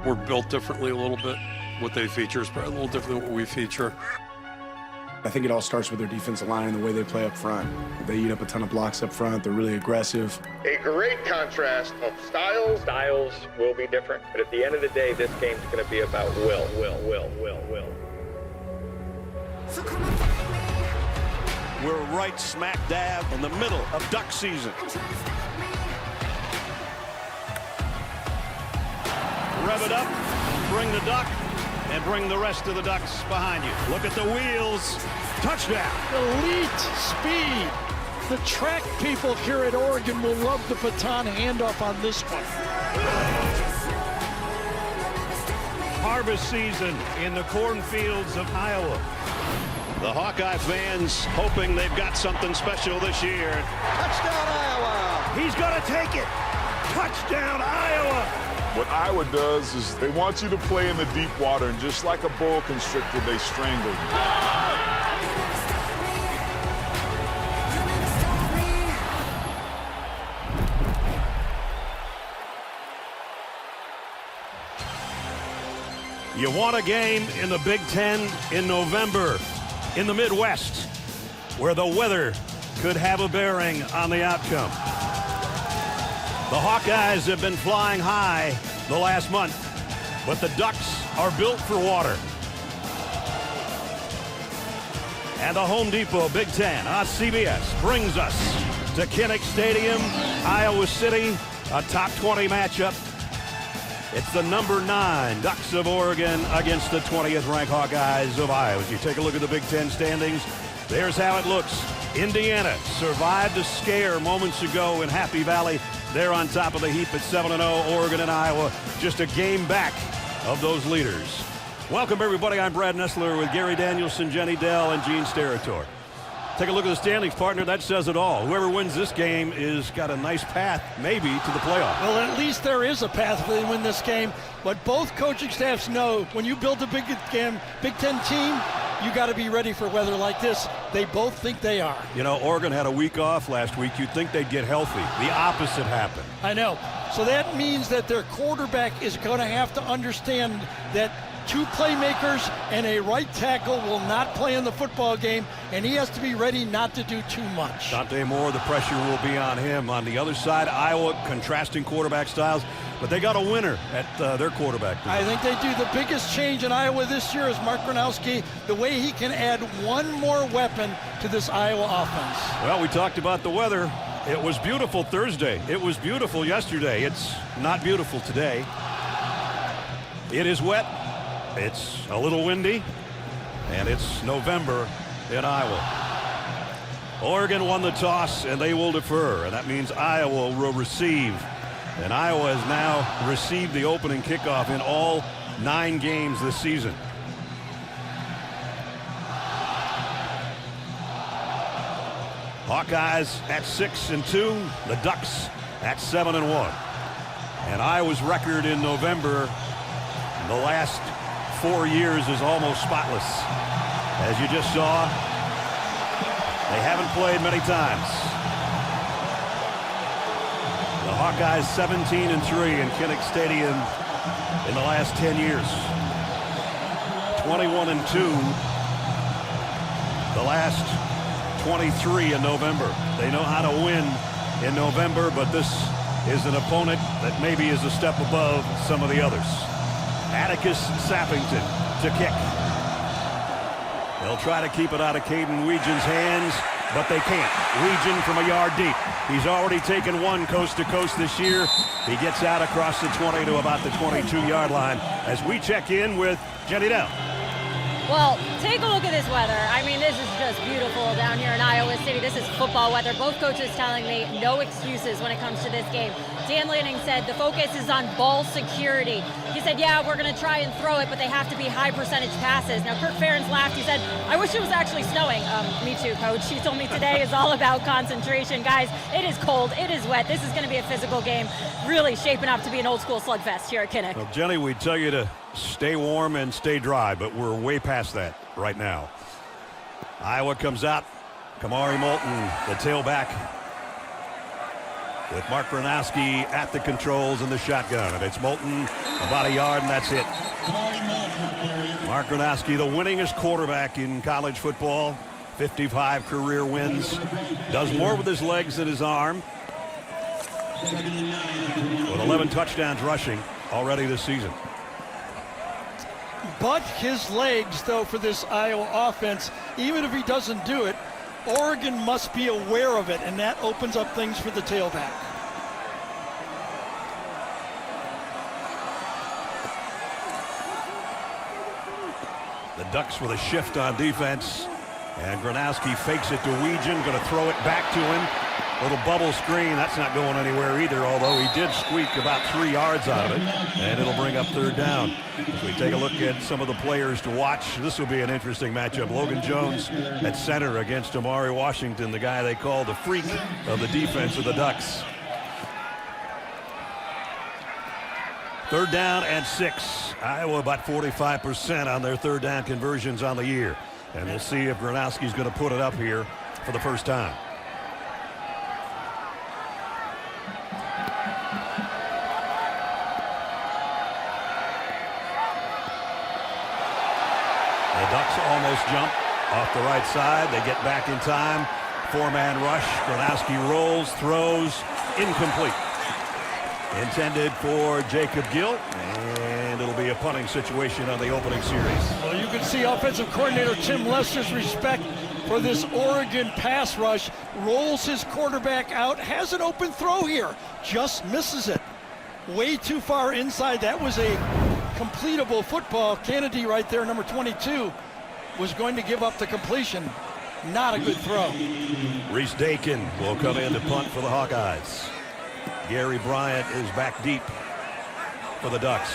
we're built differently a little bit. What they feature is probably a little different than what we feature. I think it all starts with their defensive line and the way they play up front. They eat up a ton of blocks up front. They're really aggressive. A great contrast of styles. Styles will be different, but at the end of the day, this game's going to be about will. We're right smack dab in the middle of duck season. Rev it up, bring the duck, and bring the rest of the ducks behind you. Look at the wheels. Touchdown. Elite speed. The track people here at Oregon will love the baton handoff on this one. Harvest season in the cornfields of Iowa. The Hawkeye fans hoping they've got something special this year. Touchdown, Iowa! He's going to take it. Touchdown, Iowa! What Iowa does is they want you to play in the deep water, and just like a boa constrictor, they strangle you. You want a game in the Big Ten in November in the Midwest, where the weather could have a bearing on the outcome. The Hawkeyes have been flying high the last month, but the Ducks are built for water. And the Home Depot Big Ten on CBS brings us to Kinnick Stadium, Iowa City, a top 20 matchup. It's the number 9 Ducks of Oregon against the 20th ranked Hawkeyes of Iowa. As you take a look at the Big Ten standings, there's how it looks. Indiana survived a scare moments ago in Happy Valley. They're on top of the heap at 7-0. Oregon and Iowa just a game back of those leaders. Welcome, everybody. I'm Brad Nessler with Gary Danielson, Jenny Dell, and Gene Steratore. Take a look at the standings, partner. That says it all. Whoever wins this game is got a nice path, maybe, to the playoff. Well, at least there is a path if they win this game. But both coaching staffs know when you build a Big Ten team, you got to be ready for weather like this. They both think they are. You know, Oregon had a week off last week. You'd think they'd get healthy. The opposite happened. I know. So that means that their quarterback is going to have to understand that 2 playmakers and a right tackle will not play in the football game, and he has to be ready not to do too much. Dante Moore, the pressure will be on him. On the other side, Iowa, contrasting quarterback styles, but they got a winner at their quarterback position. I think they do. The biggest change in Iowa this year is Mark Gronowski, the way he can add one more weapon to this Iowa offense. Well, we talked about the weather. It was beautiful Thursday. It was beautiful yesterday. It's not beautiful today. It is wet. It's a little windy, and it's November in Iowa. Oregon won the toss, and they will defer, and that means Iowa will receive. And Iowa has now received the opening kickoff in all 9 games this season. Hawkeyes at 6-2, the Ducks at 7-1. And Iowa's record in November, the last 4 years, is almost spotless. As you just saw, they haven't played many times. The Hawkeyes 17-3 in Kinnick Stadium in the last 10 years. 21-2 the last 23 in November. They know how to win in November, but this is an opponent that maybe is a step above some of the others. Atticus Sappington to kick. They'll try to keep it out of Caden Weegen's hands, but they can't. Weegen from a yard deep. He's already taken one coast to coast this year. He gets out across the 20 to about the 22-yard line as we check in with Jenny Dell. Well, take a look at this weather. I mean, this is just beautiful down here in Iowa City. This is football weather. Both coaches telling me no excuses when it comes to this game. Dan Lanning said the focus is on ball security. He said, yeah, we're going to try and throw it, but they have to be high percentage passes. Now, Kirk Ferentz laughed. He said, I wish it was actually snowing. Me too, Coach. He told me today is all about concentration. Guys, it is cold. It is wet. This is going to be a physical game. Really shaping up to be an old school slugfest here at Kinnick. Well, Jenny, we tell you to stay warm and stay dry, but we're way past that right now. Iowa comes out. Kamari Moulton, the tailback. with Mark Gronowski at the controls in the shotgun. And it's Moulton about a yard, and that's it. Mark Gronowski, the winningest quarterback in college football, 55 career wins, does more with his legs than his arm, with 11 touchdowns rushing already this season. But his legs, though, for this Iowa offense, even if he doesn't do it, Oregon must be aware of it, and that opens up things for the tailback. The Ducks with a shift on defense, and Gronowski fakes it to Weegan, going to throw it back to him. Little bubble screen, that's not going anywhere either, although he did squeak about 3 yards out of it, and it'll bring up third down. If we take a look at some of the players to watch, this will be an interesting matchup. Logan Jones at center against Amari Washington, the guy they call the freak of the defense of the Ducks. Third down and 6. Iowa about 45% on their third down conversions on the year. And we'll see if Gronowski's going to put it up here for the first time. The Ducks almost jump off the right side. They get back in time. 4-man rush. Gronowski rolls, throws, incomplete. Intended for Jacob Gill, and it'll be a punting situation on the opening series. Well, you can see offensive coordinator Tim Lester's respect for this Oregon pass rush. Rolls his quarterback out, has an open throw here, just misses it. Way too far inside. That was a completable football. Kennedy right there, number 22, was going to give up the completion. Not a good throw. Reese Dakin will come in to punt for the Hawkeyes. Gary Bryant is back deep for the Ducks.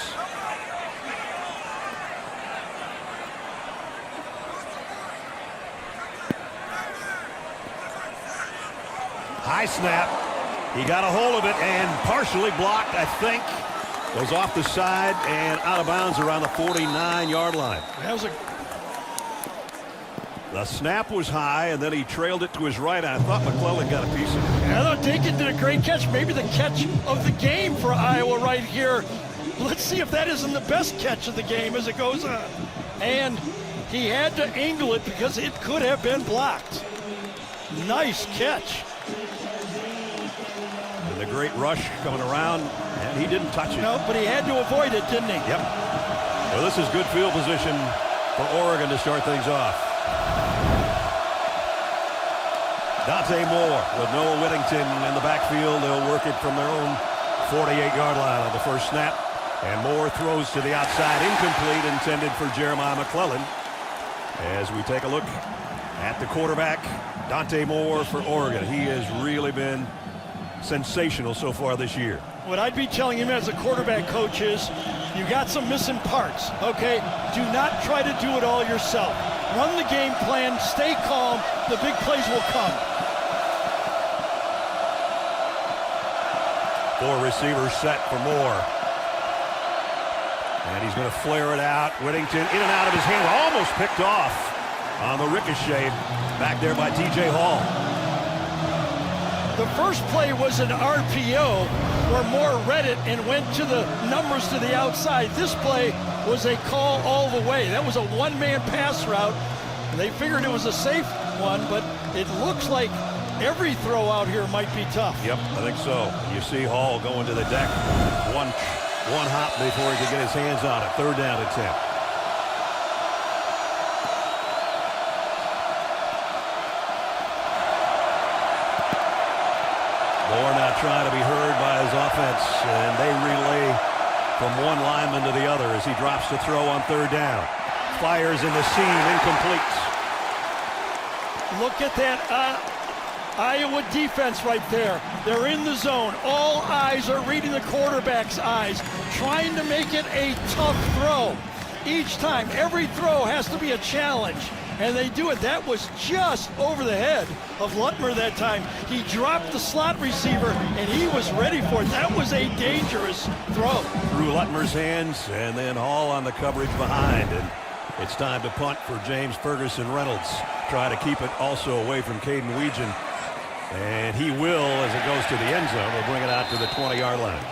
High snap. He got a hold of it and partially blocked, I think. Goes off the side and out of bounds around the 49-yard line. That was The snap was high, and then he trailed it to his right. I thought McClellan got a piece of it. I thought Dakin did a great catch. Maybe the catch of the game for Iowa right here. Let's see if that isn't the best catch of the game as it goes on. And he had to angle it because it could have been blocked. Nice catch. And the great rush coming around, and he didn't touch it. No, but he had to avoid it, didn't he? Yep. Well, this is good field position for Oregon to start things off. Dante Moore with Noah Whittington in the backfield. They'll work it from their own 48-yard line on the first snap. And Moore throws to the outside, incomplete, intended for Jeremiah McClellan. As we take a look at the quarterback, Dante Moore for Oregon. He has really been sensational so far this year. What I'd be telling him as a quarterback coach is, you got some missing parts, okay? Do not try to do it all yourself. Run the game plan, stay calm, the big plays will come. 4 receivers set for Moore. And he's going to flare it out. Whittington in and out of his hand, almost picked off on the ricochet back there by TJ Hall. The first play was an RPO where Moore read it and went to the numbers to the outside. This play was a call all the way. That was a one-man pass route. They figured it was a safe one, but it looks like every throw out here might be tough. Yep, I think so. You see Hall going to the deck. One hop before he could get his hands on it. Third down attempt. Moore now trying to be heard by his offense, and they relay from one lineman to the other as he drops the throw on third down. Fires in the seam, incomplete. Look at that Iowa defense right there. They're in the zone. All eyes are reading the quarterback's eyes, trying to make it a tough throw. Each time, every throw has to be a challenge, and they do it. That was just over the head of Lutmer that time. He dropped the slot receiver, and he was ready for it. That was a dangerous throw. Through Lutmer's hands, and then Hall on the coverage behind. And it's time to punt for James Ferguson Reynolds. Try to keep it also away from Caden Weegan. And he will as it goes to the end zone. He'll bring it out to the 20-yard line.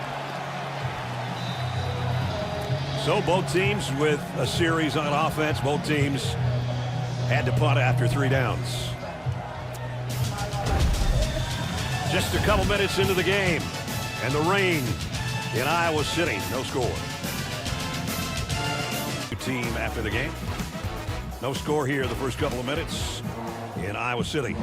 So both teams with a series on offense. Both teams had to punt after 3 downs. Just a couple minutes into the game, and the rain in Iowa City. No score. Team after the game. No score here the first couple of minutes in Iowa City.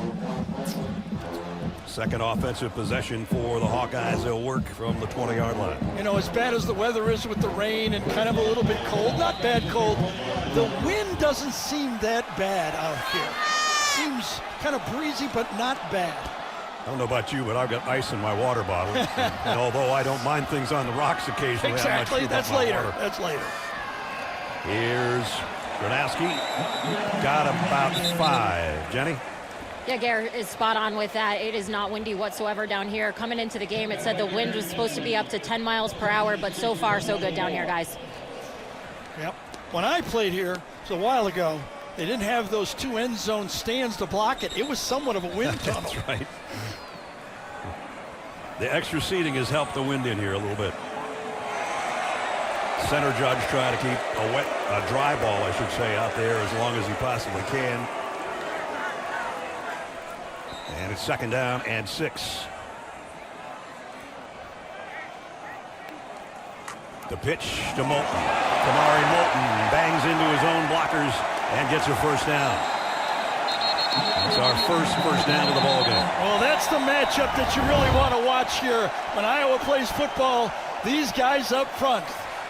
Second offensive possession for the Hawkeyes. They'll work from the 20-yard line. You know, as bad as the weather is with the rain and kind of a little bit cold, not bad cold, the wind doesn't seem that bad out here. Seems kind of breezy, but not bad. I don't know about you, but I've got ice in my water bottle. And although I don't mind things on the rocks occasionally, exactly, that's later. That's later. Here's Gronowski. Got about 5. Jenny? Yeah, Garrett is spot on with that. It is not windy whatsoever down here. Coming into the game, it said the wind was supposed to be up to 10 miles per hour, but so far, so good down here, guys. Yep. When I played here, it was a while ago, they didn't have those 2 end zone stands to block it. It was somewhat of a wind tunnel. That's right. The extra seating has helped the wind in here a little bit. Center judge trying to keep a dry ball, I should say, out there as long as he possibly can. And it's 2nd down and 6. The pitch to Moulton. Kamari Moulton bangs into his own blockers and gets a 1st down. It's our first down of the ball game. Well, that's the matchup that you really want to watch here. When Iowa plays football, these guys up front,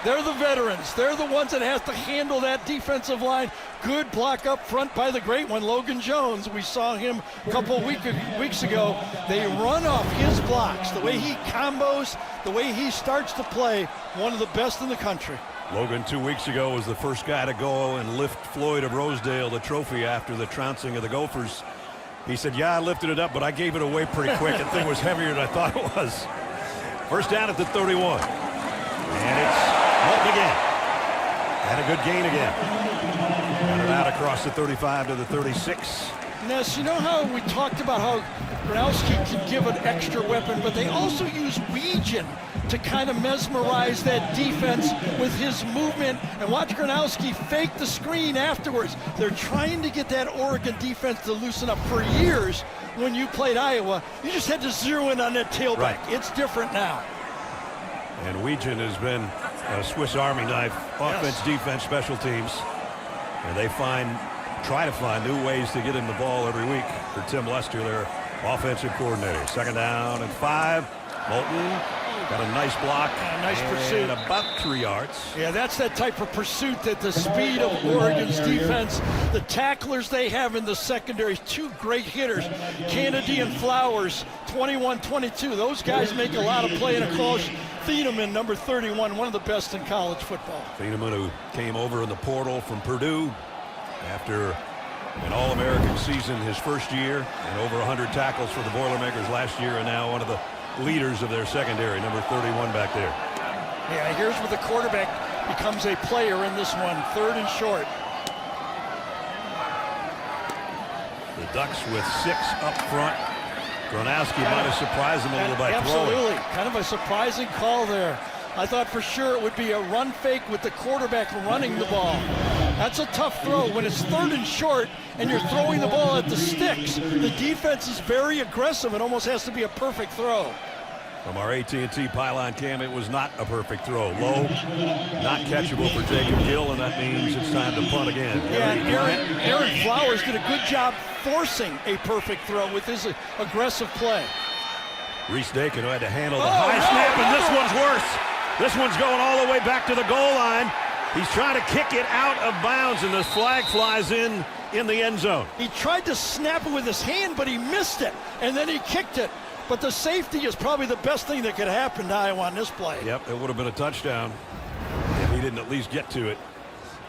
they're the veterans. They're the ones that have to handle that defensive line. Good block up front by the great one, Logan Jones. We saw him a couple weeks ago. They run off his blocks. The way he combos, the way he starts to play, one of the best in the country. Logan 2 weeks ago was the first guy to go and lift Floyd of Rosedale the trophy after the trouncing of the Gophers. He said, yeah, I lifted it up, but I gave it away pretty quick. The thing was heavier than I thought it was. 1st down at the 31. And it's Moulton again. And a good gain again. Got it out across the 35 to the 36. Ness, you know how we talked about how Gronowski can give an extra weapon, but they also use Weegan to kind of mesmerize that defense with his movement, and watch Gronowski fake the screen afterwards. They're trying to get that Oregon defense to loosen up. For years, when you played Iowa, you just had to zero in on that tailback. Right. It's different now. And Weegan has been a Swiss Army knife, offense, defense, special teams. And they try to find new ways to get him the ball every week for Tim Lester, their offensive coordinator. 2nd down and 5. Moulton got a nice block. Nice pursuit. About 3 yards. Yeah, that's that type of pursuit that the speed of Oregon's defense, the tacklers they have in the secondary, 2 great hitters, Kennedy and Flowers, 21-22. Those guys make a lot of play. And of course, Thieneman, number 31, one of the best in college football. Thieneman, who came over in the portal from Purdue after an All-American season his first year and over 100 tackles for the Boilermakers last year, and now one of the leaders of their secondary, number 31 back there. Yeah, here's where the quarterback becomes a player in this one. 3rd and short. The Ducks with 6 up front. Gronowski might have surprised them a little by throwing. Absolutely. Kind of a surprising call there. I thought for sure it would be a run fake with the quarterback running the ball. That's a tough throw. When it's 3rd and short and you're throwing the ball at the sticks, the defense is very aggressive. It almost has to be a perfect throw. From our AT&T pylon cam, it was not a perfect throw. Low, not catchable for Jacob Gill, and that means it's time to punt again. Yeah, Aaron Flowers did a good job forcing a perfect throw with his aggressive play. Reese Dakin, who had to handle the high snap, and this one's worse. This one's going all the way back to the goal line. He's trying to kick it out of bounds, and the flag flies in the end zone. He tried to snap it with his hand, but he missed it, and then he kicked it. But the safety is probably the best thing that could happen to Iowa on this play. Yep, it would have been a touchdown if he didn't at least get to it.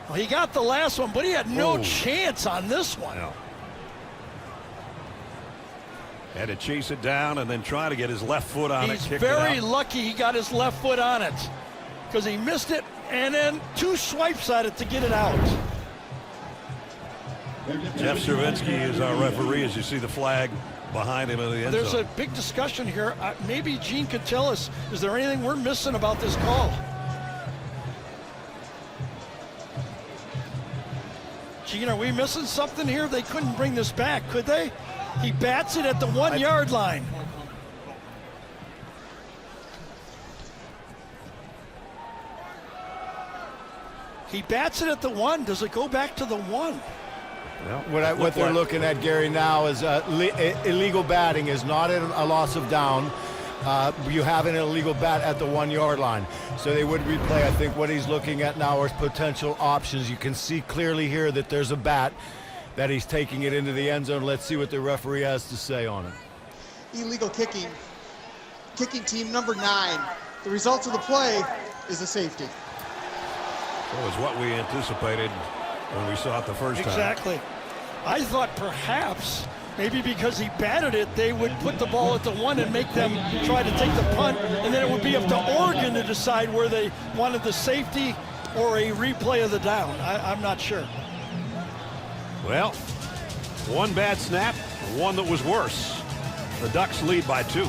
Well, he got the last one, but he had no chance on this one. No. Had to chase it down and then try to get his left foot on it. He's very lucky he got his left foot on it, because he missed it and then 2 swipes at it to get it out. Jeff Cervinsky is our referee as you see the flag behind him in the end There's zone. a big discussion here. Maybe Gene could tell us, is there anything we're missing about this call? Gene, are we missing something here? They couldn't bring this back, could they? He bats it at the 1 yard line. He bats it at the 1. Does it go back to the 1? Well, What they're looking at, Gary, now is illegal batting is not a loss of down. You have an illegal bat at the 1 yard line. So they would replay. I think what he's looking at now is potential options. You can see clearly here that there's a bat, that he's taking it into the end zone. Let's see what the referee has to say on it. Illegal kicking. Kicking team number 9. The results of the play is a safety. That was what we anticipated when we saw it the first time. Exactly. I thought perhaps, maybe because he batted it, they would put the ball at the 1 and make them try to take the punt, and then it would be up to Oregon to decide where they wanted the safety or a replay of the down. I'm not sure. Well, one bad snap, one that was worse. The Ducks lead by 2.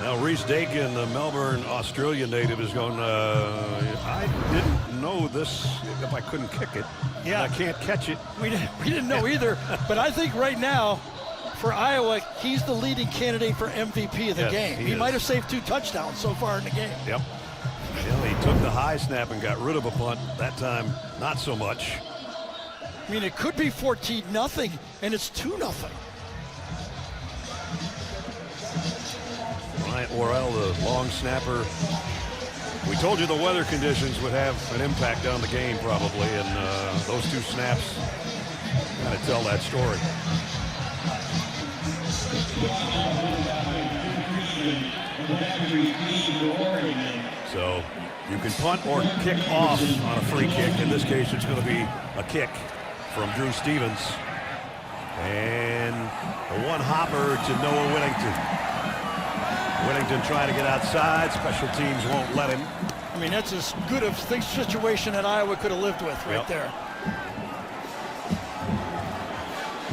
Now, Reese Dakin, the Melbourne, Australia native, is going, I didn't know this if I couldn't kick it. Yeah. I can't catch it. We didn't know either, but I think right now, for Iowa, he's the leading candidate for MVP of the game. He might have saved 2 touchdowns so far in the game. Yep. Well, he took the high snap and got rid of a punt. That time, not so much. I mean, it could be 14-0, and it's 2-0. Bryant Worrell, the long snapper. We told you the weather conditions would have an impact on the game probably, and those 2 snaps kind of tell that story. So you can punt or kick off on a free kick. In this case, it's going to be a kick from Drew Stevens. And a one hopper to Noah Whittington. Whittington trying to get outside. Special teams won't let him. I mean, that's as good a situation that Iowa could have lived with right there.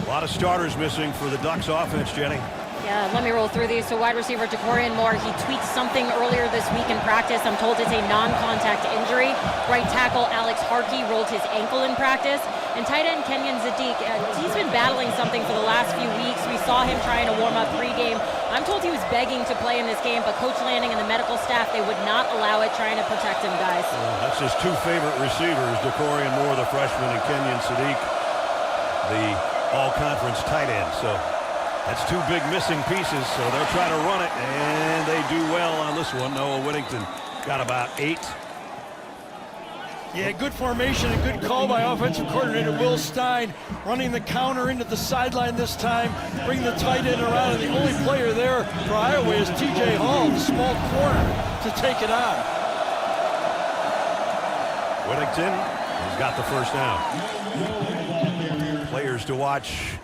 A lot of starters missing for the Ducks offense, Jenny. Yeah, let me roll through these. So wide receiver Decorian Moore, he tweaked something earlier this week in practice. I'm told it's a non-contact injury. Right tackle Alex Hawkeyes rolled his ankle in practice. And tight end Kenyon Zadik, he's been battling something for the last few weeks. We saw him trying to warm up pregame. I'm told he was begging to play in this game, but Coach Lanning and the medical staff, they would not allow it, trying to protect him, guys. That's his 2 favorite receivers, Decorian Moore, the freshman, and Kenyon Zadik, the all-conference tight end. So that's 2 big missing pieces, so they'll try to run it, and they do well on this one. Noah Whittington got about 8. Yeah, good formation and good call by offensive coordinator Will Stein, running the counter into the sideline this time, bring the tight end around, and the only player there for Iowa is T.J. Hall, the small corner, to take it on. Whittington has got the first down. Players to watch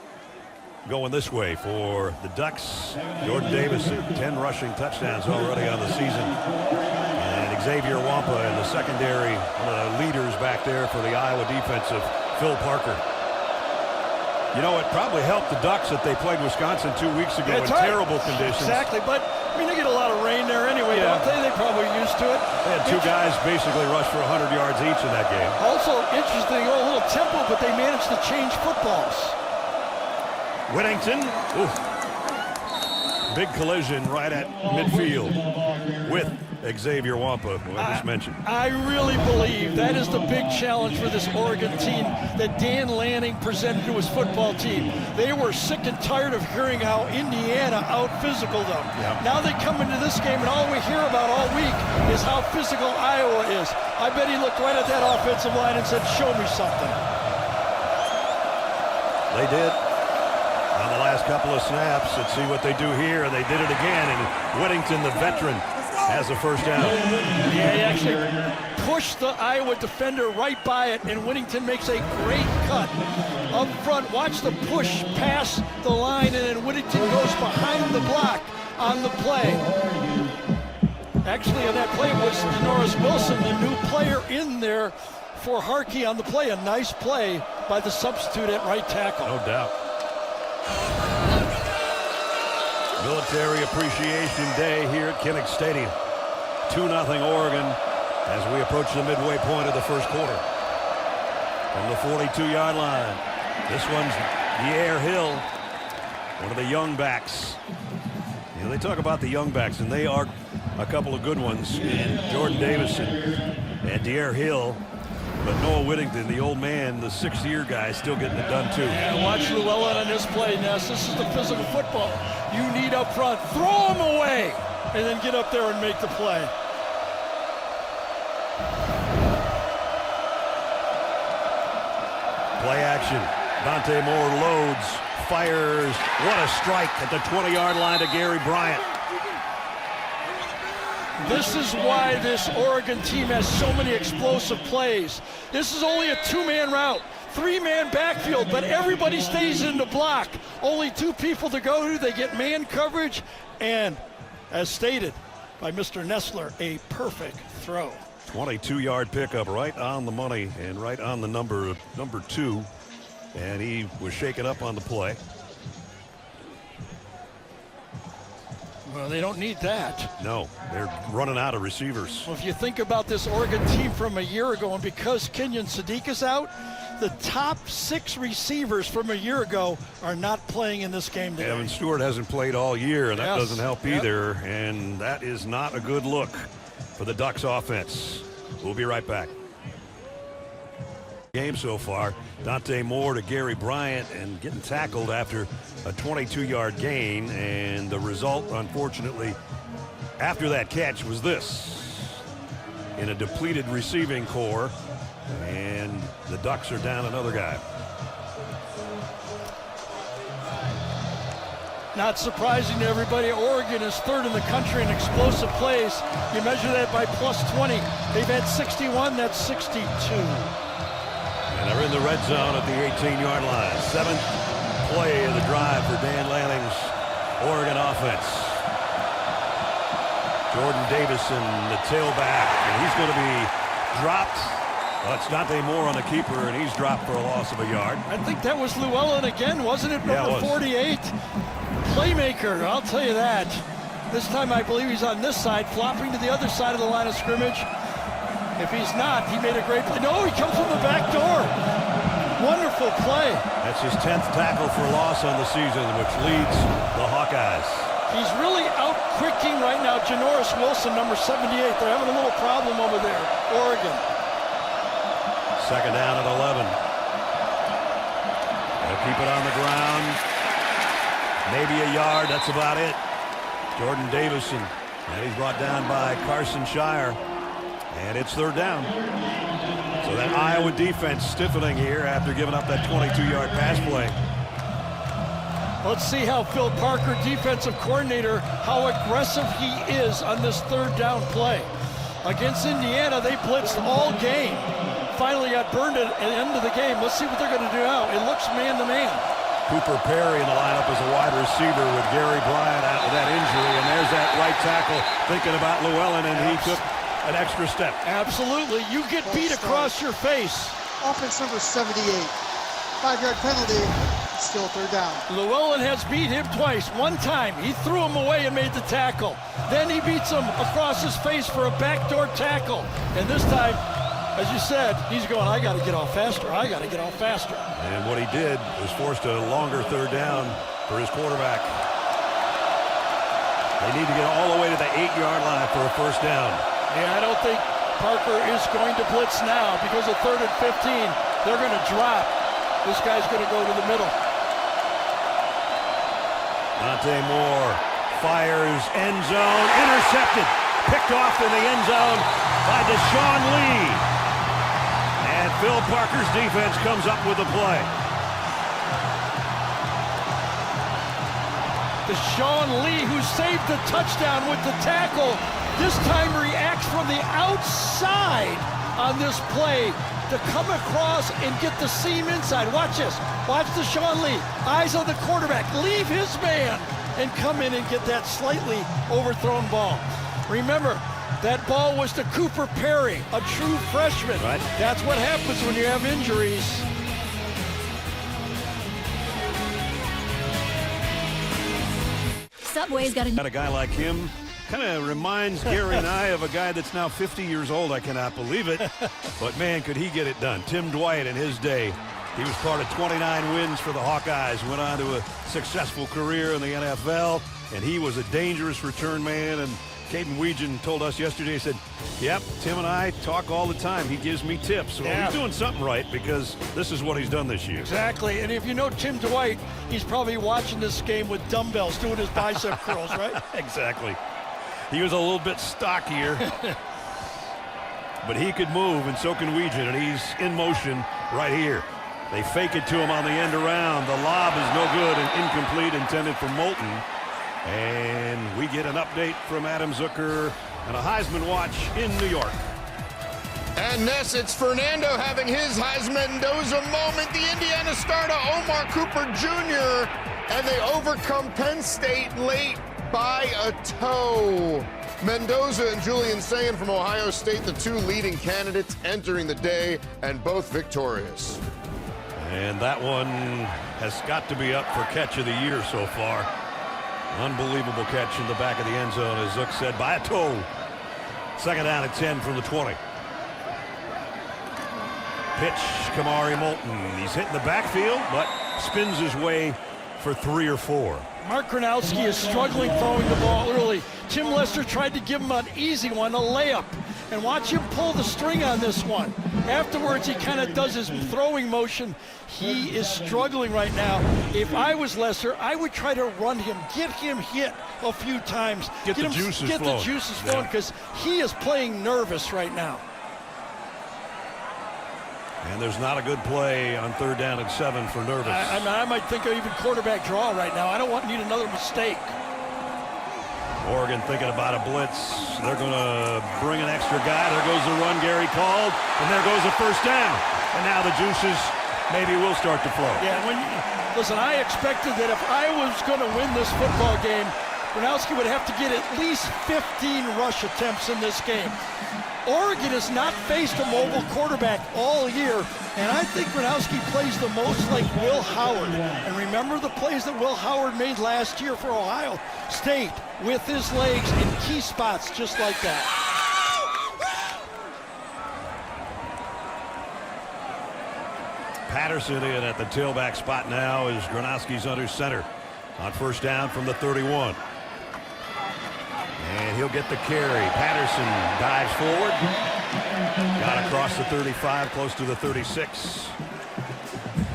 going this way for the Ducks. Jordan Davis, 10 rushing touchdowns already on the season. And Xavier Wampa in the secondary, one of the leaders back there for the Iowa defensive, Phil Parker. You know, it probably helped the Ducks that they played Wisconsin 2 weeks ago in terrible conditions. Exactly, but I mean, they get a lot of rain there anyway, don't they? They're probably used to it. They had 2 guys basically rush for 100 yards each in that game. Also interesting, a little tempo, but they managed to change footballs. Whittington, big collision right at midfield with Xavier Wampa, who I just mentioned. I really believe that is the big challenge for this Oregon team that Dan Lanning presented to his football team. They were sick and tired of hearing how Indiana out-physical them. Now they come into this game, and all we hear about all week is how physical Iowa is. I bet he looked right at that offensive line and said, show me something. They did. On the last couple of snaps, let's see what they do here, and they did it again, and Whittington, the veteran, has a first down. Yeah, he actually pushed the Iowa defender right by it, and Whittington makes a great cut up front. Watch the push past the line, and then Whittington goes behind the block on the play. Actually, on that play was Denoris Wilson, the new player in there for Hawkey on the play. A nice play by the substitute at right tackle. No doubt. Military Appreciation Day here at Kinnick Stadium. 2-0 Oregon as we approach the midway point of the first quarter. From the 42-yard line, this one's Dier Hill, one of the young backs. You know, they talk about the young backs, and they are a couple of good ones. And Jordan Davison and Dier Hill. But Noah Whittington, the old man, the 6th-year guy, still getting it done, too. Yeah, watch Llewellyn on this play, Ness. This is the physical football you need up front. Throw him away, and then get up there and make the play. Play action. Dante Moore loads, fires. What a strike at the 20-yard line to Gary Bryant. This is why this Oregon team has so many explosive plays. This is only a 2-man route, 3-man backfield, but everybody stays in the block. Only 2 people to go to. They get man coverage, and as stated by Mr. Nessler, a perfect throw. 22-yard pickup right on the money and right on the number 2. And he was shaken up on the play. Well, they don't need that. No, they're running out of receivers. Well, if you think about this Oregon team from a year ago, and because Kenyon Sadiq is out, the top 6 receivers from a year ago are not playing in this game today. Evan Stewart hasn't played all year, and that Yes. doesn't help either. And that is not a good look for the Ducks offense. We'll be right back. Game so far, Dante Moore to Gary Bryant, and getting tackled after a 22-yard gain, and the result, unfortunately, after that catch was this. In a depleted receiving core, and the Ducks are down another guy. Not surprising to everybody, Oregon is 3rd in the country in explosive plays. You measure that by +20. They've had 61, that's 62. And they're in the red zone at the 18-yard line. 7th play of the drive for Dan Lanning's Oregon offense. Jordan Davison, the tailback, and he's going to be dropped. Well, it's Dante Moore on the keeper, and he's dropped for a loss of a yard. I think that was Llewellyn again, wasn't it? Yeah, Number it was. 48. Playmaker, I'll tell you that. This time I believe he's on this side, flopping to the other side of the line of scrimmage. If he's not, he made a great play. No, he comes from the back door. Wonderful play. That's his 10th tackle for loss on the season, which leads the Hawkeyes. He's really out-quicking right now Janoris Wilson, number 78. They're having a little problem over there, Oregon. 2nd down at 11. They'll keep it on the ground. Maybe a yard, that's about it. Jordan Davison, and he's brought down by Carson Shire. And it's 3rd down. So that Iowa defense stiffening here after giving up that 22-yard pass play. Let's see how Phil Parker, defensive coordinator, how aggressive he is on this 3rd down play. Against Indiana, they blitzed all game. Finally got burned at the end of the game. Let's see what they're going to do now. It looks man-to-man. Cooper Perry in the lineup as a wide receiver with Gary Bryant out with that injury. And there's that right tackle thinking about Llewellyn, and he took an extra step. Absolutely. You get beat across your face. Offense number 78. 5-yard penalty. Still 3rd down. Llewellyn has beat him twice. One time, he threw him away and made the tackle. Then he beats him across his face for a backdoor tackle. And this time, as you said, he's going, I got to get off faster. I got to get off faster. And what he did was forced a longer 3rd down for his quarterback. They need to get all the way to the 8-yard line for a 1st down. Yeah, I don't think Parker is going to blitz now because of 3rd and 15. They're going to drop. This guy's going to go to the middle. Dante Moore fires, end zone, intercepted. Picked off in the end zone by Deshaun Lee. And Phil Parker's defense comes up with the play. Deshaun Lee, who saved the touchdown with the tackle, this time reacts from the outside on this play to come across and get the seam inside. Watch this. Watch Deshaun Lee. Eyes on the quarterback. Leave his man and come in and get that slightly overthrown ball. Remember, That ball was to Cooper Perry, a true freshman. Right. That's what happens when you have injuries. Subway's got a guy like him. Kind of reminds Gary and I of a guy that's now 50 years old. I cannot believe it. But, man, could he get it done. Tim Dwight in his day. He was part of 29 wins for the Hawkeyes, went on to a successful career in the NFL, and he was a dangerous return man. And Caden Weegan told us yesterday, he said, yep, Tim and I talk all the time. He gives me tips. Well, he's doing something right because this is what he's done this year. Exactly. And if you know Tim Dwight, he's probably watching this game with dumbbells doing his bicep curls, right? Exactly. He was a little bit stockier, but he could move, and so can Weegan, and he's in motion right here. They fake it to him on the end around. The lob is no good and incomplete, intended for Moulton. And we get an update from Adam Zucker and a Heisman watch in New York. And Ness, it's Fernando having his Heisman Mendoza moment. The Indiana starter, Omar Cooper Jr., and they overcome Penn State late by a toe. Mendoza and Julian Sayin from Ohio State, the two leading candidates entering the day, and both victorious. And that one has got to be up for catch of the year so far. Unbelievable catch in the back of the end zone, as Zook said, by a toe. Second down at 10 from the 20. Pitch, Kamari Moulton. He's hitting the backfield, but spins his way for 3 or 4. Mark Gronowski is struggling throwing the ball early. Tim Lester tried to give him an easy one, a layup. And watch him pull the string on this one. Afterwards, he kind of does his throwing motion. He is struggling right now. If I was Lester, I would try to run him, get him hit a few times. Get the juices flowing, because he is playing nervous right now. And there's not a good play on 3rd down and 7 for nervous. I might think of even quarterback draw right now. I don't need another mistake. Oregon thinking about a blitz. They're going to bring an extra guy. There goes the run Gary called, and there goes the first down. And now the juices maybe will start to flow. Yeah, listen, I expected that if I was going to win this football game, Gronowski would have to get at least 15 rush attempts in this game. Oregon has not faced a mobile quarterback all year, and I think Gronowski plays the most like Will Howard. And remember the plays that Will Howard made last year for Ohio State with his legs in key spots just like that. Patterson in at the tailback spot now as Gronowski's under center on 1st down from the 31. And he'll get the carry. Patterson dives forward. Got across the 35, close to the 36.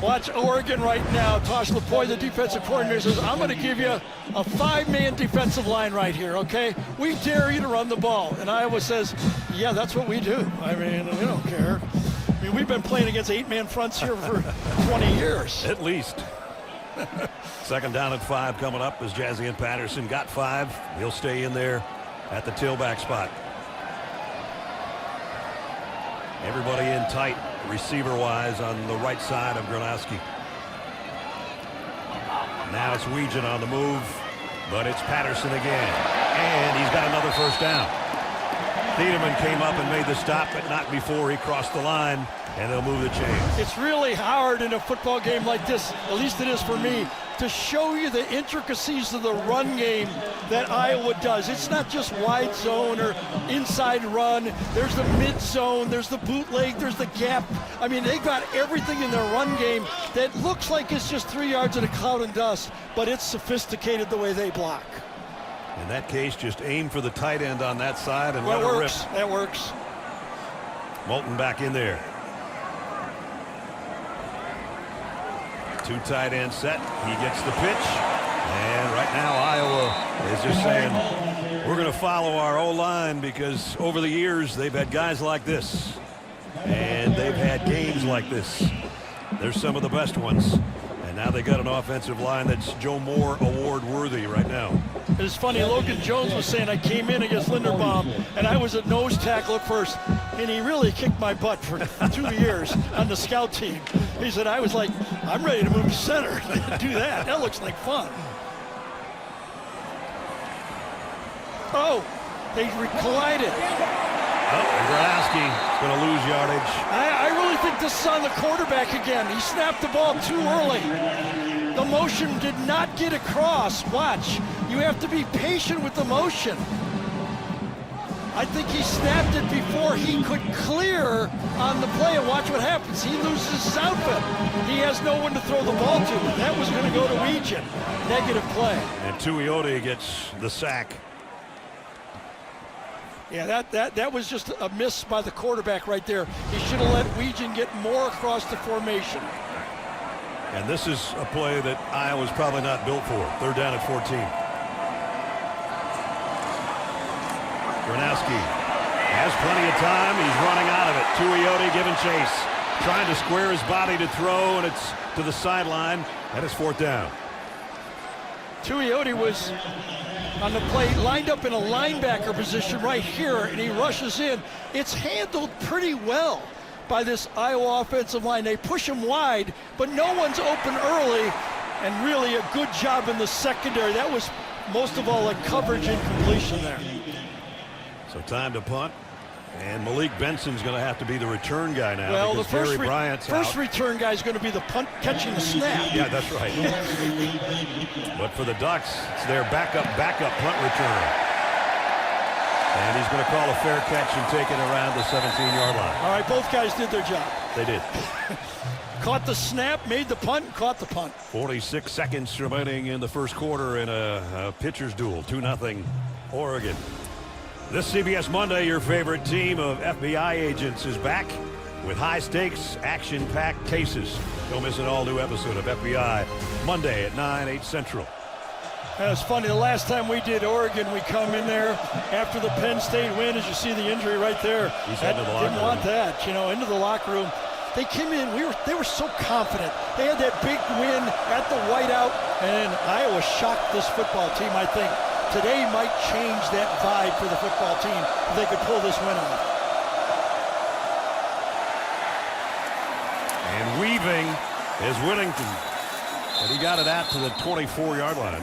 Watch Oregon right now. Tosh Lapointe, the defensive coordinator, says, I'm going to give you a 5-man defensive line right here, okay? We dare you to run the ball. And Iowa says, yeah, that's what we do. I mean, we don't care. I mean, we've been playing against 8-man fronts here for 20 years. At least. 2nd down and 5 coming up as Jazzy and Patterson got 5. He'll stay in there at the tailback spot. Everybody in tight receiver-wise on the right side of Gronowski. Now it's Weegan on the move, but it's Patterson again. And he's got another 1st down. Thiedemann came up and made the stop, but not before he crossed the line, and they'll move the chains. It's really hard in a football game like this, at least it is for me, to show you the intricacies of the run game that Iowa does. It's not just wide zone or inside run. There's the mid zone, there's the bootleg, there's the gap. I mean, they got everything in their run game that looks like it's just 3 yards in a cloud of dust, but it's sophisticated the way they block. In that case, just aim for the tight end on that side and let it rip. That works. Moulton back in there. 2 tight end set. He gets the pitch. And right now Iowa is just saying, we're going to follow our O-line because over the years they've had guys like this. And they've had games like this. They're some of the best ones. And now they got an offensive line that's Joe Moore award worthy right now. It's funny, Logan Jones was saying I came in against Linderbaum and I was a nose tackle at first, and he really kicked my butt for 2 years on the scout team. He said, I was like, I'm ready to move to center. Do that. That looks like fun. Oh, They collided. Gronowski is going to lose yardage. I really think this is on the quarterback again. He snapped the ball too early. The motion did not get across. Watch. You have to be patient with the motion. I think he snapped it before he could clear on the play, and watch what happens. He loses his outfit. He has no one to throw the ball to. That was going to go to Weegan. Negative play. And Tuioti gets the sack. Yeah, that was just a miss by the quarterback right there. He should have let Weegan get more across the formation. And this is a play that Iowa's probably not built for. 3rd down at 14. Gronowski has plenty of time. He's running out of it. Tuioti giving chase. Trying to square his body to throw, and it's to the sideline. That is 4th down. Tuioti was on the play, lined up in a linebacker position right here, and he rushes in. It's handled pretty well by this Iowa offensive line. They push him wide, but no one's open early, and really a good job in the secondary. That was most of all a coverage incompletion there. So time to punt, and Malik Benson's going to have to be the return guy now. Well, the because first return guy is going to be the punt catching the snap. Yeah, that's right. But for the Ducks, it's their backup punt returner. And he's going to call a fair catch and take it around the 17-yard line. All right, both guys did their job. They did. Caught the snap, made the punt, and caught the punt. 46 seconds remaining in the first quarter in a pitcher's duel. 2-0 Oregon. This CBS Monday, your favorite team of FBI agents is back with high-stakes, action-packed cases. Don't miss an all-new episode of FBI Monday at 9, 8 Central. It's funny, the last time we did Oregon, we come in there after the Penn State win, as you see the injury right there. Didn't want that, into the locker room. They came in, they were so confident. They had that big win at the whiteout, and Iowa shocked this football team, I think. Today might change that vibe for the football team if they could pull this win off. And weaving is Whittington. And he got it out to the 24-yard line.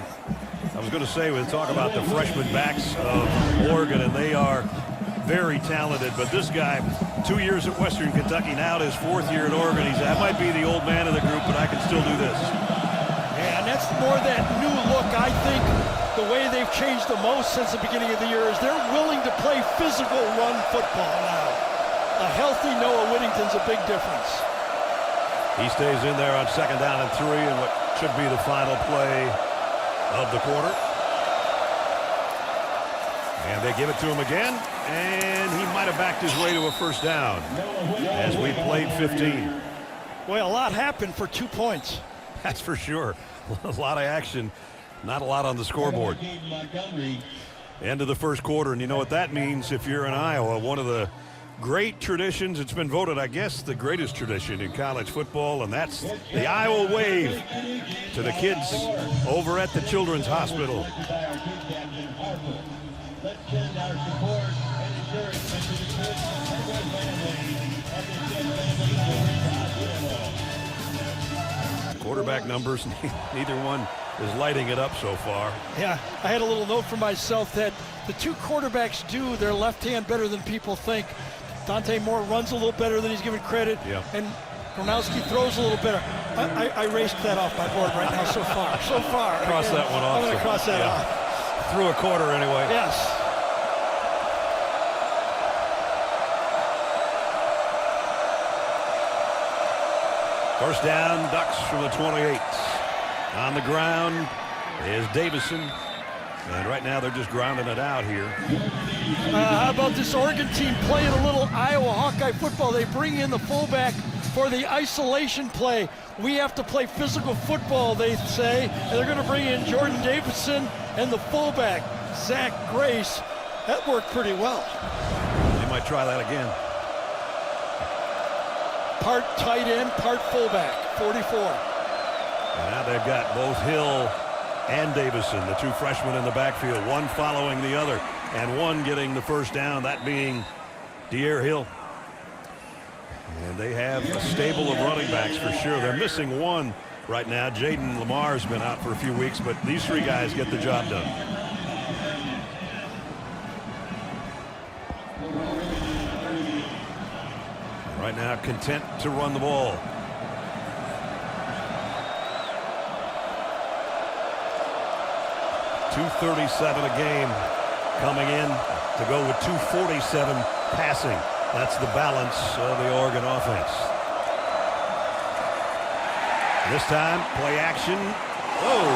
I was going to say, we'll talk about the freshman backs of Oregon, and they are very talented. But this guy, 2 years at Western Kentucky, now his 4th year at Oregon. I might be the old man of the group, but I can still do this. Yeah, and that's more that new look. I think the way they've changed the most since the beginning of the year is they're willing to play physical run football now. A healthy Noah Whittington's a big difference. He stays in there on 2nd down and 3 in what should be the final play of the quarter. And they give it to him again, and he might have backed his way to a 1st down as we played 15. Well, a lot happened for 2 points. That's for sure. A lot of action, not a lot on the scoreboard. End of the first quarter, and you know what that means if you're in Iowa. One of the great traditions, it's been voted, I guess, the greatest tradition in college football, and that's the Iowa wave to the kids over at the Children's Hospital. Quarterback numbers, neither one is lighting it up so far. Yeah, I had a little note for myself that the 2 quarterbacks do their left hand better than people think. Dante Moore runs a little better than he's given credit, and Gronowski throws a little better. I raced that off my board right now so far. Cross that one off. I'm going to cross that off. Through a quarter anyway. Yes. First down, Ducks from the 28. On the ground is Davison. And right now they're just grounding it out here. How about this Oregon team playing a little Iowa Hawkeye football? They bring in the fullback for the isolation play. We have to play physical football, they say. And they're going to bring in Jordan Davison and the fullback, Zach Grace. That worked pretty well. They might try that again. Part tight end, part fullback, 44. And now they've got both Hill and Davison, the 2 freshmen in the backfield, one following the other, and one getting the first down, that being De'Aaron Hill. And they have a stable of running backs for sure. They're missing one right now. Jaden Lamar's been out for a few weeks, but these 3 guys get the job done. Right now, content to run the ball. .237 a game coming in to go with .247 passing. That's the balance of the Oregon offense. This time, play action. Oh!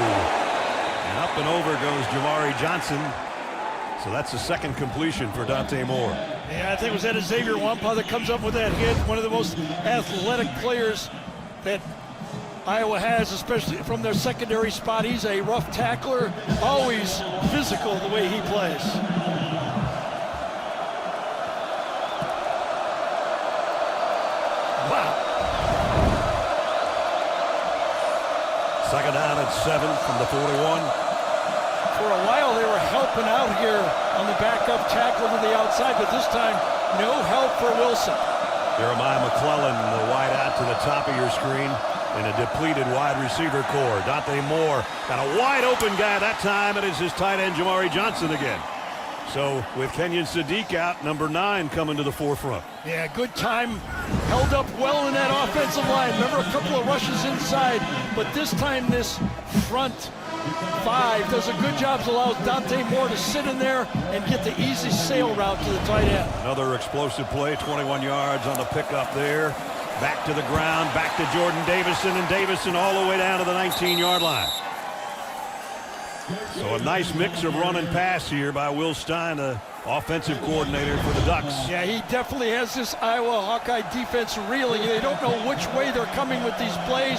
And up and over goes Jamari Johnson. So that's the second completion for Dante Moore. Yeah, I think it was that Xavier Wampa that comes up with that hit. One of the most athletic players that Iowa has, especially from their secondary spot. He's a rough tackler, always physical the way he plays. Wow. Second down at 7 from the 41. For a while they were helping out here on the backup tackle to the outside, but this time no help for Wilson. Jeremiah McClellan, the wide out to the top of your screen in a depleted wide receiver core. Dante Moore got a wide open guy that time. It is his tight end Jamari Johnson again. So with Kenyon Sadiq out, number 9 coming to the forefront. Yeah, good time. Held up well in that offensive line. Remember a couple of rushes inside, but this time this front 5 does a good job to allow Dante Moore to sit in there and get the easy sail route to the tight end. Another explosive play, 21 yards on the pickup there. Back to the ground, back to Jordan Davison, and Davison all the way down to the 19-yard line. So a nice mix of run and pass here by Will Stein, the offensive coordinator for the Ducks. Yeah, he definitely has this Iowa Hawkeye defense reeling. They don't know which way they're coming with these plays.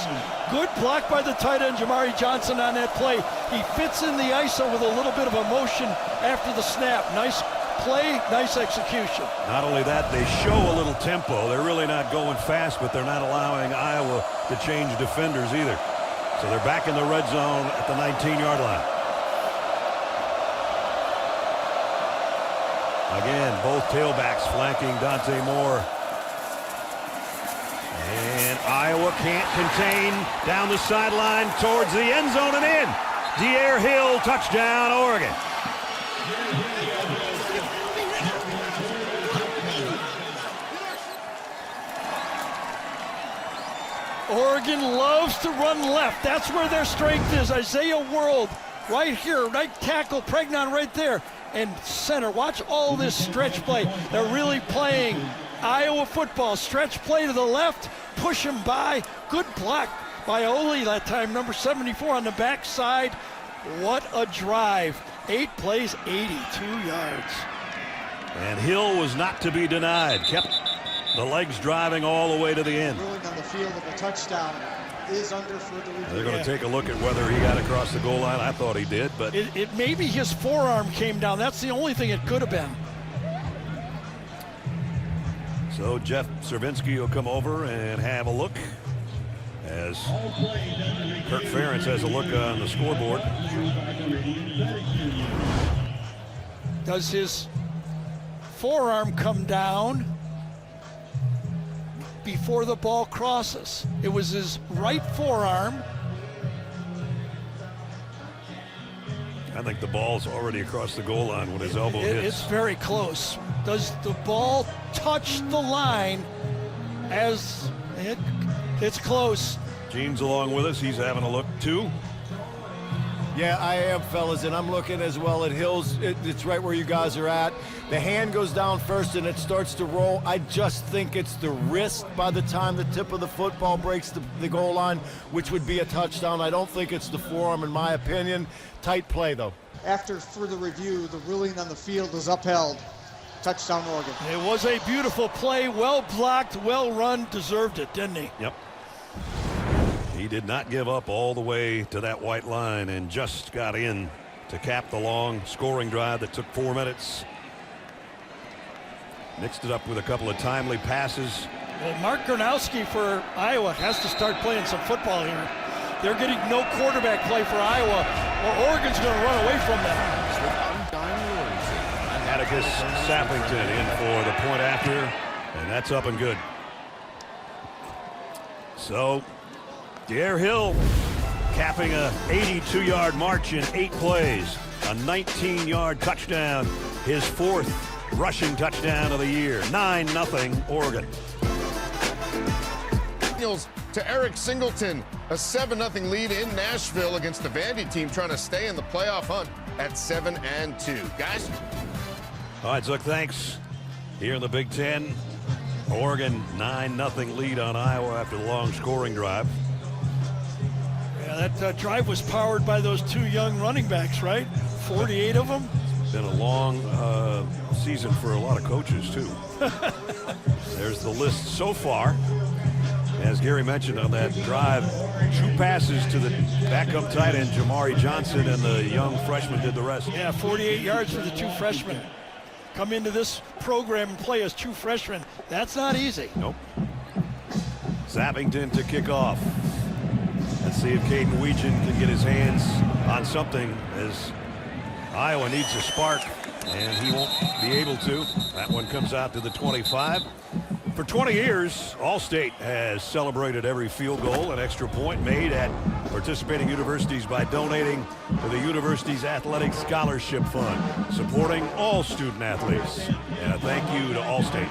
Good block by the tight end, Jamari Johnson, on that play. He fits in the ISO with a little bit of a motion after the snap. Nice play, nice execution. Not only that, they show a little tempo. They're really not going fast, but they're not allowing Iowa to change defenders either. So they're back in the red zone at the 19-yard line. Again, both tailbacks flanking Dante Moore. And Iowa can't contain down the sideline towards the end zone and in. De'Air Hill, touchdown, Oregon. Oregon loves to run left. That's where their strength is. Isaiah World right here, right tackle, Pregnon right there. And center, watch all this stretch play. They're really playing Iowa football. Stretch play to the left, push him by. Good block by Ole that time, number 74 on the backside. What a drive. 8 plays, 82 yards. And Hill was not to be denied. Kept the legs driving all the way to the end. Ruling on the field of a touchdown is under further review. They're going to take a look at whether he got across the goal line. I thought he did, but it maybe his forearm came down. That's the only thing it could have been. So Jeff Cervinsky will come over and have a look as Kirk Ferentz has a look on the scoreboard. Does his forearm come down before the ball crosses? It was his right forearm. I think the ball's already across the goal line when his elbow hits. It's very close. Does the ball touch the line as it's close? Gene's along with us. He's having a look too. Yeah, I am, fellas, and I'm looking as well at Hill's. It's right where you guys are at. The hand goes down first and it starts to roll. I just think it's the wrist by the time the tip of the football breaks the goal line, which would be a touchdown. I don't think it's the forearm, in my opinion. Tight play, though. After further review, the ruling on the field is upheld. Touchdown, Oregon. It was a beautiful play, well blocked, well run, deserved it, didn't he? Yep. He did not give up all the way to that white line and just got in to cap the long scoring drive that took 4 minutes. Mixed it up with a couple of timely passes. Well, Mark Gronowski for Iowa has to start playing some football here. They're getting no quarterback play for Iowa, or Oregon's going to run away from them. Atticus Sappington in for the point after, and that's up and good. So De'Air Hill capping a 82-yard march in 8 plays, a 19-yard touchdown, his 4th rushing touchdown of the year. 9-0 Oregon. Daniels to Eric Singleton. A 7-0 lead in Nashville against the Vandy team trying to stay in the playoff hunt at 7-2. Guys? All right, Zuck, thanks. Here in the Big Ten, Oregon 9-0 lead on Iowa after the long scoring drive. Yeah, that drive was powered by those two young running backs, right? 48 of them. Been a long season for a lot of coaches, too. There's the list so far. As Gary mentioned on that drive, 2 passes to the backup tight end, Jamari Johnson, and the young freshman did the rest. Yeah, 48 yards for the 2 freshmen. Come into this program and play as 2 freshmen. That's not easy. Nope. Zappington to kick off. Let's see if Caden Weegan can get his hands on something, as Iowa needs a spark, and he won't be able to. That one comes out to the 25. For 20 years, Allstate has celebrated every field goal and extra point made at participating universities by donating to the university's Athletic Scholarship Fund, supporting all student athletes. And a thank you to Allstate.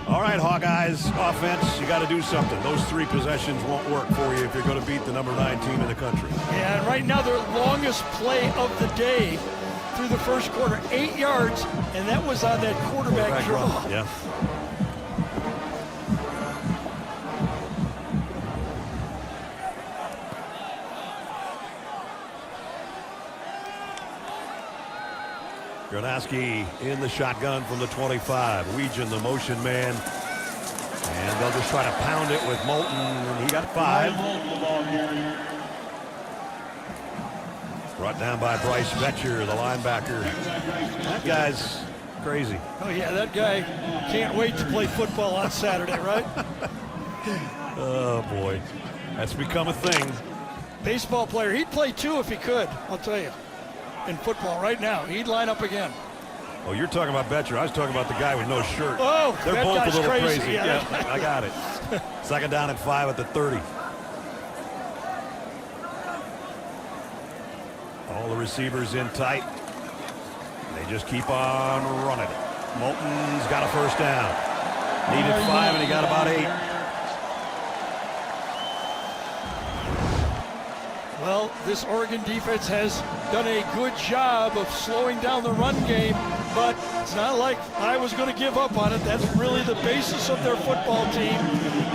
All right, Hawkeyes, offense, you got to do something. Those 3 possessions won't work for you if you're going to beat the number 9 team in the country. Yeah, and right now their longest play of the day through the first quarter, 8 yards, and that was on that quarterback draw. Yeah. Gronowski in the shotgun from the 25. Weegan, the motion man. And they'll just try to pound it with Moulton, and he got 5. Brought down by Bryce Betcher, the linebacker. That guy's crazy. Oh, yeah, that guy can't wait to play football on Saturday, right? Oh, boy. That's become a thing. Baseball player. He'd play too if he could, I'll tell you. In football right now, he'd line up again. Oh, you're talking about Betcher. I was talking about the guy with no shirt. Oh, they're that both guy's a little crazy. Yeah, I got it. 2nd down and 5 at the 30. All the receivers in tight. They just keep on running it. Moulton's got a 1st down. Needed 5, and he got about 8. Well, this Oregon defense has done a good job of slowing down the run game, but it's not like I was going to give up on it. That's really the basis of their football team.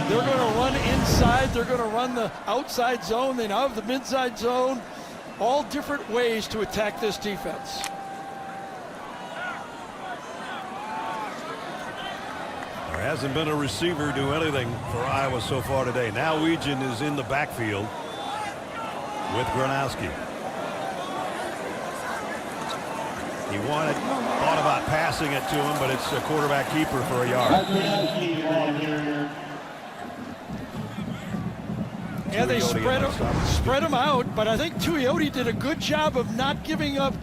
They're going to run inside. They're going to run the outside zone. They now have the midside zone. All different ways to attack this defense. There hasn't been a receiver do anything for Iowa so far today. Now Weegan is in the backfield with Gronowski. He thought about passing it to him, but it's a quarterback keeper for a yard. Yeah, they spread him out, but I think Tuioti did a good job of not giving up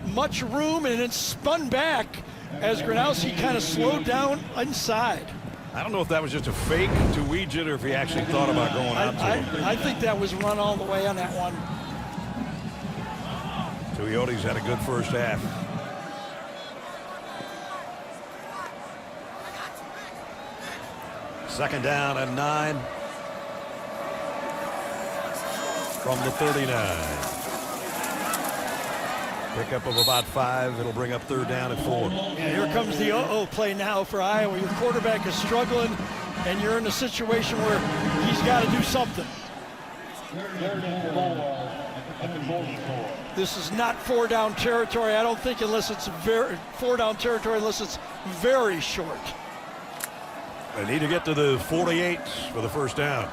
much room, and it spun back as Gronowski kind of slowed down inside. I don't know if that was just a fake to Weegan or if he actually thought about going out to him. I think that was run all the way on that one. Tuioti's had a good first half. Second down and 9 from the 39. Pickup of about 5. It'll bring up 3rd down and 4. Yeah, here comes the uh-oh play now for Iowa. Your quarterback is struggling, and you're in a situation where he's got to do something. This is not 4-down territory, I don't think, unless it's 4-down territory, unless it's very short. They need to get to the 48 for the 1st down.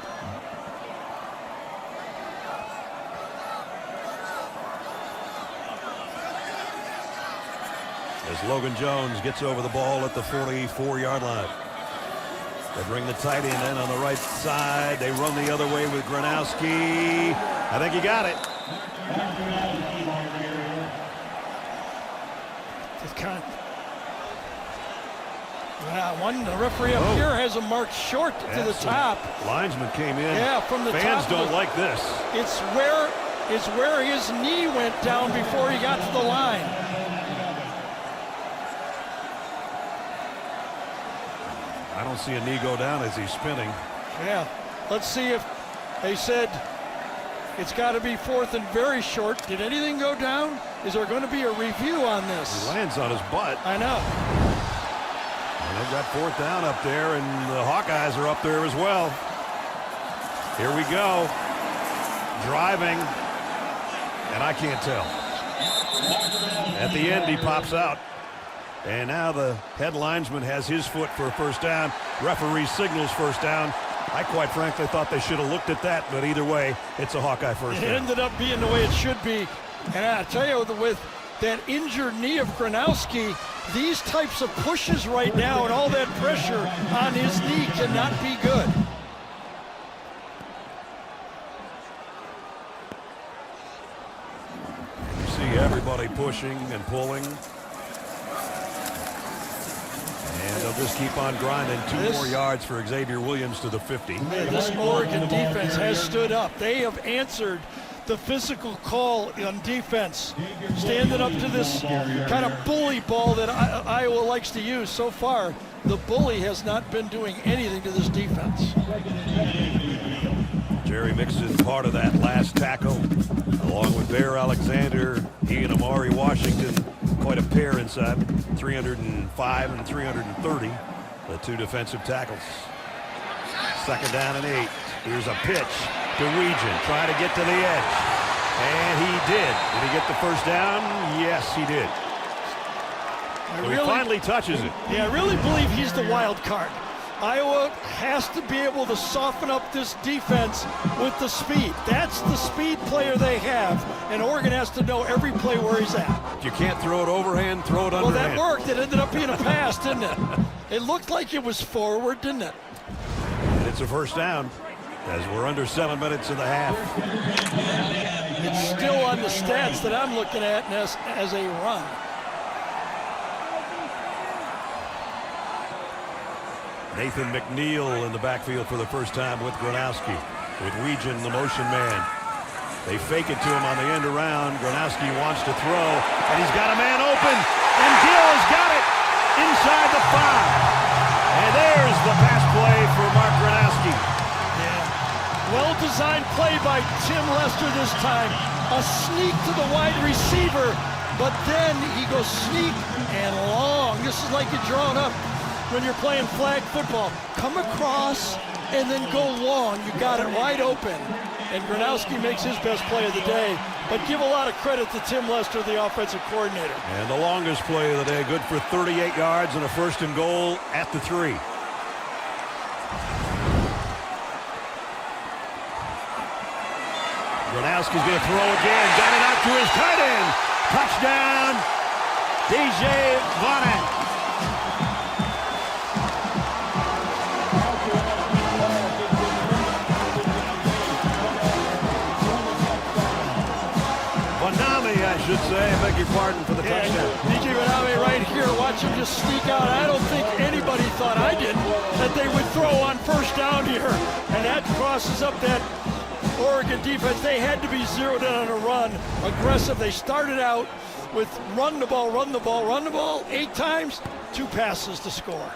As Logan Jones gets over the ball at the 44-yard line. They bring the tight end in on the right side. They run the other way with Gronowski. I think he got it. The referee up here has him marked short to the top. Linesman came in. Yeah, from the top. Fans don't like this. It's where his knee went down before he got to the line. I don't see a knee go down as he's spinning. Yeah, let's see if they said it's got to be 4th and very short. Did anything go down? Is there going to be a review on this? He lands on his butt. I know. And they've got 4th down up there, and the Hawkeyes are up there as well. Here we go. Driving, and I can't tell. At the end, he pops out. And now the head linesman has his foot for a first down. Referee signals first down. I quite frankly thought they should have looked at that, but either way, it's a Hawkeye first down. It ended up being the way it should be. And I tell you, with that injured knee of Gronowski, these types of pushes right now and all that pressure on his knee cannot be good. You see everybody pushing and pulling. And they'll just keep on grinding. 2 more yards for Xavier Williams to the 50. This Oregon defense has stood up. They have answered the physical call on defense, standing up to this kind of bully ball that Iowa likes to use. So far, the bully has not been doing anything to this defense. Jerry Mixon, part of that last tackle, along with Bear Alexander, he and Amari Washington, quite a pair inside, 305 and 330, the 2 defensive tackles. 2nd down and 8. Here's a pitch to Weegan, trying to get to the edge. And he did. Did he get the first down? Yes, he did. So he finally touches it. Yeah, I really believe he's the wild card. Iowa has to be able to soften up this defense with the speed. That's the speed player they have, and Oregon has to know every play where he's at. If you can't throw it overhand, throw it underhand. Well, that worked. It ended up being a pass, didn't it? It looked like it was forward, didn't it? And it's a first down as we're under 7 minutes in the half. It's still on the stats that I'm looking at as a run. Nathan McNeil in the backfield for the first time with Gronowski. With Weegan, the motion man. They fake it to him on the end around. Gronowski wants to throw, and he's got a man open. And Gill has got it inside the 5. And there's the pass play for Mark Gronowski. Yeah. Well-designed play by Tim Lester this time. A sneak to the wide receiver, but then he goes sneak and long. This is like you're drawn up when you're playing flag football. Come across and then go long. You got it wide open. And Gronowski makes his best play of the day. But give a lot of credit to Tim Lester, the offensive coordinator. And the longest play of the day, good for 38 yards and a 1st and goal at the 3. Gronowski's going to throw again. Got it out to his tight end. Touchdown, DJ Vonnet. I should say, I beg your pardon for the touchdown. DJ Vaname right here, watch him just sneak out. I don't think anybody thought, I didn't, that they would throw on first down here. And that crosses up that Oregon defense. They had to be zeroed in on a run, aggressive. They started out with run the ball, run the ball, run the ball 8 times, 2 passes to score.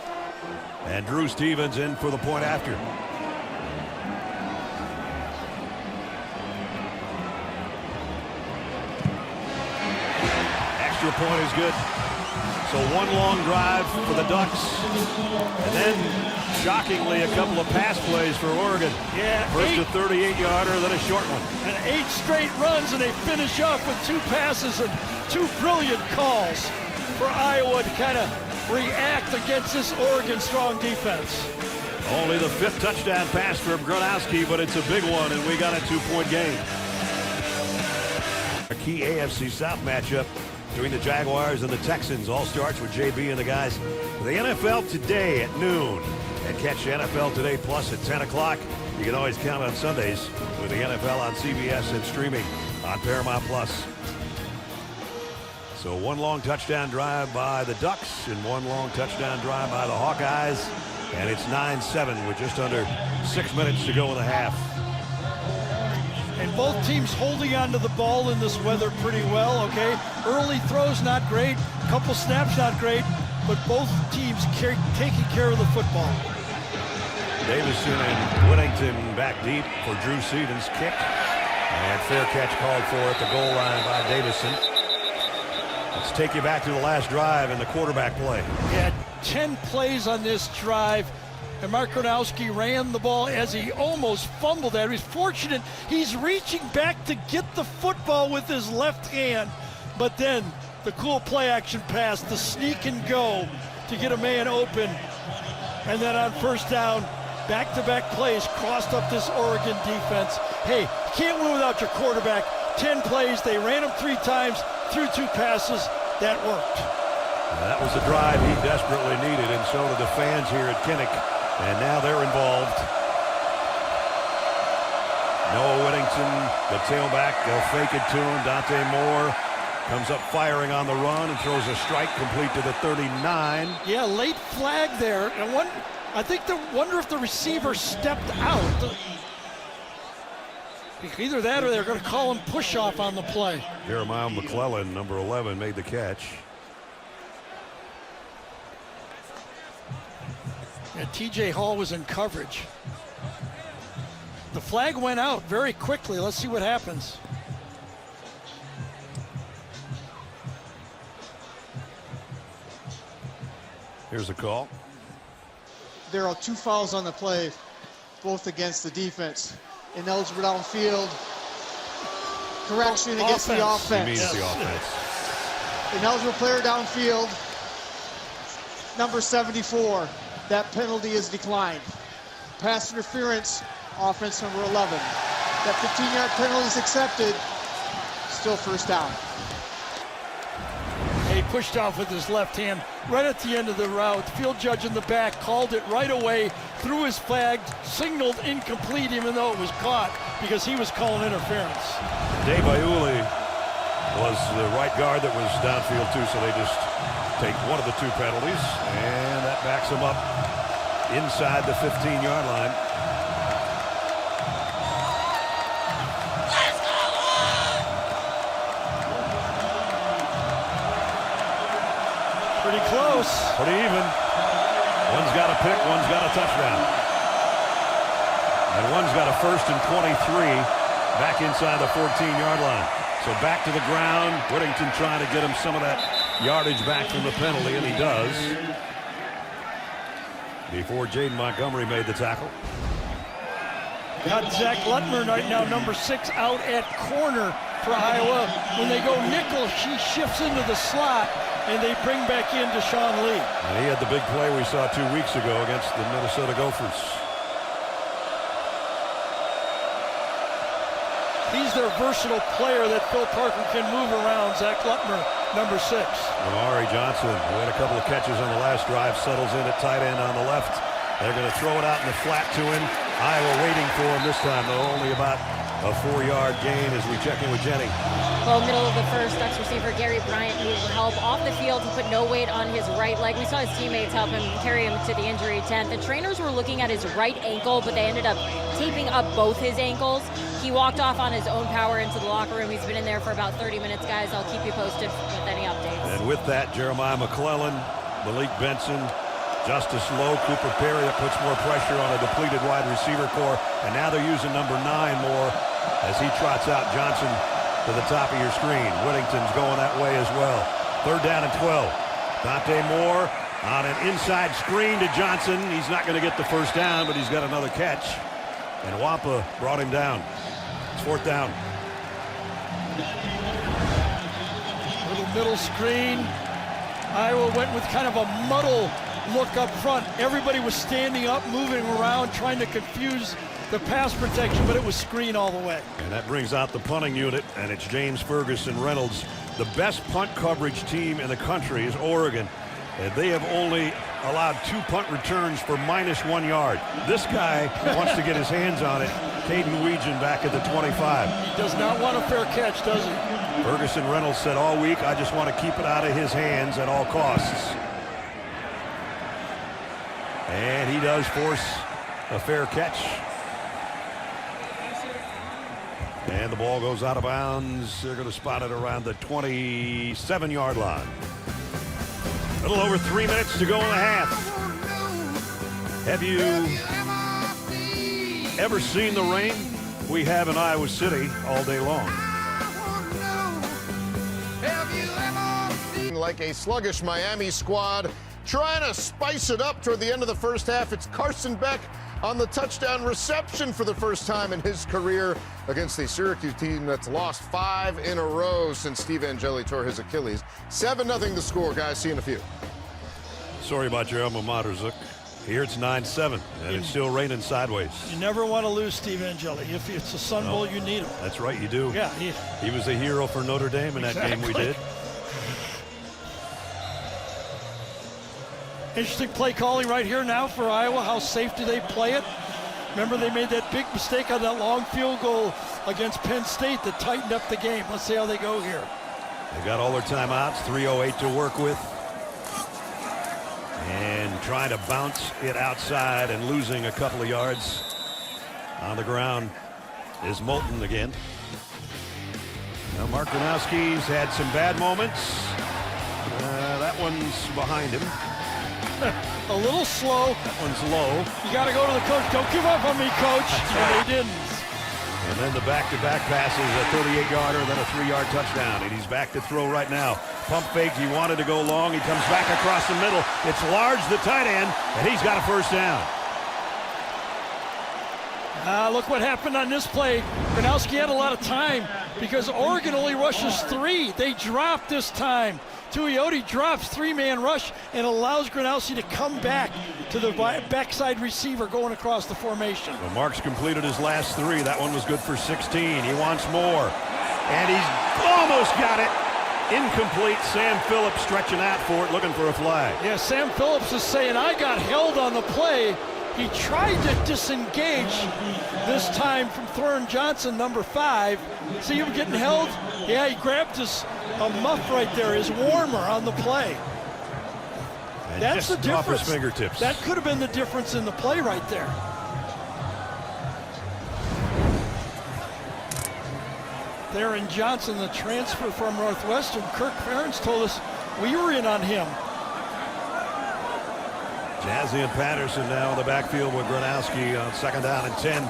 And Drew Stevens in for the point after. Point is good. So 1 long drive for the Ducks, and then shockingly a couple of pass plays for Oregon. Yeah, first a 38-yarder, then a short one. And 8 straight runs, and they finish off with 2 passes and 2 brilliant calls for Iowa to kind of react against this Oregon strong defense. Only the 5th touchdown pass for Gronowski, but it's a big one, and we got a 2-point game. A key AFC South matchup between the Jaguars and the Texans. All starts with JB and the guys. The NFL Today at noon. And catch NFL Today Plus at 10 o'clock. You can always count on Sundays with the NFL on CBS and streaming on Paramount Plus. So 1 long touchdown drive by the Ducks and 1 long touchdown drive by the Hawkeyes. And it's 9-7 with just under 6 minutes to go in the half. And both teams holding onto the ball in this weather pretty well, okay? Early throws not great, couple snaps not great, but both teams taking care of the football. Davison and Whittington back deep for Drew Stevens' kick. And fair catch called for at the goal line by Davison. Let's take you back to the last drive in the quarterback play. He had 10 plays on this drive, and Mark Gronowski ran the ball as he almost fumbled it. He's fortunate he's reaching back to get the football with his left hand, but then the cool play action pass, the sneak and go to get a man open, and then on first down, back-to-back plays crossed up this Oregon defense. Hey, you can't win without your quarterback. 10 plays, they ran him 3 times, threw 2 passes. That worked. That was the drive he desperately needed, and so did the fans here at Kinnick. And now they're involved. Noah Whittington, the tailback, they'll fake it to him. Dante Moore comes up firing on the run and throws a strike complete to the 39. Yeah, late flag there. And wonder if the receiver stepped out. Either that or they're going to call him push-off on the play. Jeremiah McClellan, number 11, made the catch. And TJ Hall was in coverage. The flag went out very quickly. Let's see what happens. Here's the call. There are 2 fouls on the play, both against the defense. Ineligible downfield. Correction against the offense. He means the offense. Ineligible player downfield. Number 74. That penalty is declined. Pass interference, offense number 11. That 15-yard penalty is accepted. Still first down. He pushed off with his left hand right at the end of the route. Field judge in the back called it right away, threw his flag, signaled incomplete even though it was caught because he was calling interference. Dave Iuli was the right guard that was downfield too, so they just take one of the 2 penalties, and that backs them up inside the 15-yard line. Pretty close. Pretty even. One's got a pick, one's got a touchdown. And one's got a 1st and 23 back inside the 14-yard line. So back to the ground. Whittington trying to get him some of that yardage back from the penalty, and he does. Before Jaden Montgomery made the tackle. Got Zach Lutmer right now, number 6, out at corner for Iowa. When they go nickel, she shifts into the slot, and they bring back in Deshaun Lee. And he had the big play we saw 2 weeks ago against the Minnesota Gophers. He's their versatile player that Phil Parker can move around. Zach Lutmer, number 6. Amari Johnson, who had a couple of catches on the last drive, settles in at tight end on the left. They're going to throw it out in the flat to him. Iowa waiting for him this time, though only about a 4-yard gain as we check in with Jenny. Well, middle of the first, Ducks receiver Gary Bryant needed help off the field. He put no weight on his right leg. We saw his teammates help him carry him to the injury tent. The trainers were looking at his right ankle, but they ended up taping up both his ankles. He walked off on his own power into the locker room. He's been in there for about 30 minutes, guys. I'll keep you posted with any updates. And with that, Jeremiah McClellan, Malik Benson, Justice Lowe, Cooper Perry, that puts more pressure on a depleted wide receiver core. And now they're using number 9 more as he trots out Johnson to the top of your screen. Whittington's going that way as well. 3rd down and 12. Dante Moore on an inside screen to Johnson. He's not going to get the first down, but he's got another catch. And Wampa brought him down. It's 4th down. Little middle screen. Iowa went with kind of a muddle look up front. Everybody was standing up, moving around, trying to confuse the pass protection, but it was screen all the way. And that brings out the punting unit, and it's James Ferguson Reynolds. The best punt coverage team in the country is Oregon, and they have only allowed 2 punt returns for -1 yard. This guy wants to get his hands on it. Caden Weegan back at the 25. He does not want a fair catch, does he? Ferguson Reynolds said all week, I just want to keep it out of his hands at all costs. And he does force a fair catch. And the ball goes out of bounds. They're going to spot it around the 27-yard line. A little over 3 minutes to go in the half. Have you ever seen the rain we have in Iowa City all day long. Like a sluggish Miami squad, trying to spice it up toward the end of the first half. It's Carson Beck on the touchdown reception for the first time in his career against the Syracuse team that's lost 5 in a row since Steve Angeli tore his Achilles. 7-0 the score, guys. See you in a few. Sorry about your alma mater, Zook. Here it's 9-7, and it's still raining sideways. You never want to lose Steve Angeli. If it's a Sun Bowl, you need him. That's right, you do. Yeah. He was a hero for Notre Dame in that game we did. Interesting play calling right here now for Iowa. How safe do they play it? Remember, they made that big mistake on that long field goal against Penn State that tightened up the game. Let's see how they go here. They got all their timeouts, 3:08 to work with. And trying to bounce it outside and losing a couple of yards on the ground is Moulton again. Now Mark Gronowski's had some bad moments. That one's behind him. A little slow. That one's low. You got to go to the coach. Don't give up on me, coach. And they didn't. And then the back-to-back passes, a 38-yarder, then a 3-yard touchdown. And he's back to throw right now. Pump fake. He wanted to go long. He comes back across the middle. It's Large, the tight end, and he's got a first down. Look what happened on this play. Gronowski had a lot of time because Oregon only rushes 3. They dropped this time. Tuioti drops 3-man rush and allows Gronowski to come back to the backside receiver going across the formation. Well, Mark's completed his last 3. That one was good for 16. He wants more. And he's almost got it. Incomplete. Sam Phillips stretching out for it, looking for a flag. Yeah, Sam Phillips is saying, I got held on the play. He tried to disengage this time from Thorne Johnson, number 5. See him getting held? Yeah, he grabbed his muff right there, his warmer on the play. And that's the difference. Off his fingertips. That could have been the difference in the play right there. Theron Johnson, the transfer from Northwestern. Kirk Ferentz told us we were in on him. Jazzy and Patterson now in the backfield with Gronowski on 2nd down and 10.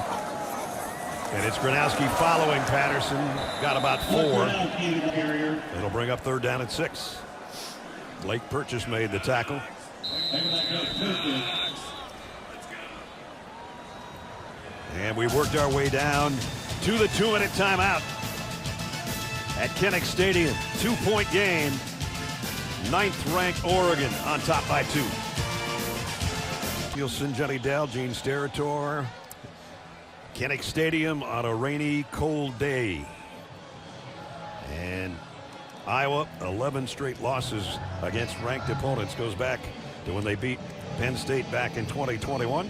And it's Gronowski following Patterson. Got about 4. It'll bring up 3rd down and 6. Blake Purchase made the tackle. And we worked our way down to the 2-minute timeout at Kinnick Stadium. 2-point game. 9th-ranked Oregon on top by 2. Nielsen, Johnny Dell, Gene Steratore. Kinnick Stadium on a rainy, cold day. And Iowa, 11 straight losses against ranked opponents. Goes back to when they beat Penn State back in 2021.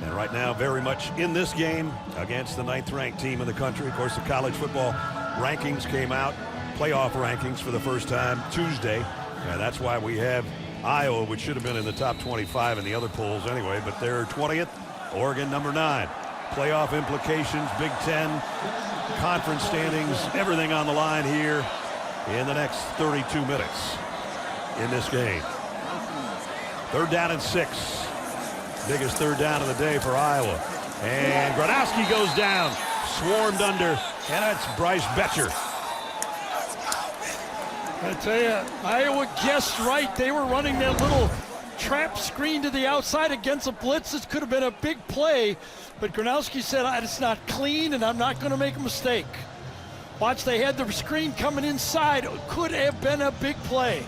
And right now, very much in this game against the 9th-ranked team in the country. Of course, the college football rankings came out, playoff rankings for the first time Tuesday. And that's why we have Iowa, which should have been in the top 25 in the other polls anyway, but they're 20th, Oregon number 9. Playoff implications, Big Ten, conference standings, everything on the line here in the next 32 minutes in this game. 3rd down and 6. Biggest 3rd down of the day for Iowa. And Gronowski goes down, swarmed under, and that's Bryce Betcher. I tell you, Iowa guessed right. They were running that little trap screen to the outside against a blitz. This could have been a big play, but Gronowski said, it's not clean and I'm not going to make a mistake. Watch, they had the screen coming inside. It could have been a big play.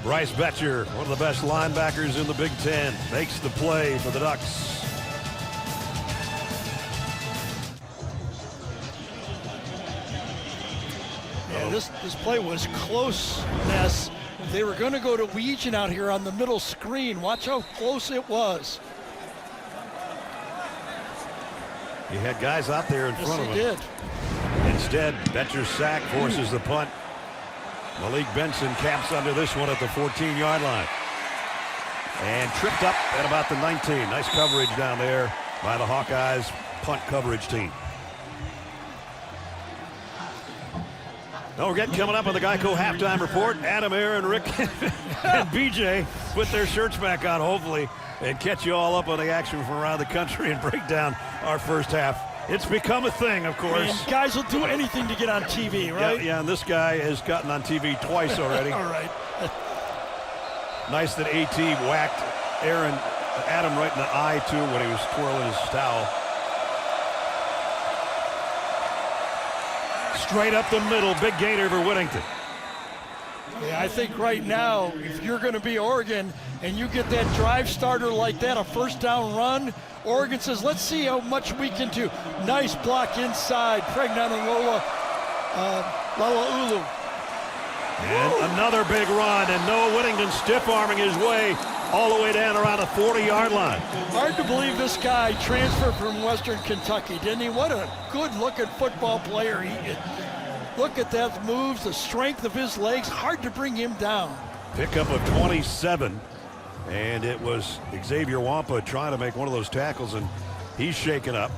Bryce Betcher, one of the best linebackers in the Big Ten, makes the play for the Ducks. Yeah, this play was closeness. They were going to go to Weegan out here on the middle screen. Watch how close it was. He had guys out there in front of him. Yes, he did. Instead, Betcher's sack forces the punt. Malik Benson caps under this one at the 14-yard line. And tripped up at about the 19. Nice coverage down there by the Hawkeyes punt coverage team. Don't forget, coming up on the Geico Halftime Report, Adam, Aaron, Rick, and BJ put their shirts back on, hopefully, and catch you all up on the action from around the country and break down our first half. It's become a thing, of course. And guys will do anything to get on TV, right? Yeah, and this guy has gotten on TV twice already. All right. Nice that AT whacked Adam right in the eye, too, when he was twirling his towel. Straight up the middle, big gainer for Whittington. Yeah, I think right now, if you're going to be Oregon and you get that drive starter like that, a first down run, Oregon says, let's see how much we can do. Nice block inside, Pregnon and Lala'ulu. And another big run, and Noah Whittington stiff-arming his way all the way down around the 40-yard line. Hard to believe this guy transferred from Western Kentucky, didn't he? What a good-looking football player he is. Look at that moves, the strength of his legs. Hard to bring him down. Pickup of 27, and it was Xavier Wampa trying to make one of those tackles, and he's shaken up.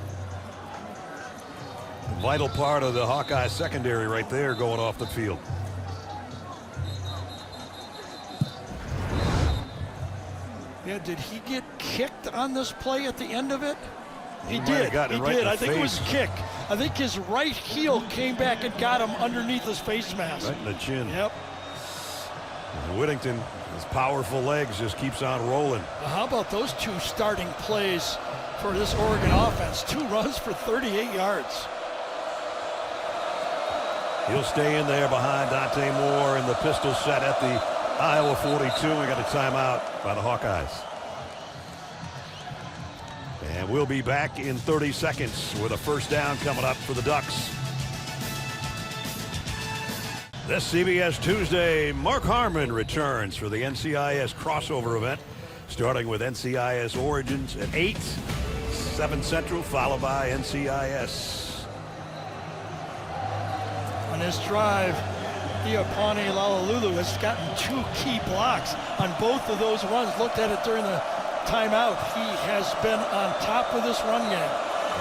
A vital part of the Hawkeye secondary right there going off the field. Yeah, did he get kicked on this play at the end of it? He might did. have gotten He it right did. in the I think it was a face. kick. I think his right heel came back and got him underneath his face mask. Right in the chin. Yep. And Whittington, his powerful legs, just keeps on rolling. Well, how about those two starting plays for this Oregon offense? 2 runs for 38 yards. He'll stay in there behind Dante Moore in the pistol set at the Iowa 42. We got a timeout by the Hawkeyes. And we'll be back in 30 seconds with a first down coming up for the Ducks. This CBS Tuesday, Mark Harmon returns for the NCIS crossover event, starting with NCIS Origins at 8, 7 Central, followed by NCIS. On this drive, Iapani Lala'ulu has gotten 2 key blocks on both of those runs. Looked at it during the timeout. He has been on top of this run game.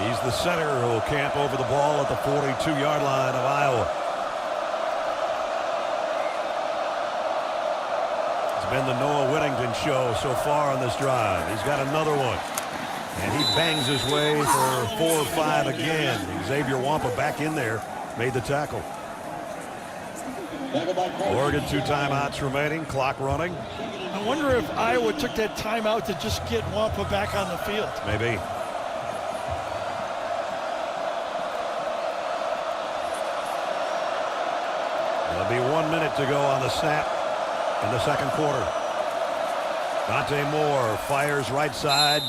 He's the center who will camp over the ball at the 42-yard line of Iowa. It's been the Noah Whittington show so far on this drive. He's got another one. And he bangs his way for 4 or 5 again. Xavier Wampa back in there, made the tackle. Oregon 2 timeouts remaining, clock running. I wonder if Iowa took that timeout to just get Wampa back on the field. Maybe. There'll be 1 minute to go on the snap in the second quarter. Dante Moore fires right side,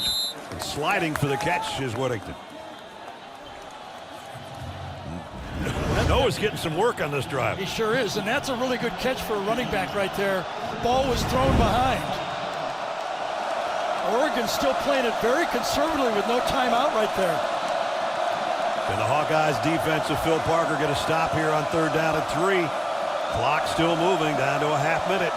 and sliding for the catch is Whittington. Noah's getting some work on this drive. He sure is, and that's a really good catch for a running back right there. Ball was thrown behind. Oregon's still playing it very conservatively with no timeout right there. And the Hawkeyes defense of Phil Parker get a stop here on 3rd down and 3. Clock still moving down to a half minute.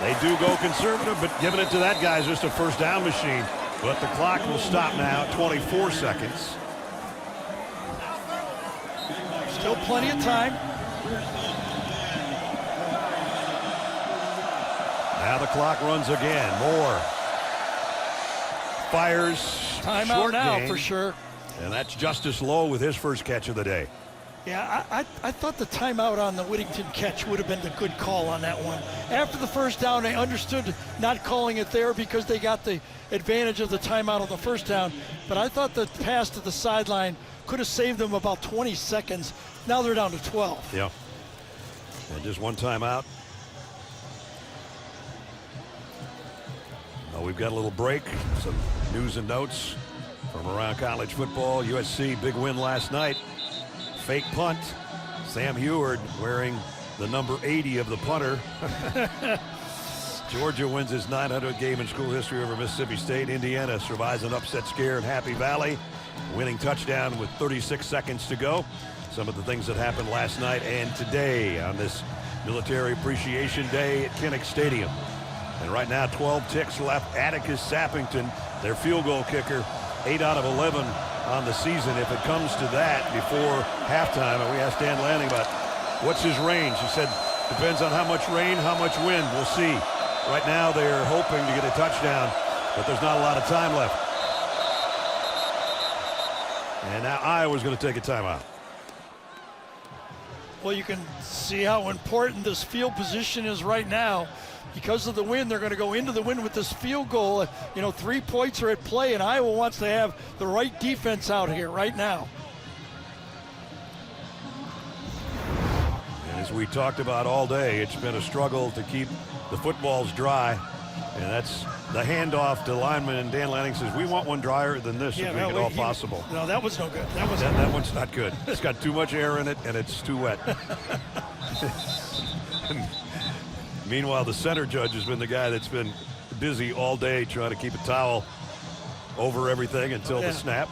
They do go conservative, but giving it to that guy is just a first down machine. But the clock will stop now at 24 seconds. Still plenty of time. Now the clock runs again. Moore fires. Timeout now gain, for sure. And that's Justice Lowe with his first catch of the day. Yeah, I thought the timeout on the Whittington catch would have been the good call on that one. After the first down, they understood not calling it there because they got the advantage of the timeout on the first down. But I thought the pass to the sideline could have saved them about 20 seconds. Now they're down to 12. Yeah. And just one timeout. Well, we've got a little break. Some news and notes from around college football. USC, big win last night. Fake punt. Sam Heward wearing the number 80 of the punter. Georgia wins its 900th game in school history over Mississippi State. Indiana survives an upset scare in Happy Valley. Winning touchdown with 36 seconds to go. Some of the things that happened last night and today on this Military Appreciation Day at Kinnick Stadium. And right now, 12 ticks left. Atticus Sappington, their field goal kicker, 8 out of 11 on the season if it comes to that before halftime. And we asked Dan Lanning about what's his range. He said, depends on how much rain, how much wind. We'll see. Right now they're hoping to get a touchdown, but there's not a lot of time left. And now Iowa's going to take a timeout. Well, you can see how important this field position is right now. Because of the wind, they're going to go into the wind with this field goal. 3 points are at play, and Iowa wants to have the right defense out here right now. And as we talked about all day, it's been a struggle to keep the footballs dry. And that's the handoff to lineman, and Dan Lanning says, we want one drier than this if we make it all possible. No, that was no good. That one's not good. It's got too much air in it, and it's too wet. Meanwhile, the center judge has been the guy that's been busy all day trying to keep a towel over everything until the snap.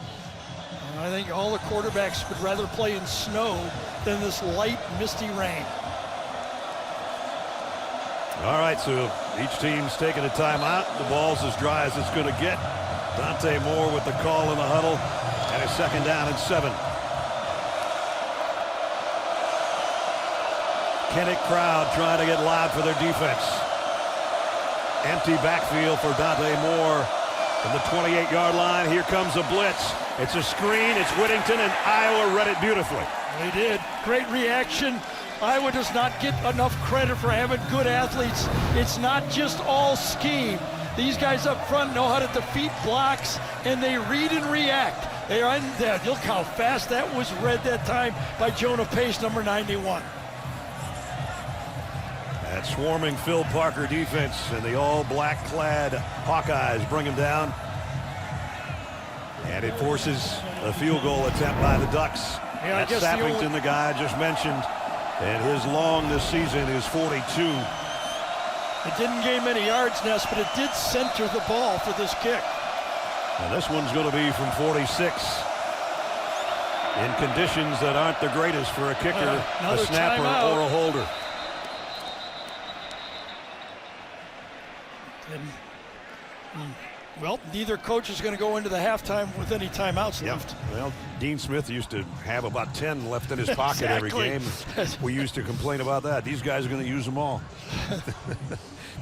I think all the quarterbacks would rather play in snow than this light, misty rain. All right, so each team's taking a timeout. The ball's as dry as it's going to get. Dante Moore with the call in the huddle, and a 2nd down and 7. Kinnick crowd trying to get loud for their defense. Empty backfield for Dante Moore from the 28-yard line. Here comes a blitz. It's a screen. It's Whittington, and Iowa read it beautifully. They did. Great reaction. Iowa does not get enough credit for having good athletes. It's not just all scheme. These guys up front know how to defeat blocks, and they read and react. They are in there. Look how fast that was read that time by Jonah Pace, number 91. That swarming Phil Parker defense, and the all-black clad Hawkeyes bring him down. And it forces a field goal attempt by the Ducks. Yeah, That's Sappington, the guy I just mentioned. And his long this season is 42. It didn't gain many yards, Ness, but it did center the ball for this kick. And this one's going to be from 46. In conditions that aren't the greatest for a kicker, a snapper, or a holder. Well, neither coach is going to go into the halftime with any timeouts left. Well, Dean Smith used to have about 10 left in his pocket every game. We used to complain about that. These guys are going to use them all.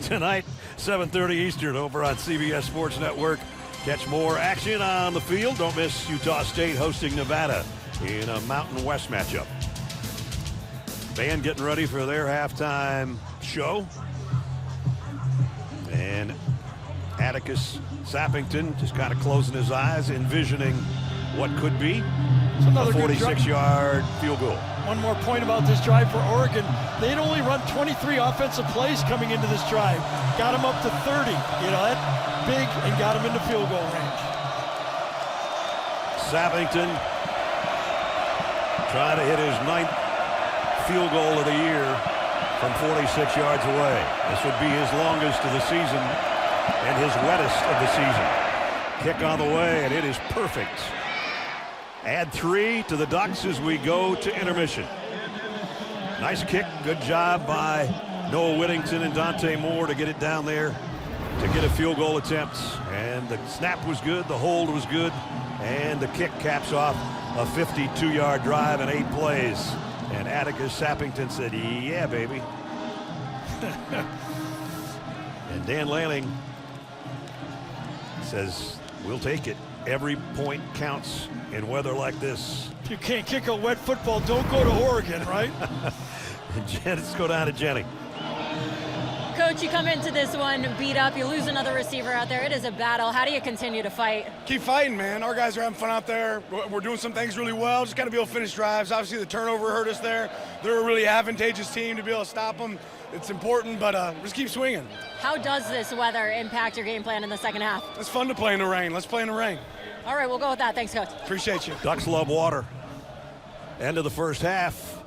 Tonight, 7:30 Eastern over on CBS Sports Network. Catch more action on the field. Don't miss Utah State hosting Nevada in a Mountain West matchup. Band getting ready for their halftime show. And Atticus Sappington just kind of closing his eyes, envisioning what could be a 46-yard field goal. One more point about this drive for Oregon. They'd only run 23 offensive plays coming into this drive. Got them up to 30. That big, and got them into field goal range. Sappington trying to hit his 9th field goal of the year from 46 yards away. This would be his longest of the season and his wettest of the season. Kick on the way, and it is perfect. Add 3 to the Ducks as we go to intermission. Nice kick. Good job by Noah Whittington and Dante Moore to get it down there to get a field goal attempt. And the snap was good. The hold was good. And the kick caps off a 52-yard drive in 8 plays. And Atticus Sappington said, yeah, baby. And Dan Lanning says, we'll take it. Every point counts in weather like this. If you can't kick a wet football, don't go to Oregon, right? Let's go down to Jenny. Coach, you come into this one beat up. You lose another receiver out there. It is a battle. How do you continue to fight? Keep fighting, man. Our guys are having fun out there. We're doing some things really well. Just got to be able to finish drives. Obviously, the turnover hurt us there. They're a really advantageous team to be able to stop them. It's important, but just keep swinging. How does this weather impact your game plan in the second half? It's fun to play in the rain. Let's play in the rain. All right, we'll go with that. Thanks, Coach. Appreciate you. Ducks love water. End of the first half.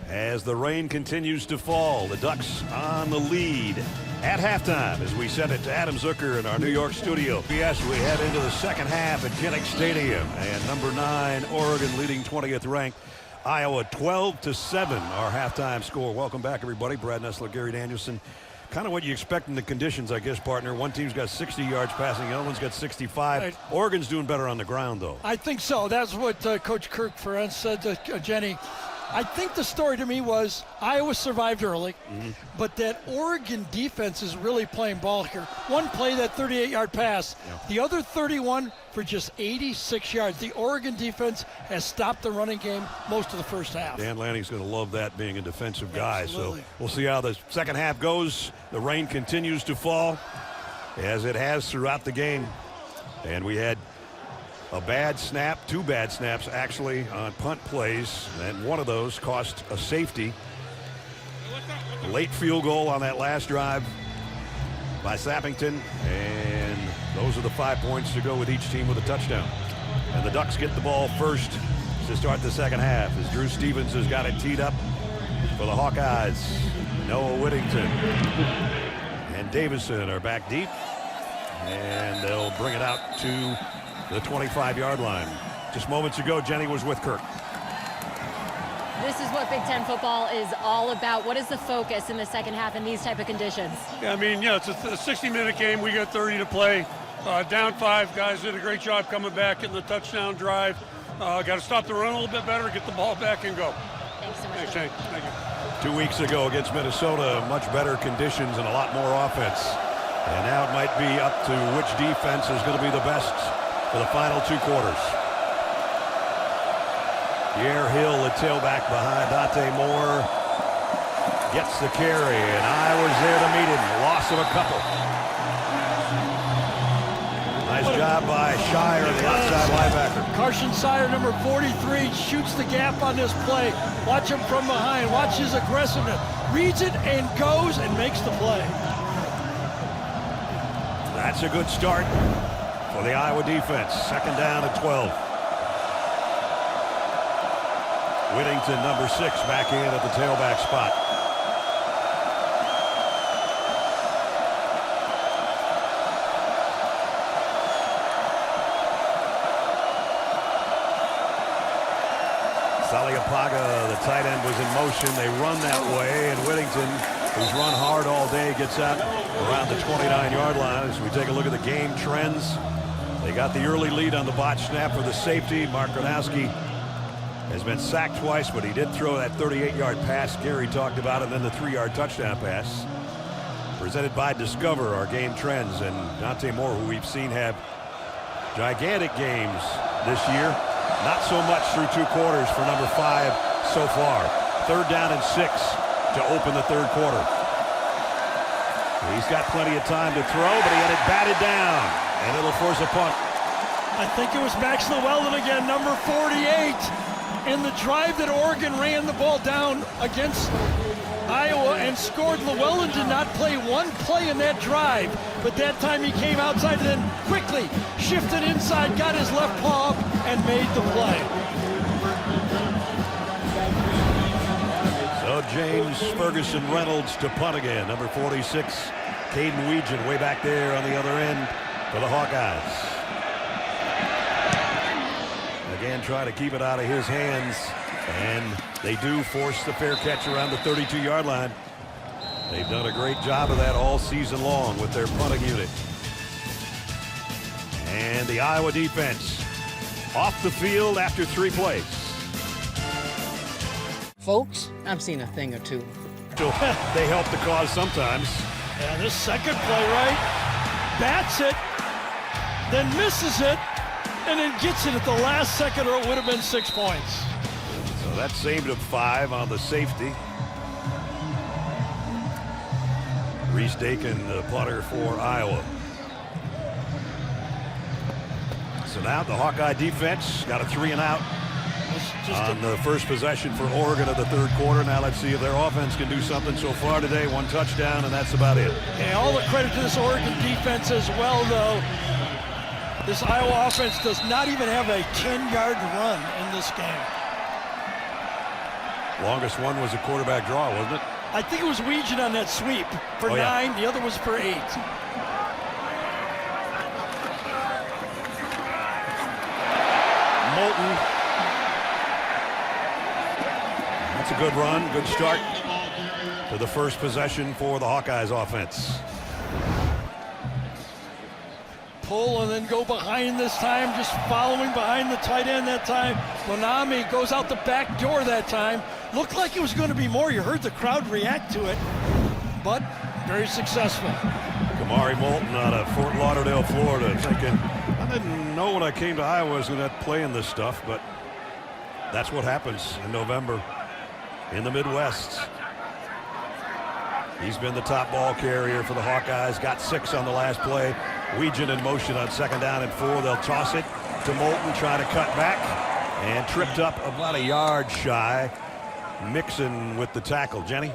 As the rain continues to fall, the Ducks on the lead at halftime as we send it to Adam Zucker in our New York studio. Yes, we head into the second half at Kinnick Stadium, and number 9, Oregon leading 20th ranked Iowa 12-7, our halftime score. Welcome back, everybody. Brad Nessler, Gary Danielson. kind of what you expect in the conditions, I guess, partner. One team's got 60 yards passing, the other one's got 65. Right. Oregon's doing better on the ground, though. I think so. That's what Coach Kirk Ferentz said to Jenny. I think the story to me was Iowa survived early, but that Oregon defense is really playing ball here. One play, that 38-yard pass. Yeah. The other 31 for just 86 yards. The Oregon defense has stopped the running game most of the first half. Dan Lanning's going to love that, being a defensive guy. Absolutely. So we'll see how the second half goes. The rain continues to fall, as it has throughout the game. And we had a bad snap, 2 bad snaps actually on punt plays, and one of those cost a safety. A late field goal on that last drive by Sappington, and those are the 5 points to go with each team with a touchdown. And the Ducks get the ball first to start the second half, as Drew Stevens has got it teed up for the Hawkeyes. Noah Whittington and Davison are back deep, and they'll bring it out to the 25-yard line. Just moments ago, Jenny was with Kirk. This is what Big Ten football is all about. What is the focus in the second half in these type of conditions? Yeah, I mean, it's a 60-minute game. We got 30 to play. Down 5. Guys did a great job coming back in the touchdown drive. Got to stop the run a little bit better, get the ball back and go. Thanks so much. Thanks, Hank. Thank you. 2 weeks ago against Minnesota, much better conditions and a lot more offense. And now it might be up to which defense is going to be the best for the final 2 quarters. Pierre Hill, the tailback behind Dante Moore, gets the carry, and Iowa's there to meet him. Loss of a couple. Nice job by Shire, the outside linebacker. Carson Sire, number 43, shoots the gap on this play. Watch him from behind. Watch his aggressiveness. Reads it and goes and makes the play. That's a good start for the Iowa defense. Second down at 12. Whittington, number 6, back in at the tailback spot. Saliapaga, the tight end, was in motion. They run that way, and Whittington, who's run hard all day, gets out around the 29-yard line. As we take a look at the game trends, they got the early lead on the botch snap for the safety. Mark Gronowski has been sacked twice, but he did throw that 38-yard pass Gary talked about, and then the 3-yard touchdown pass. Presented by Discover, our game trends, and Dante Moore, who we've seen have gigantic games this year. Not so much through 2 quarters for number 5 so far. 3rd down and 6 to open the 3rd quarter. He's got plenty of time to throw, but he had it batted down, and it'll force a punt. I think it was Max Llewellyn again, number 48. In the drive that Oregon ran the ball down against Iowa and scored, Llewellyn did not play one play in that drive, but that time he came outside and then quickly shifted inside, got his left paw up, and made the play. So James Ferguson Reynolds to punt again. Number 46, Caden Weegan way back there on the other end for the Hawkeyes. Again, try to keep it out of his hands, and they do force the fair catch around the 32-yard line. They've done a great job of that all season long with their punting unit. And the Iowa defense off the field after 3 plays. Folks, I've seen a thing or two. They help the cause sometimes. And this second play, right? Bats it, then misses it, and then gets it at the last second, or it would have been 6 points. So that saved him 5 on the safety. Reese Dakin, the punter for Iowa. So now the Hawkeye defense got a 3-and-out on the first possession for Oregon of the 3rd quarter. Now let's see if their offense can do something. So far today, 1 touchdown, and that's about it. Yeah, all the credit to this Oregon defense as well, though. This Iowa offense does not even have a 10-yard run in this game. Longest one was a quarterback draw, wasn't it? I think it was Weegan on that sweep for 9. The other was for 8. Moulton. That's a good run, good start to the first possession for the Hawkeyes offense. Pull and then go behind this time, just following behind the tight end that time. Bonami goes out the back door that time. Looked like it was going to be more. You heard the crowd react to it, but very successful. Kamari Moulton out of Fort Lauderdale, Florida, thinking, I didn't know when I came to Iowa I was going to play in this stuff, but that's what happens in November in the Midwest. He's been the top ball carrier for the Hawkeyes, got 6 on the last play. Weegan in motion on 2nd down and 4. They'll toss it to Moulton, trying to cut back, and tripped up about a yard shy. Mixon with the tackle. Jenny?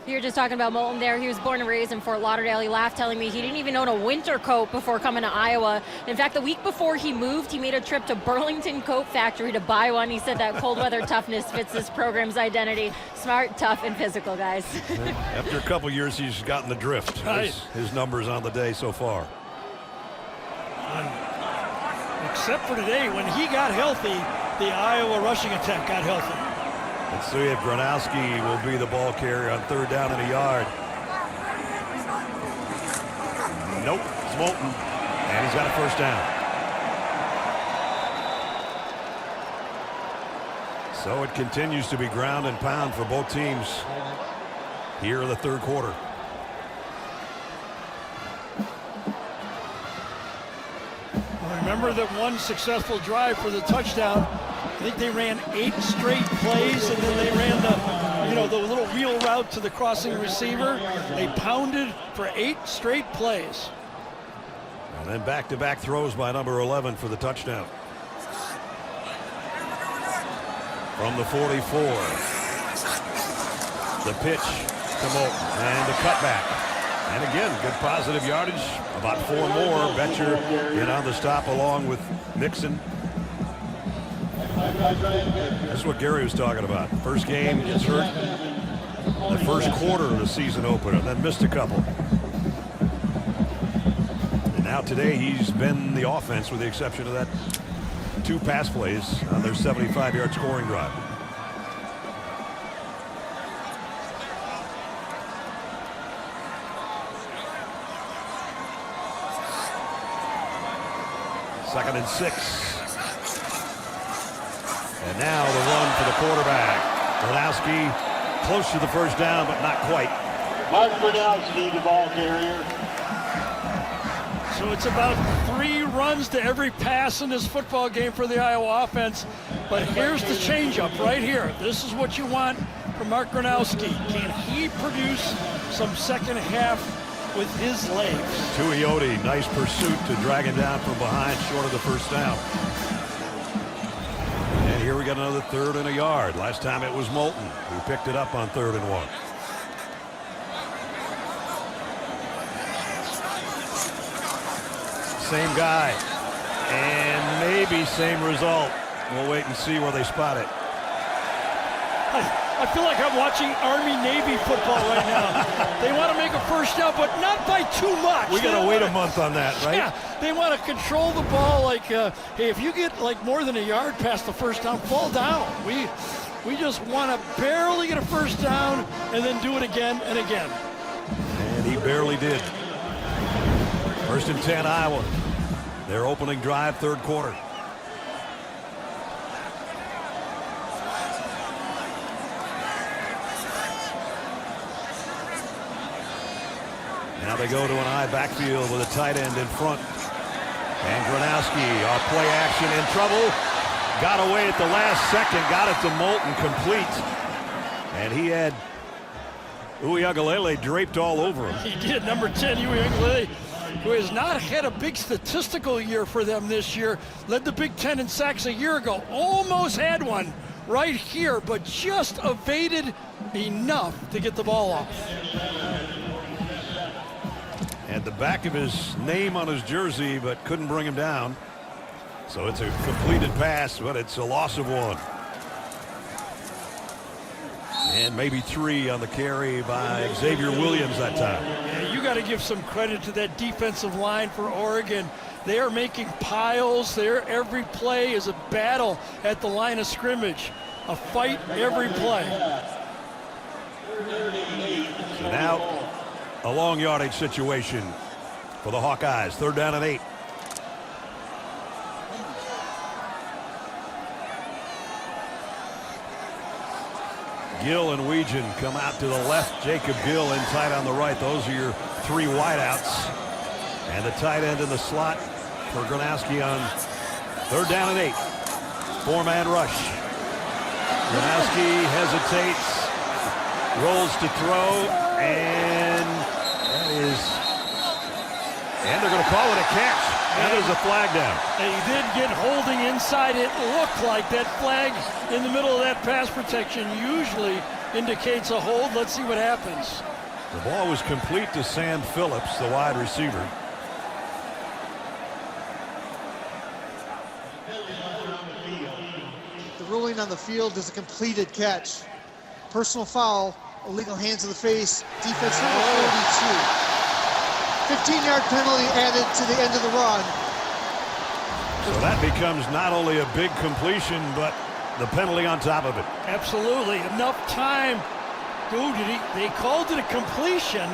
You were just talking about Moulton there. He was born and raised in Fort Lauderdale. He laughed telling me he didn't even own a winter coat before coming to Iowa. In fact, the week before he moved, he made a trip to Burlington Coat Factory to buy one. He said that cold weather toughness fits this program's identity. Smart, tough, and physical, guys. After a couple years, he's gotten the drift. Right. His numbers on the day so far. Except for today, when he got healthy, the Iowa rushing attack got healthy. Let's see if Gronowski will be the ball carrier on 3rd down and a yard. Nope, it's Moulton, and he's got a 1st down. So it continues to be ground and pound for both teams here in the 3rd quarter. Remember that one successful drive for the touchdown. I think they ran 8 straight plays, and then they ran the little wheel route to the crossing receiver. They pounded for 8 straight plays. And then back-to-back throws by number 11 for the touchdown. From the 44. The pitch to Moulton, and the cutback. And again, good positive yardage. About 4 more. Betcher in on the stop along with Mixon. That's what Gary was talking about. First game, gets hurt. The first quarter of the season opener, then missed a couple. And now today he's been the offense with the exception of that 2 pass plays on their 75-yard scoring drive. Second and 6. And now the run for the quarterback. Gronowski close to the 1st down, but not quite. Mark Gronowski, the ball carrier. So it's about 3 runs to every pass in this football game for the Iowa offense. But here's the changeup right here. This is what you want from Mark Gronowski. Can he produce some second half with his legs? Tuioti, nice pursuit to drag him down from behind, short of the 1st down. And here we got another 3rd and a yard. Last time it was Moulton who picked it up on 3rd and 1. Same guy, and maybe same result. We'll wait and see where they spot it. I feel like I'm watching Army-Navy football right now. They want to make a 1st down, but not by too much. We got to wait a month on that, right? Yeah, they want to control the ball like, hey, if you get like more than a yard past the 1st down, fall down. We just want to barely get a 1st down and then do it again and again. And he barely did. 1st and 10, Iowa. Their opening drive, 3rd quarter. Now they go to an I backfield with a tight end in front. And Gronowski off play action in trouble. Got away at the last second. Got it to Moulton complete. And he had Uiagalelei draped all over him. He did. Number 10, Uiagalelei, who has not had a big statistical year for them this year. Led the Big Ten in sacks a year ago. Almost had one right here, but just evaded enough to get the ball off. Had the back of his name on his jersey, but couldn't bring him down. So it's a completed pass, but it's a loss of 1. And maybe 3 on the carry by Xavier Williams that time. Yeah, you got to give some credit to that defensive line for Oregon. They are making piles. Every play is a battle at the line of scrimmage. A fight every play. So now a long yardage situation for the Hawkeyes. 3rd down and 8. Gill and Weegan come out to the left. Jacob Gill in tight on the right. Those are your 3 wideouts. And the tight end in the slot for Gronowski on 3rd down and 8. 4-man rush. Gronowski hesitates, rolls to throw, and they're going to call it a catch. And there's a flag down. He did get holding inside. It looked like that flag in the middle of that pass protection usually indicates a hold. Let's see what happens. The ball was complete to Sam Phillips, the wide receiver. The ruling on the field is a completed catch. Personal foul, illegal hands to the face, defense number 42. 15-yard penalty added to the end of the run. So that becomes not only a big completion, but the penalty on top of it. Absolutely. Enough time. Ooh, they called it a completion.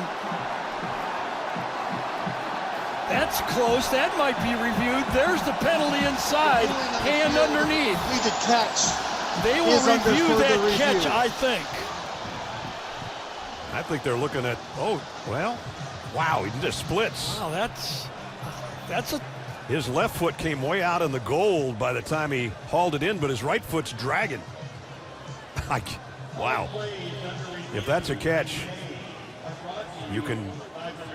That's close. That might be reviewed. There's the penalty inside. Hand underneath. Completed catch. They will review that catch, I think. I think they're looking at, wow, he just splits. Wow, that's a... His left foot came way out in the goal by the time he hauled it in, but his right foot's dragging. Wow. If that's a catch, you can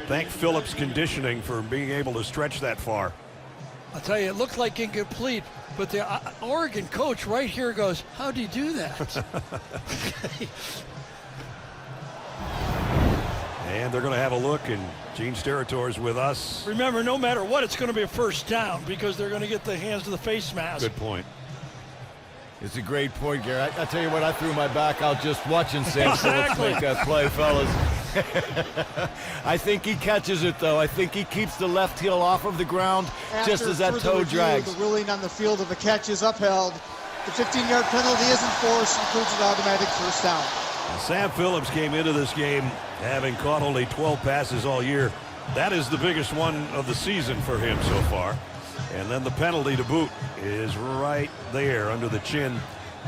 thank Phillips' conditioning for being able to stretch that far. I'll tell you, it looked like incomplete, but the Oregon coach right here goes, how'd he do that? And they're going to have a look, and Gene Steratore with us. Remember, no matter what, it's going to be a 1st down because they're going to get the hands to the face mask. Good point. It's a great point, Gary. I tell you what, I threw my back out just watching Sam Phillips make that play, fellas. I think he catches it, though. I think he keeps the left heel off of the ground just as that toe drags. The ruling on the field of the catch is upheld. The 15-yard penalty is enforced, includes an automatic 1st down. Sam Phillips came into this game having caught only 12 passes all year. That is the biggest one of the season for him so far. And then the penalty to boot is right there under the chin.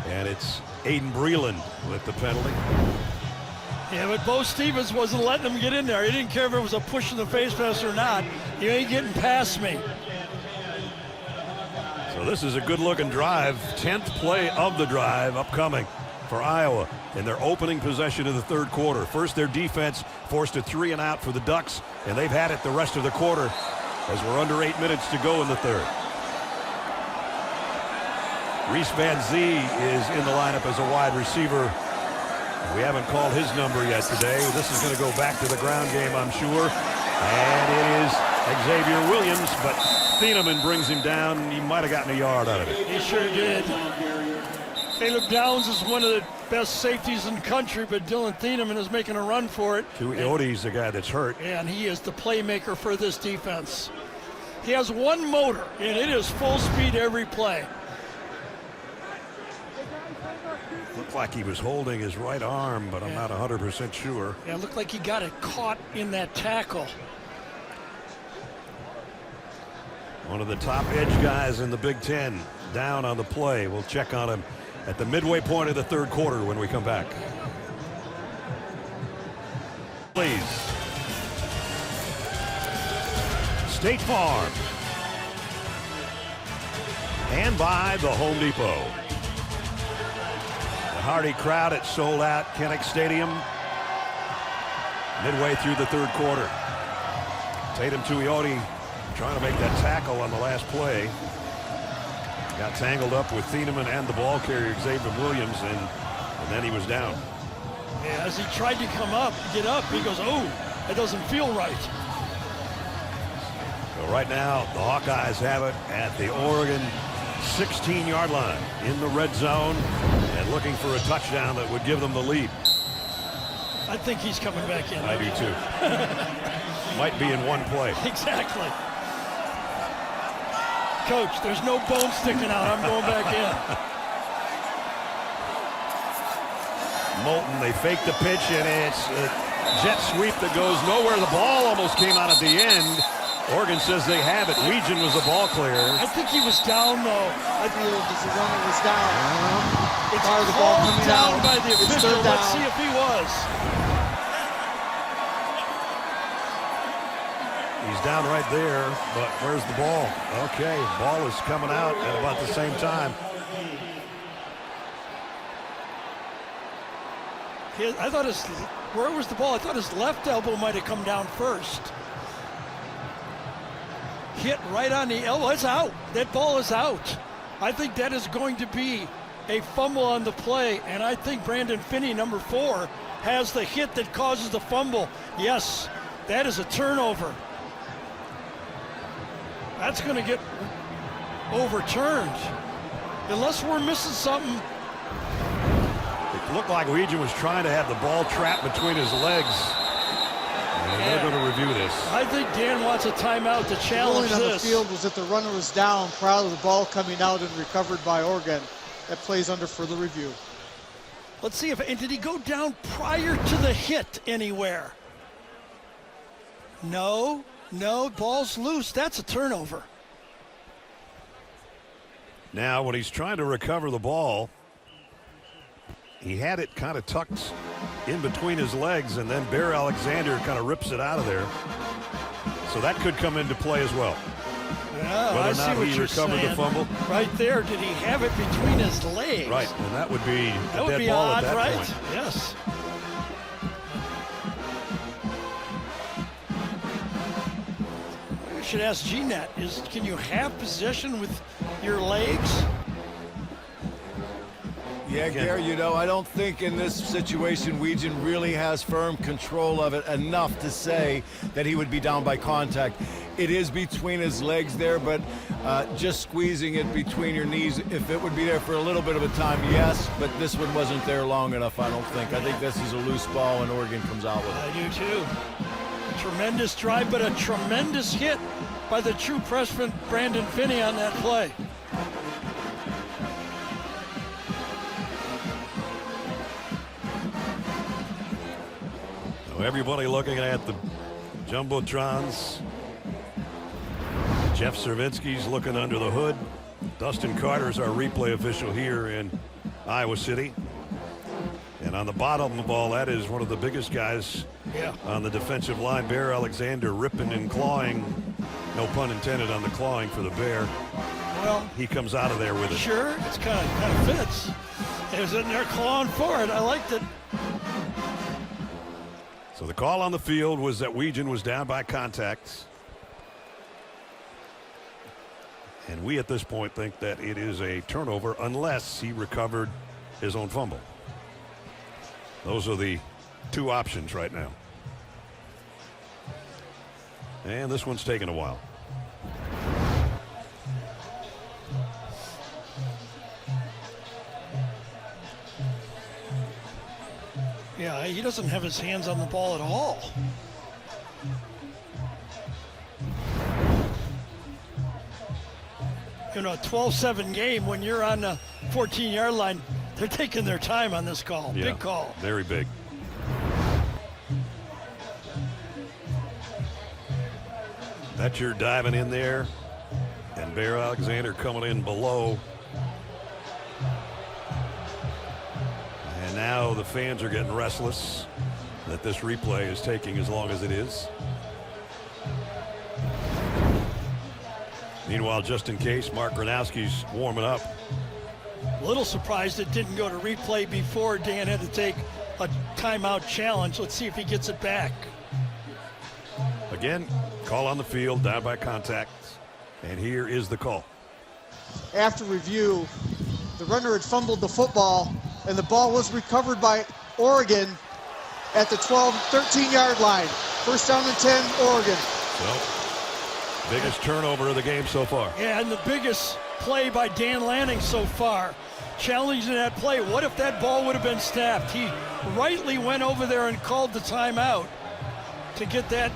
And it's Aiden Breland with the penalty. Yeah, but Bo Stevens wasn't letting him get in there. He didn't care if it was a push in the face mask or not. You ain't getting past me. So this is a good-looking drive. 10th play of the drive upcoming for Iowa in their opening possession of the 3rd quarter. First, their defense forced a 3-and-out for the Ducks, and they've had it the rest of the quarter as we're under 8 minutes to go in the 3rd. Reese Van Zee is in the lineup as a wide receiver. We haven't called his number yet today. This is going to go back to the ground game, I'm sure. And it is Xavier Williams, but Thieneman brings him down. He might have gotten a yard out of it. He sure did. Caleb Downs is one of the best safeties in the country, but Dylan Thieneman is making a run for it. Coyote's the guy that's hurt. And he is the playmaker for this defense. He has one motor, and it is full speed every play. Looked like he was holding his right arm, but I'm not 100% sure. Yeah, it looked like he got it caught in that tackle. One of the top edge guys in the Big Ten down on the play. We'll check on him at the midway point of the 3rd quarter when we come back. Please. State Farm. And by the Home Depot. The hearty crowd at sold out Kinnick Stadium. Midway through the 3rd quarter. Tatum Tuioti trying to make that tackle on the last play. Got tangled up with Thieneman and the ball carrier Xavier Williams, and then he was down. Yeah, as he tried to get up, he goes, oh, that doesn't feel right. So right now, the Hawkeyes have it at the Oregon 16-yard line in the red zone and looking for a touchdown that would give them the lead. I think he's coming back in. I do too. Might be in one play. Exactly. Coach, there's no bone sticking out. I'm going back in. Bolton. They fake the pitch, and it's a jet sweep that goes nowhere. The ball almost came out at the end. Oregon says they have it. Weegen was the ball clear. I think he was down, though. I feel the runner was down. It's Part of the ball called coming down out. by the It's official. third Let's down. see if he was. He's down right there, but where's the ball? Okay, ball is coming out at about the same time. I thought where was the ball? I thought his left elbow might have come down first. Hit right on the elbow. It's out. That ball is out. I think that is going to be a fumble on the play, and I think Brandon Finney, number 4, has the hit that causes the fumble. Yes, that is a turnover. That's going to get overturned. Unless we're missing something. It looked like Weegen was trying to have the ball trapped between his legs. And they're going to review this. I think Dan wants a timeout to challenge The ruling on this. the field was that the runner was down prior to the ball coming out and recovered by Oregon. That plays under further review. Let's see and did he go down prior to the hit anywhere? No, ball's loose. That's a turnover. Now, when he's trying to recover the ball, he had it kind of tucked in between his legs, and then Bear Alexander kind of rips it out of there. So that could come into play as well. Yeah, Whether I or see not what he you're recovered saying. the fumble. Right there, did he have it between his legs? Right, and that would be That a would dead be ball odd, at that right? point. Yes. We should ask G-Net, can you have possession with your legs? Yeah, Gary, I don't think in this situation Weegen really has firm control of it enough to say that he would be down by contact. It is between his legs there, but just squeezing it between your knees, if it would be there for a little bit of a time, yes, but this one wasn't there long enough, I don't think. I think this is a loose ball and Oregon comes out with it. I do too. A tremendous drive, but a tremendous hit by the true freshman Brandon Finney on that play. Everybody looking at the jumbotrons. Jeff Cervinsky's looking under the hood. Dustin Carter's our replay official here in Iowa City. And on the bottom of all that is one of the biggest guys on the defensive line, Bear Alexander, ripping and clawing. No pun intended on the clawing for the Bear. Well, he comes out of there with it. Sure, it's kind of fits. He was in there clawing for it. I liked it. So the call on the field was that Weegen was down by contact. And we at this point think that it is a turnover unless he recovered his own fumble. Those are the two options right now. And this one's taking a while. Yeah, he doesn't have his hands on the ball at all. A 12-7 game, when you're on the 14-yard line, they're taking their time on this call. Yeah, big call. Very big. Betcher diving in there, and Bear Alexander coming in below. And now the fans are getting restless that this replay is taking as long as it is. Meanwhile, just in case, Mark Gronowski's warming up. A little surprised it didn't go to replay before Dan had to take a timeout challenge. Let's see if he gets it back. Again, call on the field, down by contact. And here is the call. After review, the runner had fumbled the football, and the ball was recovered by Oregon at the 13-yard line. First down and 10, Oregon. So, biggest turnover of the game so far. Yeah, and the biggest play by Dan Lanning so far. Challenging that play. What if that ball would have been snapped? He rightly went over there and called the timeout to get that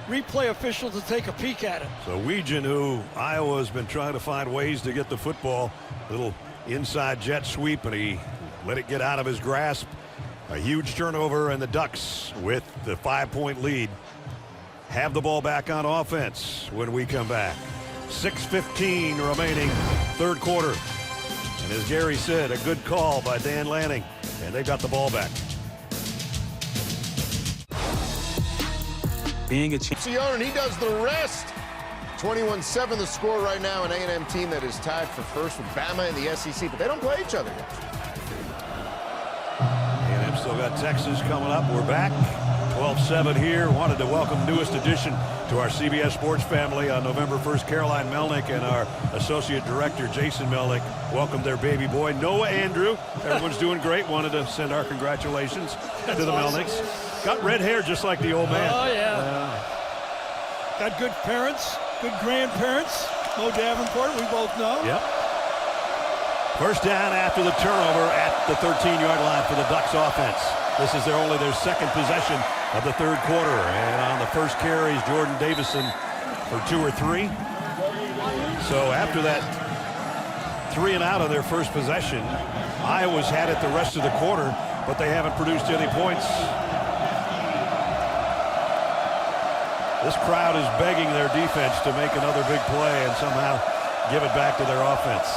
replay official to take a peek at it. So Weegen, who Iowa has been trying to find ways to get the football, little inside jet sweep, and he let it get out of his grasp. A huge turnover, and the Ducks, with the 5-point lead, have the ball back on offense when we come back. 6:15 remaining, third quarter. And as Gary said, a good call by Dan Lanning, and they got the ball back. Being a champion, and he does the rest. 21-7 the score right now. An A&M team that is tied for first with Bama in the SEC, but they don't play each other yet. A&M still got Texas coming up. We're back. 12-7 here. Wanted to welcome newest addition to our CBS Sports family on November 1st, Caroline Melnick, and our Associate Director, Jason Melnick, welcomed their baby boy, Noah Andrew. Everyone's doing great. Wanted to send our congratulations to the Melnicks. Got red hair just like the old man. Oh, yeah. Got good parents, good grandparents. Mo Davenport, we both know. Yep. First down after the turnover at the 13-yard line for the Ducks offense. This is only their second possession of the third quarter. And on the first carries, Jordan Davison for 2 or 3. So after that 3 and out of their first possession, Iowa's had it the rest of the quarter, but they haven't produced any points. This crowd is begging their defense to make another big play and somehow give it back to their offense.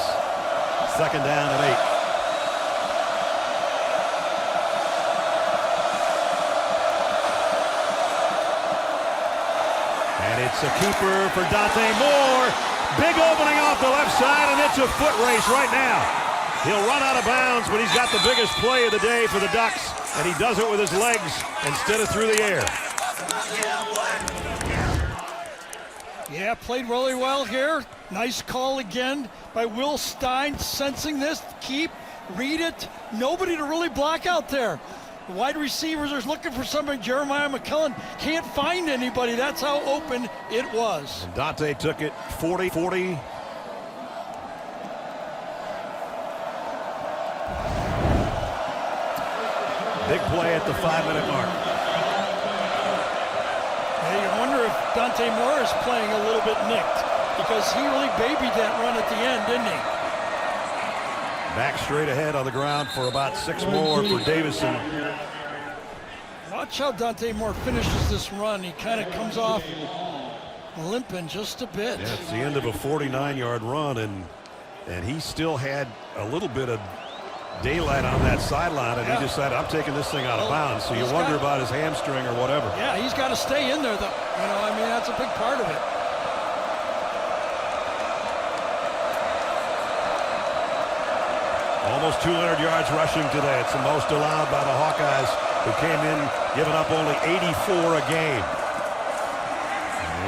Second down and 8. And it's a keeper for Dante Moore. Big opening off the left side, and it's a foot race right now. He'll run out of bounds, but he's got the biggest play of the day for the Ducks, and he does it with his legs instead of through the air. Yeah, played really well here. Nice call again by Will Stein, sensing this. Keep, read it. Nobody to really block out there. The wide receivers are looking for somebody. Jeremiah McCullen can't find anybody. That's how open it was. And Dante took it 40-40. Big play at the 5-minute mark. Hey, you wonder if Dante Moore is playing a little bit nicked, because he really babied that run at the end, didn't he? Back straight ahead on the ground for about 6 more for Davison. Watch how Dante Moore finishes this run. He kind of comes off limping just a bit. Yeah, it's the end of a 49-yard run, and he still had a little bit of daylight on that sideline, and he decided, I'm taking this thing out of bounds. So you wonder about his hamstring or whatever. Yeah, he's got to stay in there, though. You know, I mean, that's a big part of it. Almost 200 yards rushing today. It's the most allowed by the Hawkeyes, who came in giving up only 84 a game.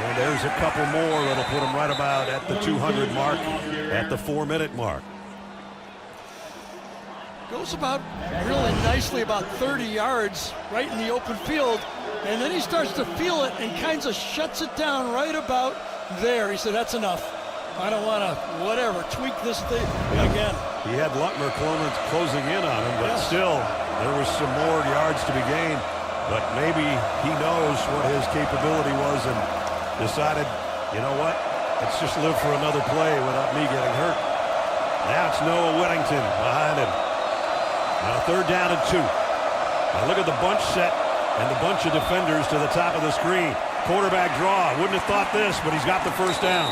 And there's a couple more that'll put them right about at the 200 mark, at the 4-minute mark. Goes about really nicely about 30 yards right in the open field, and then he starts to feel it and kind of shuts it down right about there. He said, that's enough. I don't want to, whatever, tweak this thing again. He had Luckmer closing in on him, but still, there was some more yards to be gained. But maybe he knows what his capability was and decided, you know what, let's just live for another play without me getting hurt. Now it's Noah Whittington behind him. Now third down and 2. Now look at the bunch set and the bunch of defenders to the top of the screen. Quarterback draw. Wouldn't have thought this, but he's got the first down.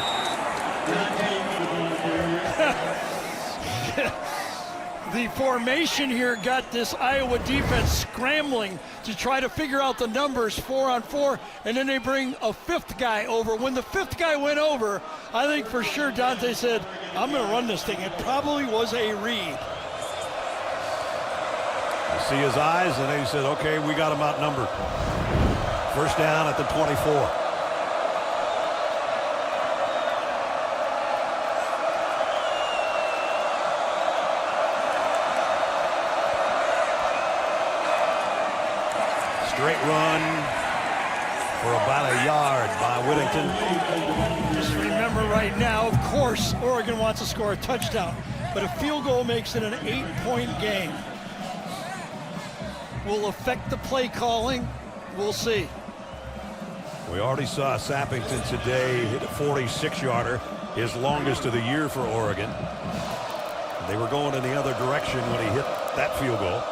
The formation here got this Iowa defense scrambling to try to figure out the numbers 4-on-4, and then they bring a 5th guy over. When the 5th guy went over, I think for sure Dante said, I'm going to run this thing. It probably was a read. You see his eyes, and then he said, okay, we got him outnumbered. First down at the 24. Straight run for about a yard by Whittington. Just remember right now, of course, Oregon wants to score a touchdown, but a field goal makes it an 8-point game. Will affect the play calling. We'll see. We already saw Sappington today hit a 46-yarder, his longest of the year for Oregon. They were going in the other direction when he hit that field goal.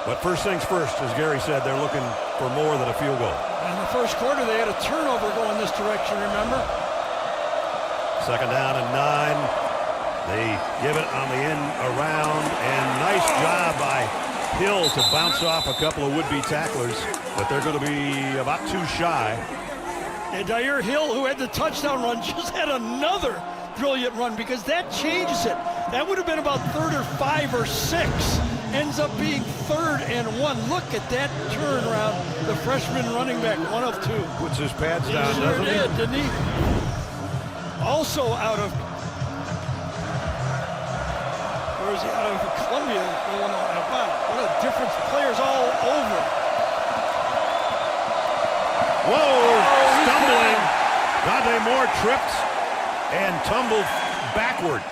But first things first, as Gary said, they're looking for more than a field goal. In the first quarter, they had a turnover going this direction, remember? Second down and 9. They give it on the end around, and nice job by Hill to bounce off a couple of would-be tacklers, but they're going to be about 2 shy. And Dyer Hill, who had the touchdown run, just had another brilliant run because that changes it. That would have been about 3rd or 5 or 6. Ends up being 3rd and 1. Look at that turnaround. The freshman running back, 1 of 2. Puts his pads down, sure doesn't he? Did, didn't he? Also out of, where is he? Out of Columbia, Illinois. Wow, what a difference. Players all over. Whoa, stumbling. Dante Moore tripped and tumbled backward.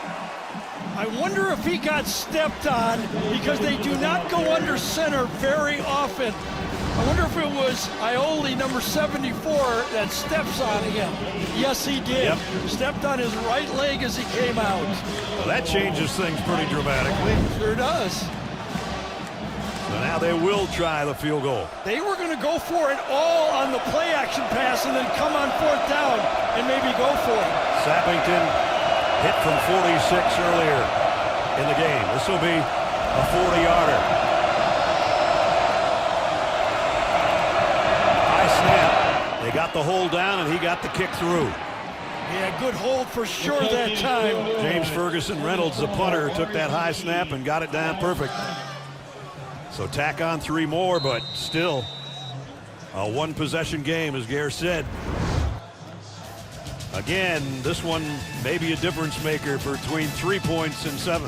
I wonder if he got stepped on because they do not go under center very often. I wonder if it was Ioli, number 74, that steps on him. Yes, he did. Yep. Stepped on his right leg as he came out. Well, that changes things pretty dramatically. Sure does. So now they will try the field goal. They were going to go for it all on the play action pass and then come on 4th down and maybe go for it. Sappington hit from 46 earlier in the game. This will be a 40-yarder. High snap. They got the hold down, and he got the kick through. Yeah, good hold for sure that time. James Ferguson Reynolds, the punter, took that high snap and got it down perfect. So tack on 3 more, but still a 1-possession game, as Gare said. Again, this one may be a difference maker between 3 points and 7.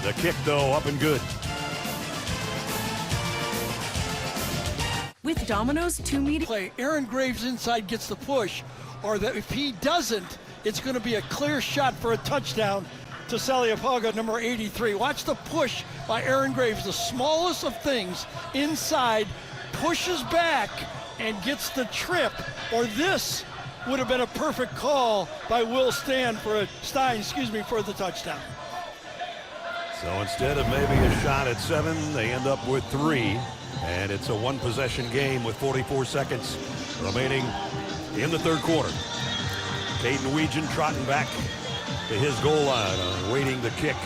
The kick, though, up and good. With Domino's 2 media play, Aaron Graves inside gets the push, or that if he doesn't, it's going to be a clear shot for a touchdown to Saliapaga, number 83. Watch the push by Aaron Graves, the smallest of things, inside, pushes back and gets the trip, or this would have been a perfect call by Will Stein for the touchdown. So instead of maybe a shot at 7, they end up with 3, and it's a 1-possession game with 44 seconds remaining in the 3rd quarter. Caden Weegan trotting back to his goal line, awaiting the kick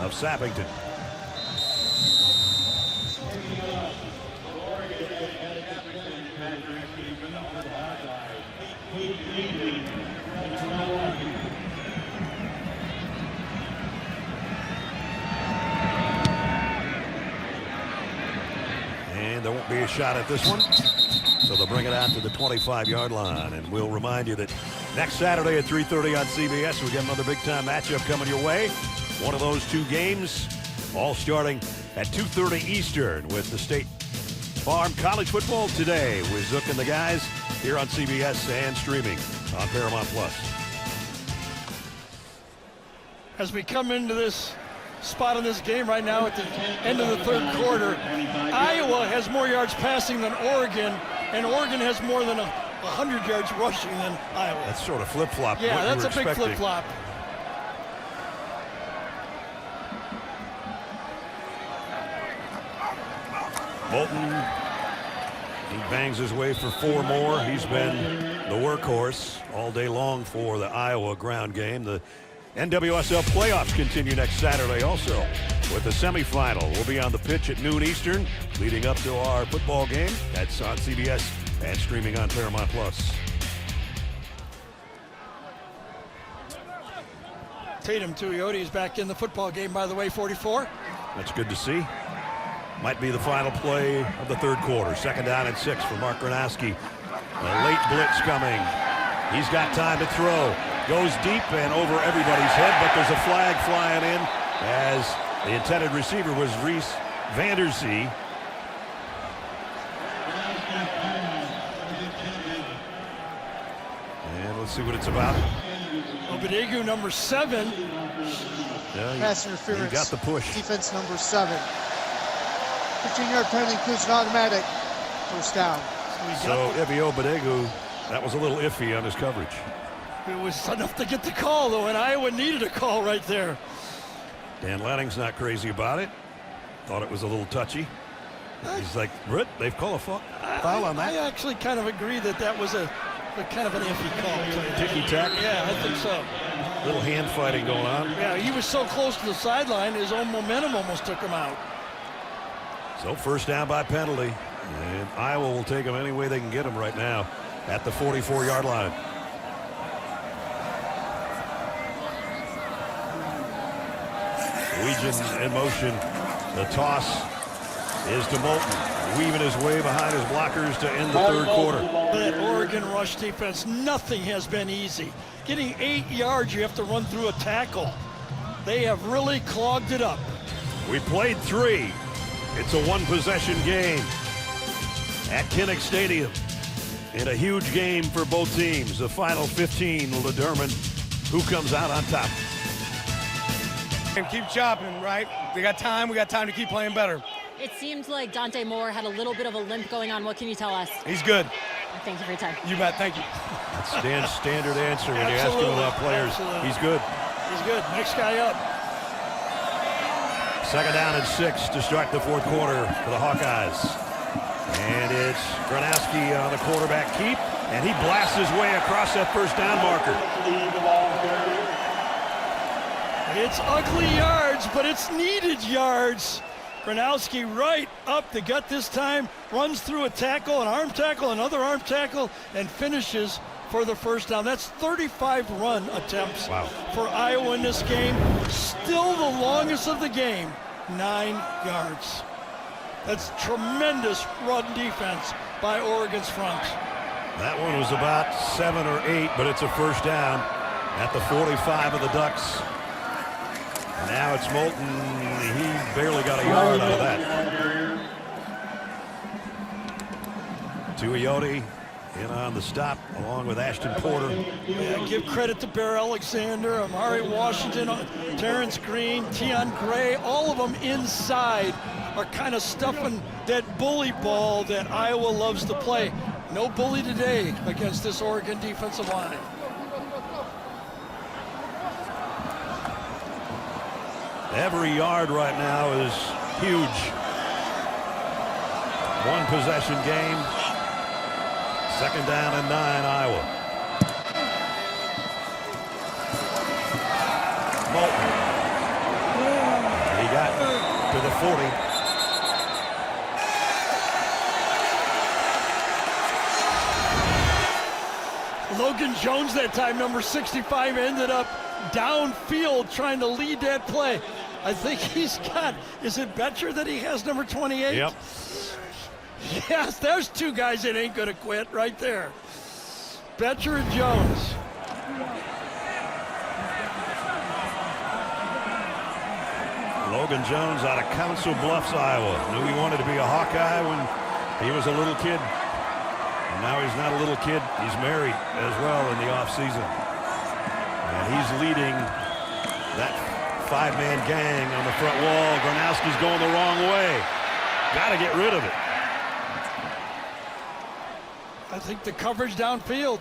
of Sappington. And there won't be a shot at this one, so they'll bring it out to the 25-yard line. And we'll remind you that next Saturday at 3:30 on CBS, we get another big-time matchup coming your way. One of those 2 games, all starting at 2:30 Eastern with the State Farm College Football Today with Zook and the guys here on CBS and streaming on Paramount+. As we come into this spot in this game right now at the end of the 3rd quarter, Iowa has more yards passing than Oregon, and Oregon has more than 100 yards rushing than Iowa. That's sort of flip-flop. Yeah, that's a big flip-flop. Bolton, he bangs his way for 4 more. He's been the workhorse all day long for the Iowa ground game. The NWSL playoffs continue next Saturday also with the semifinal. We'll be on the pitch at noon Eastern leading up to our football game. That's on CBS and streaming on Paramount+. Tatum Tuioti is back in the football game, by the way, 44. That's good to see. Might be the final play of the 3rd quarter. 2nd down and 6 for Mark Gronowski. A late blitz coming. He's got time to throw. Goes deep and over everybody's head, but there's a flag flying in as the intended receiver was Reese Vanderzee. And let's see what it's about. Obadegu, number 7. Yeah, Pass interference. He got the push. Defense number 7. 15-yard penalty includes an automatic 1st down. So Ibi Obadegu, that was a little iffy on his coverage. It was enough to get the call, though, and Iowa needed a call right there. Dan Lanning's not crazy about it. Thought it was a little touchy. He's like, Britt, they've called a foul on that. I actually kind of agree that was a kind of an iffy call. Ticky-tack? Yeah, I think so. Little hand fighting going on. Yeah, he was so close to the sideline, his own momentum almost took him out. So first down by penalty. And Iowa will take them any way they can get them right now at the 44-yard line. Legion in motion. The toss is to Moulton, weaving his way behind his blockers to end the third quarter. That Oregon rush defense, nothing has been easy. Getting 8 yards, you have to run through a tackle. They have really clogged it up. We played 3. It's a one-possession game at Kinnick Stadium. And a huge game for both teams. The final 15 will determine who comes out on top. And keep chopping, right? We got time to keep playing better. It seemed like Dante Moore had a little bit of a limp going on. What can you tell us? He's good. Thank you for your time. You bet, thank you. That's Dan's standard answer when you ask him about players. Absolutely. He's good. He's good. Next guy up. Second down and 6 to start the fourth quarter for the Hawkeyes. And it's Gronowski on the quarterback keep, and he blasts his way across that first down marker. It's ugly yards, but it's needed yards. Gronowski right up the gut this time, runs through a tackle, an arm tackle, another arm tackle, and finishes for the first down. That's 35 run attempts for Iowa in this game. Still the longest of the game, 9 yards. That's tremendous run defense by Oregon's front. That one was about 7 or 8, but it's a first down at the 45 of the Ducks. Now it's Moulton. He barely got a yard out of that. Tuioti in on the stop along with Ashton Porter. Yeah, give credit to Bear Alexander, Amari Washington, Terrence Green, Tion Gray. All of them inside are kind of stuffing that bully ball that Iowa loves to play. No bully today against this Oregon defensive line. Every yard right now is huge. One possession game. Second down and 9, Iowa. Moulton. He got to the 40. Logan Jones that time, number 65, ended up downfield trying to lead that play. I think he's got, is it Betcher that he has number 28? Yep. Yes, there's 2 guys that ain't gonna quit right there. Betcher and Jones. Logan Jones out of Council Bluffs, Iowa. Knew he wanted to be a Hawkeye when he was a little kid. And now he's not a little kid. He's married as well in the offseason. And he's leading that 5-man gang on the front wall. Gronowski's going the wrong way. Got to get rid of it. I think the coverage downfield,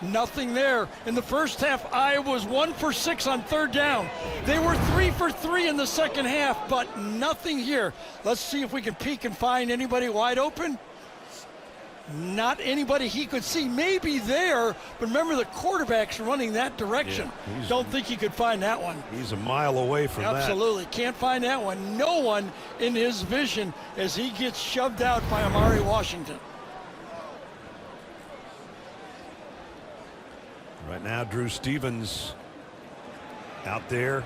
nothing there. In the first half, Iowa was 1 for 6 on third down. They were 3 for 3 in the second half, but nothing here. Let's see if we can peek and find anybody wide open. Not anybody he could see. Maybe there, but remember the quarterback's running that direction. Yeah, don't think he could find that one. He's a mile away from that. Absolutely, can't find that one. No one in his vision as he gets shoved out by Amari Washington. Right now, Drew Stevens out there.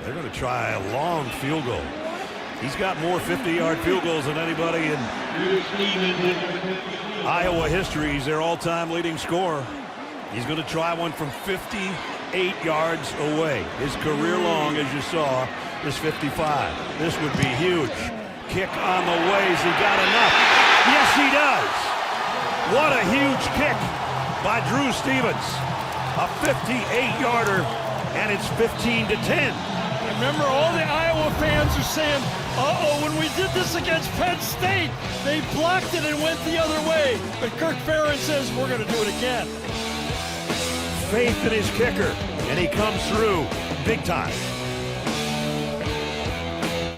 They're going to try a long field goal. He's got more 50-yard field goals than anybody in Iowa history. He's their all-time leading scorer. He's going to try one from 58 yards away. His career long, as you saw, is 55. This would be huge. Kick on the way. Has he got enough? Yes, he does. What a huge kick by Drew Stevens. A 58-yarder, and it's 15-10. Remember, all the Iowa fans are saying, uh-oh, when we did this against Penn State, they blocked it and went the other way. But Kirk Ferentz says, we're going to do it again. Faith in his kicker, and he comes through big time.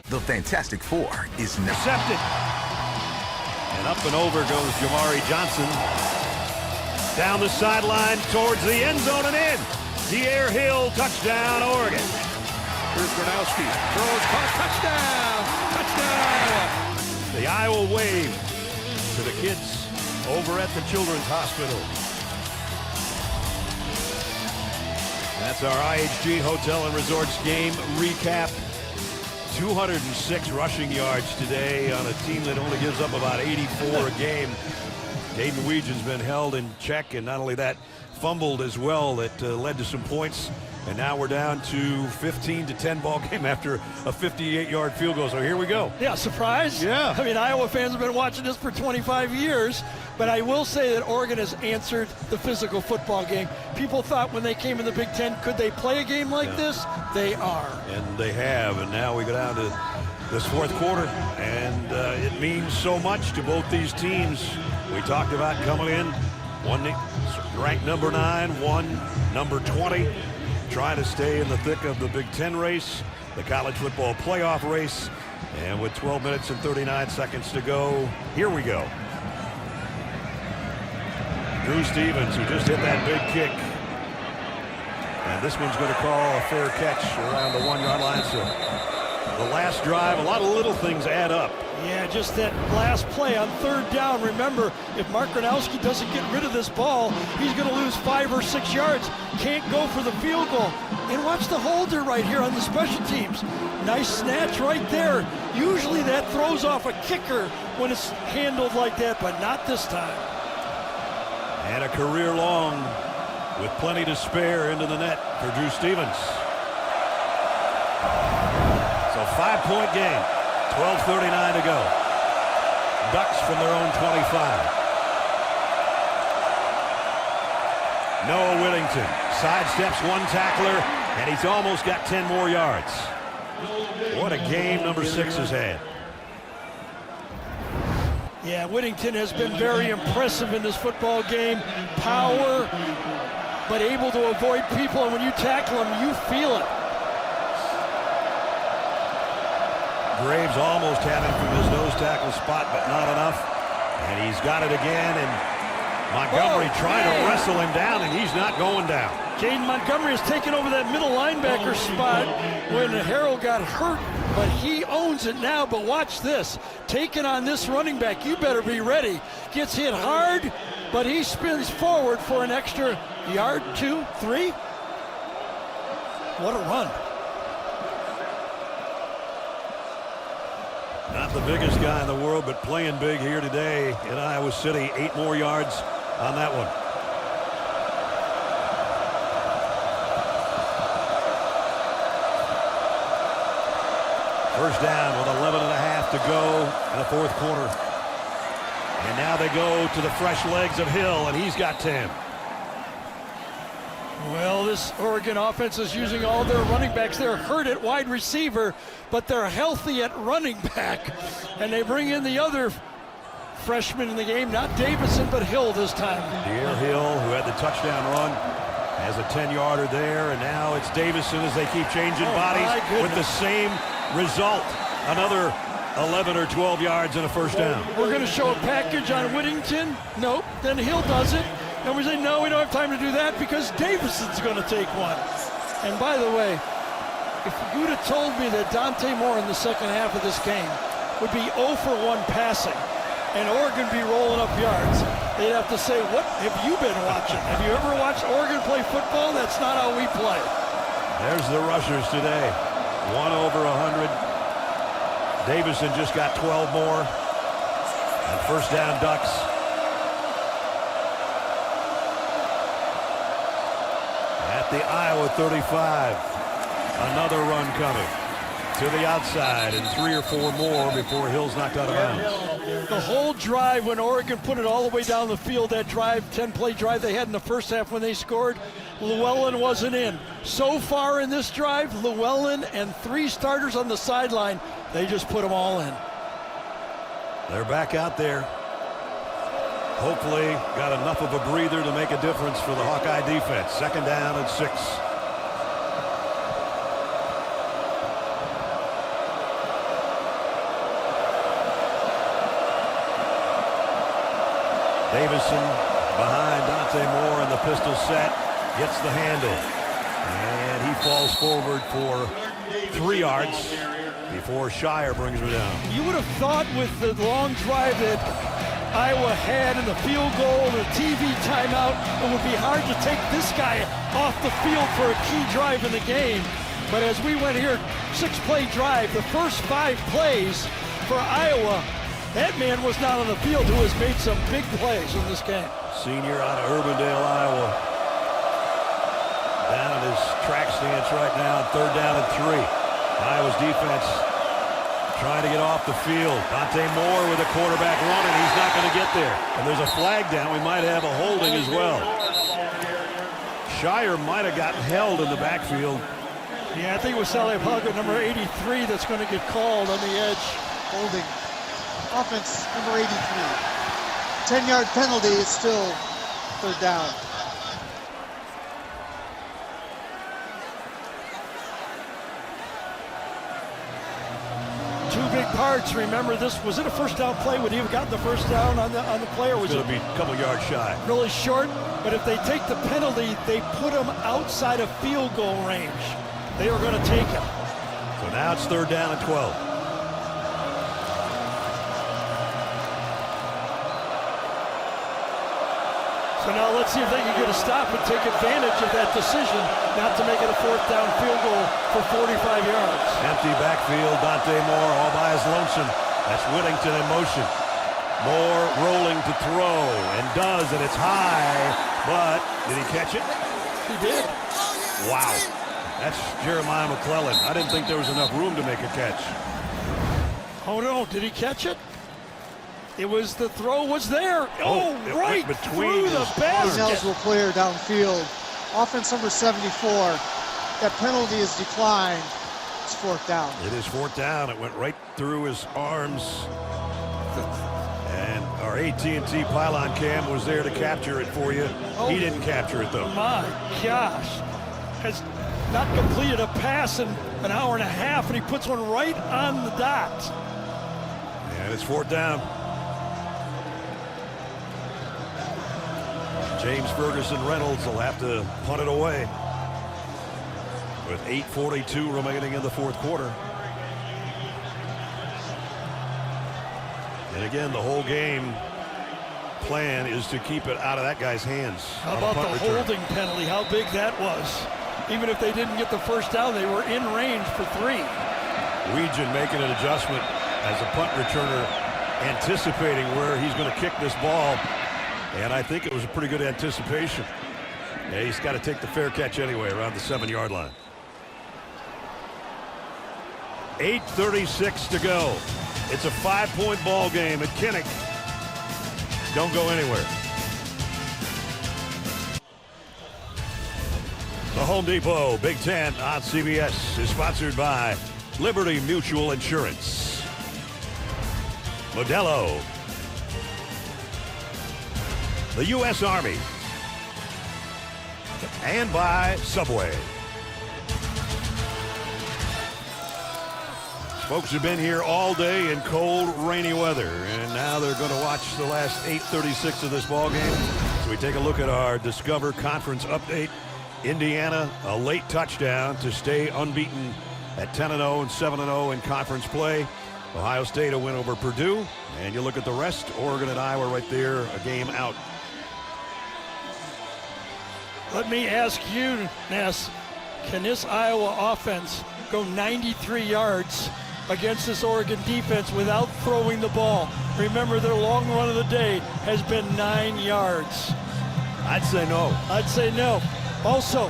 The The Fantastic Four is now. Intercepted. And up and over goes Jamari Johnson. Down the sideline towards the end zone and in. De'Air Hill, touchdown, Oregon. Here's Gronowski. Throws, caught, touchdown! Touchdown, Iowa! The Iowa wave to the kids over at the Children's Hospital. That's our IHG Hotel and Resorts game recap. 206 rushing yards today on a team that only gives up about 84 a game. Caden Weejan's been held in check, and not only that, fumbled as well. That led to some points. And now we're down to 15-10 ball game after a 58-yard field goal. So here we go. Yeah, surprise? Yeah. I mean, Iowa fans have been watching this for 25 years, but I will say that Oregon has answered the physical football game. People thought when they came in the Big Ten, could they play a game like this? They are. And they have. And now we go down to this fourth quarter, and it means so much to both these teams. We talked about coming in, one ranked number 9, one number 20. Trying to stay in the thick of the Big Ten race, the college football playoff race, and with 12 minutes and 39 seconds to go, here we go. Drew Stevens, who just hit that big kick, and this one's going to call a fair catch around the 1 yard line. So the last drive, a lot of little things add up. Yeah, just that last play on 3rd down. Remember, if Mark Gronowski doesn't get rid of this ball, he's going to lose 5 or 6 yards. Can't go for the field goal. And watch the holder right here on the special teams. Nice snatch right there. Usually that throws off a kicker when it's handled like that, but not this time. And a career long with plenty to spare into the net for Drew Stevens. So 5-point game. 12:39 to go. Ducks from their own 25. Noah Whittington sidesteps one tackler, and he's almost got 10 more yards. What a game number 6 has had. Yeah, Whittington has been very impressive in this football game. Power, but able to avoid people, and when you tackle him, you feel it. Graves almost had him from his nose tackle spot, but not enough. And he's got it again, and Montgomery trying to wrestle him down, and he's not going down. Caden Montgomery has taken over that middle linebacker spot when Harrell got hurt, but he owns it now. But watch this. Taking on this running back, you better be ready. Gets hit hard, but he spins forward for an extra yard, 2, 3. What a run. Not the biggest guy in the world, but playing big here today in Iowa City. 8 more yards on that one. First down with 11.5 to go in the fourth quarter. And now they go to the fresh legs of Hill, and he's got 10. Well, this Oregon offense is using all their running backs. They're hurt at wide receiver, but they're healthy at running back. And they bring in the other freshman in the game, not Davison, but Hill this time. De'Air Hill, who had the touchdown run, has a 10-yarder there. And now it's Davison as they keep changing bodies with the same result. Another 11 or 12 yards and a first down. We're going to show a package on Whittington. Nope. Then Hill does it. And we say, no, we don't have time to do that because Davison's going to take one. And by the way, if you'd have told me that Dante Moore in the second half of this game would be 0 for 1 passing and Oregon be rolling up yards, they'd have to say, what have you been watching? Have you ever watched Oregon play football? That's not how we play. There's the rushers today. 1 over 100. Davison just got 12 more. And first down, Ducks. At the Iowa 35. Another run coming to the outside, and 3 or 4 more before Hill's knocked out of bounds. The whole drive when Oregon put it all the way down the field, that drive, 10-play drive they had in the first half when they scored, Llewellyn wasn't in. So far in this drive, Llewellyn and 3 starters on the sideline, they just put them all in. They're back out there. Hopefully got enough of a breather to make a difference for the Hawkeye defense. Second down and 6. Davison behind Dante Moore in the pistol set. Gets the handle. And he falls forward for 3 yards before Shire brings him down. You would have thought with the long drive that Iowa had and the field goal and the TV timeout, it would be hard to take this guy off the field for a key drive in the game. But as we went here, 6-play drive, the first 5 plays for Iowa, that man was not on the field who has made some big plays in this game. Senior out of Urbandale, Iowa. Down at his track stance right now, 3rd down and 3. Iowa's defense trying to get off the field. Dante Moore with a quarterback running. He's not going to get there. And there's a flag down. We might have a holding as well. Shire might have gotten held in the backfield. Yeah, I think it was Salihamidzic, number 83, that's going to get called on the edge. Holding. Offense, number 83. 10-yard penalty is still 3rd down. Two big parts. Remember, this was it a first down play? Would he have gotten the first down on the play, or was it? Be a couple yards shy. Really short. But if they take the penalty, they put him outside of field goal range. They are going to take him. So now it's 3rd down and 12. So now let's see if they can get a stop and take advantage of that decision not to make it a 4th down field goal for 45 yards. Empty backfield, Dante Moore all by his lonesome. That's Whittington in motion. Moore rolling to throw, and does, and it's high, but did he catch it? He did. Wow. That's Jeremiah McClellan. I didn't think there was enough room to make a catch. Oh no, did he catch it? It was, the throw was there. Oh, right between through the basket. Eligible player downfield. Offense number 74. That penalty is declined. It's 4th down. It is 4th down. It went right through his arms. And our AT&T pylon cam was there to capture it for you. He didn't capture it though. My gosh. Has not completed a pass in an hour and a half, and he puts one right on the dot. And it's 4th down. James Ferguson Reynolds will have to punt it away with 8:42 remaining in the 4th quarter. And again, the whole game plan is to keep it out of that guy's hands. How about the holding penalty? How big that was. Even if they didn't get the first down, they were in range for 3. Weegen making an adjustment as a punt returner, anticipating where he's going to kick this ball. And I think it was a pretty good anticipation. Yeah, he's got to take the fair catch anyway around the 7-yard line. 8:36 to go. It's a 5-point ball game at Kinnick. Don't go anywhere. The Home Depot Big Ten on CBS is sponsored by Liberty Mutual Insurance, Modelo, the U.S. Army, and by Subway. Folks have been here all day in cold, rainy weather, and now they're going to watch the last 8:36 of this ball game. So we take a look at our Discover Conference update. Indiana, a late touchdown to stay unbeaten at 10-0 and 7-0 in conference play. Ohio State a win over Purdue, and you look at the rest, Oregon and Iowa right there, a game out. Let me ask you, Ness, can this Iowa offense go 93 yards against this Oregon defense without throwing the ball? Remember, their long run of the day has been 9 yards. I'd say no. I'd say no. Also,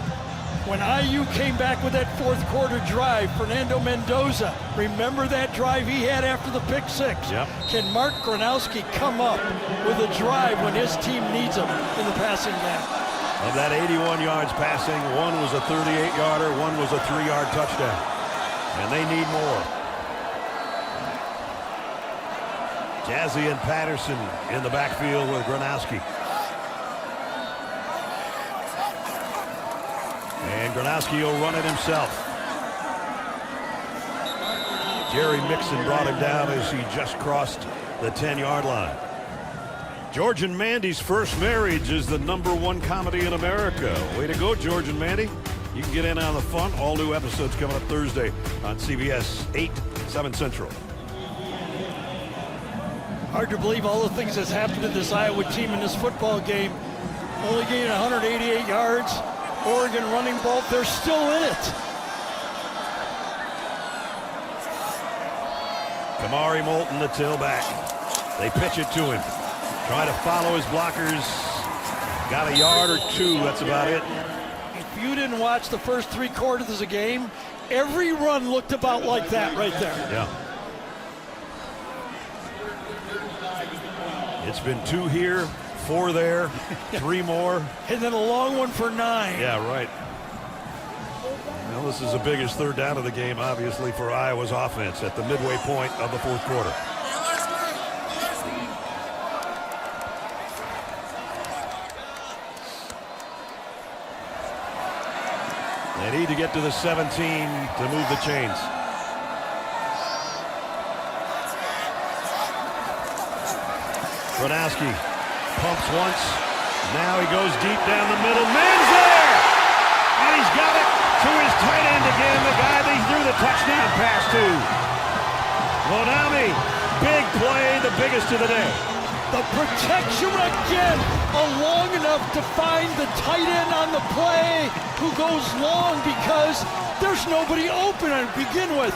when IU came back with that 4th quarter drive, Fernando Mendoza, remember that drive he had after the pick 6? Yep. Can Mark Gronowski come up with a drive when his team needs him in the passing game? Of that 81 yards passing, one was a 38-yarder, one was a 3-yard touchdown. And they need more. Jazzy and Patterson in the backfield with Gronowski. And Gronowski will run it himself. Jerry Mixon brought him down as he just crossed the 10-yard line. George and Mandy's First Marriage is the #1 comedy in America. Way to go, George and Mandy. You can get in on the fun. All new episodes coming up Thursday on CBS 8, 7 Central. Hard to believe all the things that's happened to this Iowa team in this football game. Only gaining 188 yards. Oregon running ball, they're still in it. Kamari Moulton, the tailback. They pitch it to him. Trying to follow his blockers. Got a yard or two, that's about it. If you didn't watch the first 3 quarters of the game, every run looked about like that right there. Yeah. It's been 2 here, 4 there, 3 more. And then a long one for 9. Yeah, right. Well, this is the biggest third down of the game, obviously, for Iowa's offense at the midway point of the 4th quarter. They need to get to the 17 to move the chains. Gronowski pumps once. Now he goes deep down the middle. Man's there! And he's got it to his tight end again, the guy that he threw the touchdown pass to. Lonami, big play, the biggest of the day. The protection again, long enough to find the tight end on the play who goes long because there's nobody open to begin with.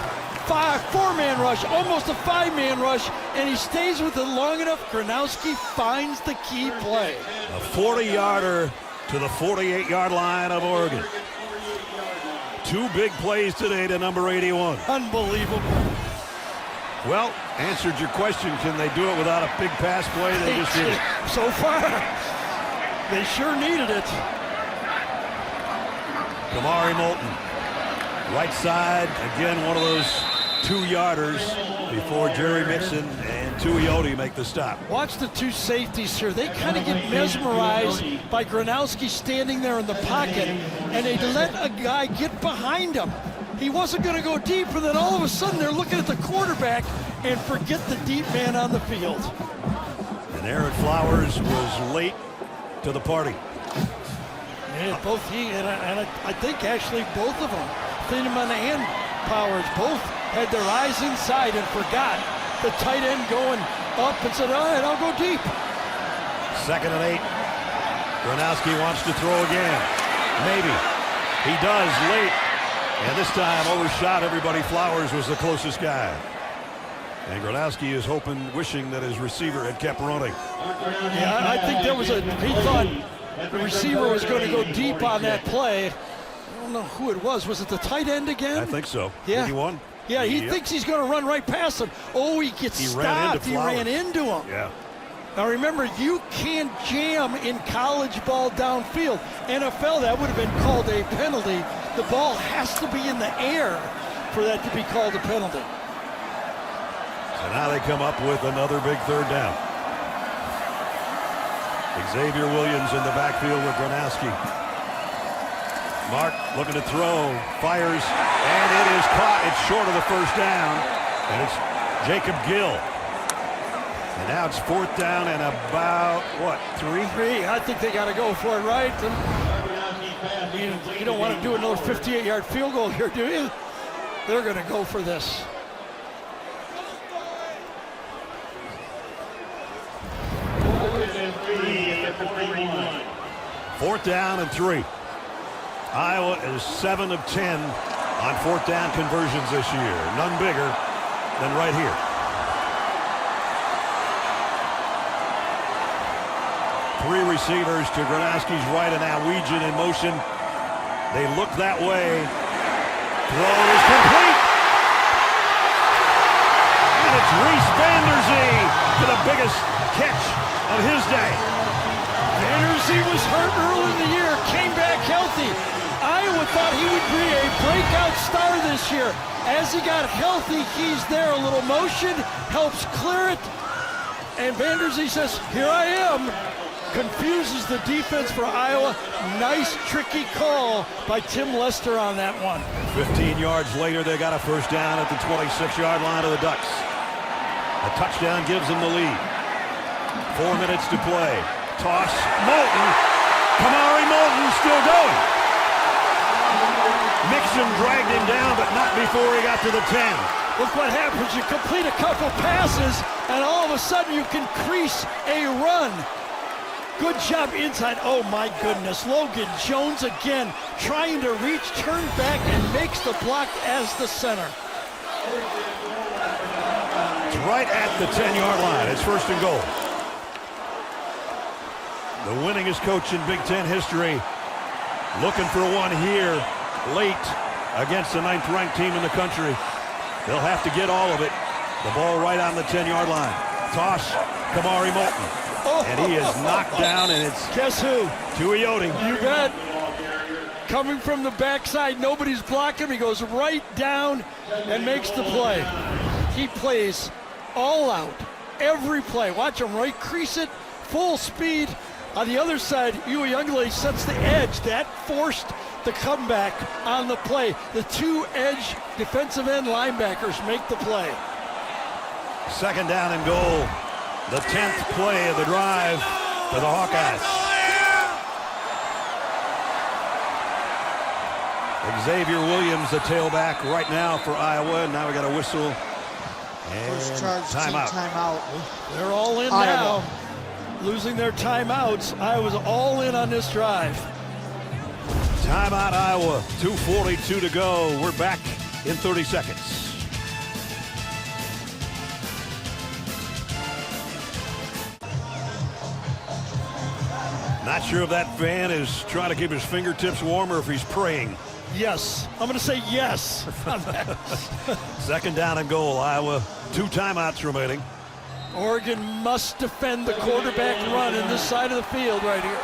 4-man rush, almost a 5-man rush, and he stays with it long enough. Gronowski finds the key play. A 40-yarder to the 48-yard line of Oregon. 2 big plays today to number 81. Unbelievable. Well, answered your question. Can they do it without a big pass play? They just did it. So far, they sure needed it. Kamari Moulton, right side. Again, one of those 2-yarders before Jerry Mixon and Tuioti make the stop. Watch the 2 safeties here. They kind of get mesmerized by Gronowski standing there in the pocket, and they let a guy get behind him. He wasn't going to go deep, and then all of a sudden they're looking at the quarterback and forget the deep man on the field. And Aaron Flowers was late to the party. Yeah, both he and I think actually both of them, Thieneman and Powers, both had their eyes inside and forgot the tight end going up and said, all right, I'll go deep. 2nd and 8. Gronowski wants to throw again. Maybe. He does late. And this time overshot everybody. Flowers was the closest guy. And Gronowski is wishing that his receiver had kept running. Yeah, I think there was he thought the receiver was going to go deep on that play. I don't know who it was. Was it the tight end again? I think so. Yeah. 81? Yeah, he thinks he's going to run right past him. Oh, he gets stopped. He ran into him. Yeah. Now remember, you can't jam in college ball downfield. NFL, that would have been called a penalty. The ball has to be in the air for that to be called a penalty. So now they come up with another big 3rd down. Xavier Williams in the backfield with Gronowski. Mark looking to throw, fires, and it is caught. It's short of the 1st down, and it's Jacob Gill. And now it's 4th down and about, what, 3? 3. I think they got to go for it, right? You don't want to do another 58-yard field goal here, do you? They're going to go for this. Fourth down and 3. Iowa is 7 of 10 on 4th down conversions this year. None bigger than right here. Three receivers to Gronowski's right, and now Weegin in motion. They look that way. Throw is complete. And it's Reese Vanderzee to the biggest catch of his day. Vanderzee was hurt early in the year, came back healthy. Iowa thought he would be a breakout star this year. As he got healthy, he's there. A little motion helps clear it. And Vanderzee says, here I am. Confuses the defense for Iowa. Nice, tricky call by Tim Lester on that one. 15 yards later, they got a first down at the 26-yard line of the Ducks. A touchdown gives them the lead. 4 minutes to play. Toss, Moulton. Kamari Moulton still going. Mixon dragged him down, but not before he got to the 10. Look what happens. You complete a couple passes, and all of a sudden you can crease a run. Good job inside. Oh, my goodness. Logan Jones again trying to reach, turn back, and makes the block as the center. It's right at the 10-yard line. It's 1st and goal. The winningest coach in Big Ten history looking for one here late against the 9th-ranked team in the country. They'll have to get all of it. The ball right on the 10-yard line. Toss, Kamari Moulton. And he is knocked down, and it's guess who? Tuioti. You bet. Coming from the backside, nobody's blocking him. He goes right down and makes the play. He plays all out, every play. Watch him right crease it, full speed. On the other side, Uiagalelei sets the edge. That forced the comeback on the play. The 2 edge defensive end linebackers make the play. 2nd down and goal. The 10th play of the drive for the Hawkeyes. Xavier Williams, the tailback right now for Iowa. Now we got a whistle and First charge, timeout. Timeout. They're all in Iowa. now. Losing their timeouts. Iowa's all in on this drive. Timeout, Iowa. 2:42 to go. We're back in 30 seconds. Not sure if that fan is trying to keep his fingertips warm or if he's praying. Yes. I'm going to say yes on that. 2nd down and goal, Iowa. 2 timeouts remaining. Oregon must defend the quarterback run in this side of the field right here.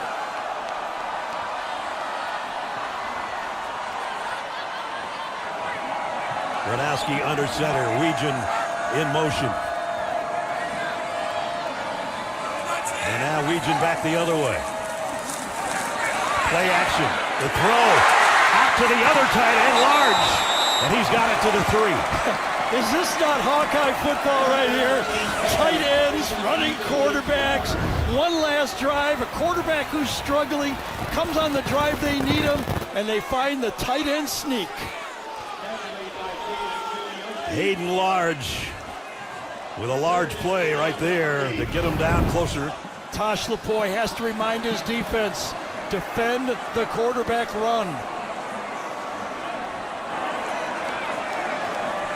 Gronowski under center. Weegen in motion. And now Weegen back the other way. Play action. The throw out to the other tight end, Large. And he's got it to the 3. Is this not Hawkeye football right here? Tight ends, running quarterbacks, one last drive, a quarterback who's struggling, comes on the drive they need him, and they find the tight end sneak. Hayden Large with a large play right there to get him down closer. Tosh Lupoi has to remind his defense, defend the quarterback run.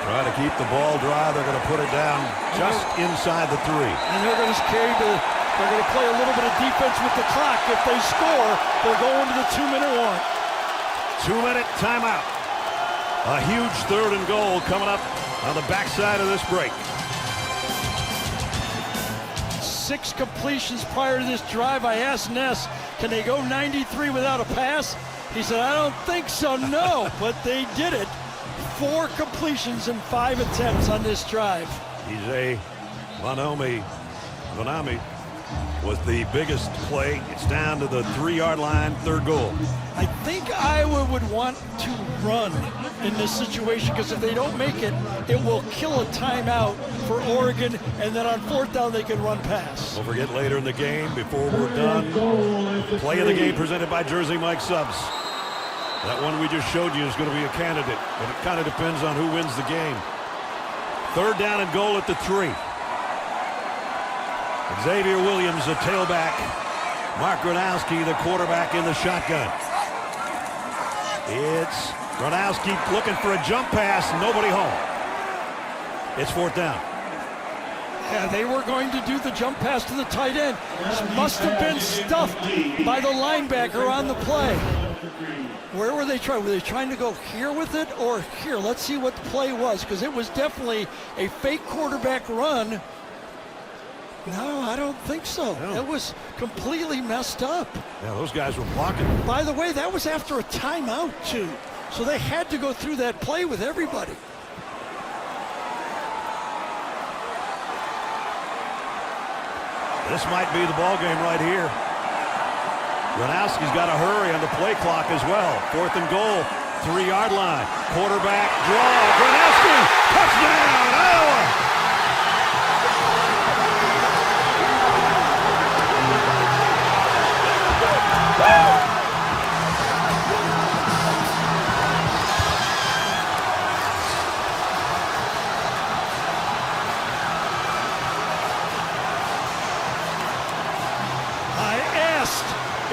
Try to keep the ball dry. They're going to put it down just inside the 3. And they're going to they're going to play a little bit of defense with the clock. If they score, they're going to the 2-minute warrant. 2-minute timeout. A huge 3rd and goal coming up on the backside of this break. 6 completions prior to this drive. I asked Ness, can they go 93 without a pass? He said, I don't think so, no. But they did it. 4 completions in 5 attempts on this drive. DJ Vanami was the biggest play. It's down to the 3-yard line, 3rd goal. I think Iowa would want to run in this situation because if they don't make it, it will kill a timeout for Oregon, and then on 4th down they can run pass. Don't forget later in the game, before we're done, play of the game presented by Jersey Mike Subs. That one we just showed you is going to be a candidate, but it kind of depends on who wins the game. 3rd down and goal at the 3. Xavier Williams, the tailback. Mark Gronowski, the quarterback in the shotgun. It's Gronowski looking for a jump pass, nobody home. It's 4th down. Yeah, they were going to do the jump pass to the tight end. This must have been stuffed by the linebacker on the play. Where were they trying? Were they trying to go here with it or here? Let's see what the play was, because it was definitely a fake quarterback run. No, I don't think so. No. It was completely messed up. Yeah, those guys were blocking. By the way, that was after a timeout, too. So they had to go through that play with everybody. This might be the ball game right here. Gronowski's got to hurry on the play clock as well. 4th and goal, 3-yard line. Quarterback draw. Gronowski, touchdown, Iowa!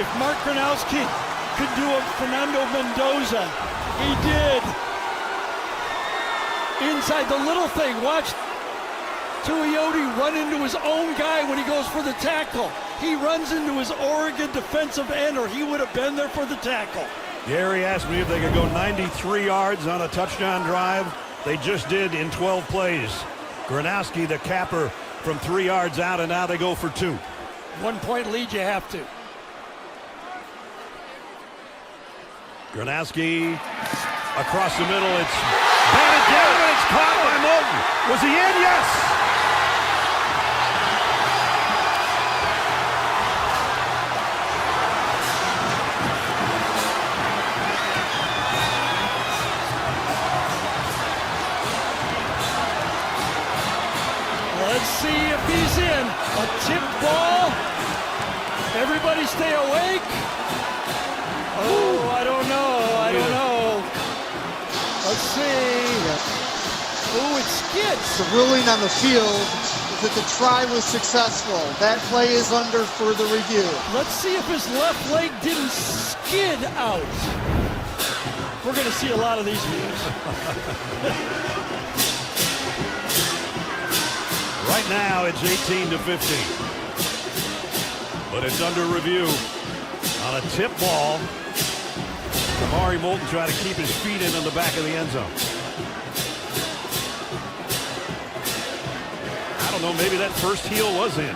If Mark Gronowski could do a Fernando Mendoza, he did. Inside the little thing, watch Tuioti run into his own guy when he goes for the tackle. He runs into his Oregon defensive end, or he would have been there for the tackle. Gary asked me if they could go 93 yards on a touchdown drive. They just did in 12 plays. Gronowski, the capper, from 3 yards out, and now they go for 2. 1 point lead, you have to. Gronowski across the middle. It's batted down, and it's caught by Moulton. Was he in? Yes! Let's see if he's in. A tip ball. Everybody stay awake. Oh, I don't know. I don't know. Let's see. Oh, it skids. The ruling on the field is that the try was successful. That play is under further review. Let's see if his left leg didn't skid out. We're going to see a lot of these views. Right now, it's 18-15. But it's under review on a tip ball. Amari Moulton trying to keep his feet in the back of the end zone. I don't know, maybe that first heel was in.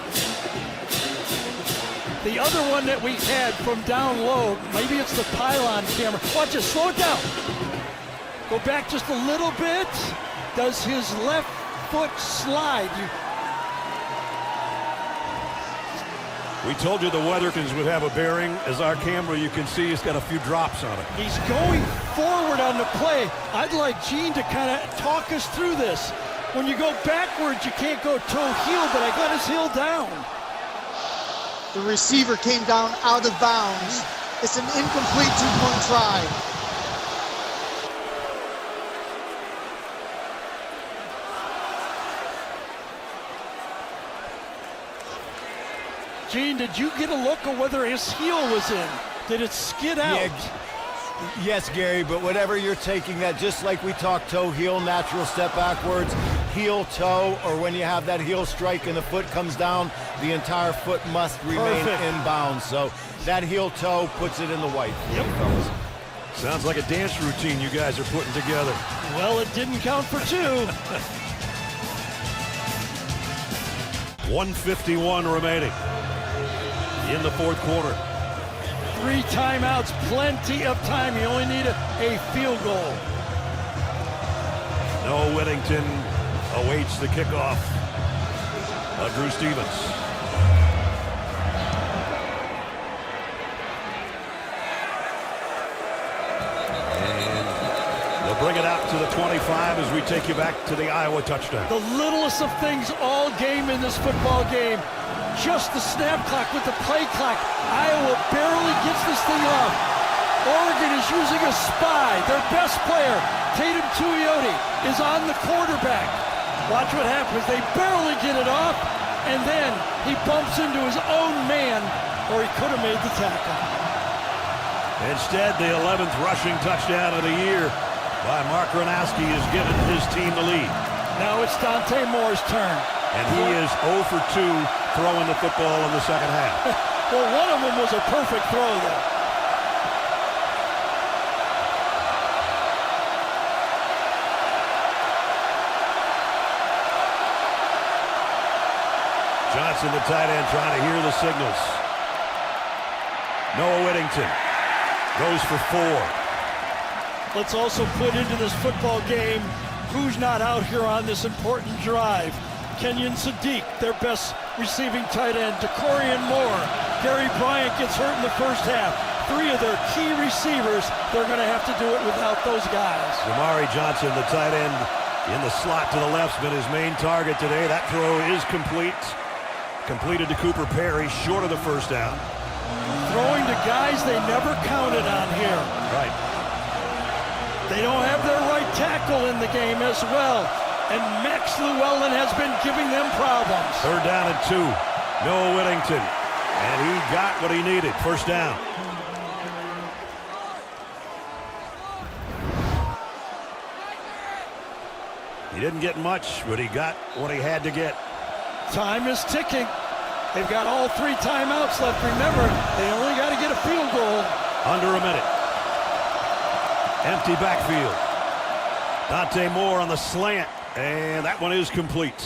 The other one that we had from down low, maybe it's the pylon camera. Watch it, slow it down. Go back just a little bit. Does his left foot slide? We told you the weather would have a bearing. As our camera, you can see, he's got a few drops on it. He's going forward on the play. I'd like Gene to kind of talk us through this. When you go backwards, you can't go toe-heel, but I got his heel down. The receiver came down out of bounds. It's an incomplete two-point try. Gene, did you get a look at whether his heel was in? Did it skid out? Yeah, yes, Gary, but whatever you're taking that, just like we talked toe-heel, natural step backwards, heel-toe, or when you have that heel strike and the foot comes down, the entire foot must remain in bounds. So that heel-toe puts it in the white. Yep. Sounds like a dance routine you guys are putting together. Well, it didn't count for 2. 1:51 remaining in the fourth quarter. 3 timeouts, plenty of time. You only need a field goal. Noah Whittington awaits the kickoff. Drew Stevens. And they'll bring it out to the 25 as we take you back to the Iowa touchdown. The littlest of things all game in this football game. Just the snap clock with the play clock. Iowa barely gets this thing off. Oregon is using a spy. Their best player, Tatum Tuioti, is on the quarterback. Watch what happens. They barely get it off, and then he bumps into his own man, or he could have made the tackle. Instead, the 11th rushing touchdown of the year by Mark Gronowski has given his team the lead. Now it's Dante Moore's turn. And he is 0 for 2 throwing the football in the second half. Well, one of them was a perfect throw, though. Johnson, the tight end, trying to hear the signals. Noah Whittington goes for 4. Let's also put into this football game who's not out here on this important drive. Kenyon Sadiq, their best receiving tight end. DeCorian Moore. Gary Bryant gets hurt in the first half. 3 of their key receivers, they're going to have to do it without those guys. Amari Johnson, the tight end, in the slot to the left's been his main target today. That throw is complete. Completed to Cooper Perry, short of the first down. Throwing to guys they never counted on here. Right. They don't have their right tackle in the game as well. And Max Llewellyn has been giving them problems. 3rd down and 2. Noah Whittington And he got what he needed. First down. He didn't get much, but he got what he had to get. Time is ticking. They've got all 3 timeouts left. Remember, they only got to get a field goal. Under a minute. Empty backfield. Dante Moore on the slant, and that one is complete.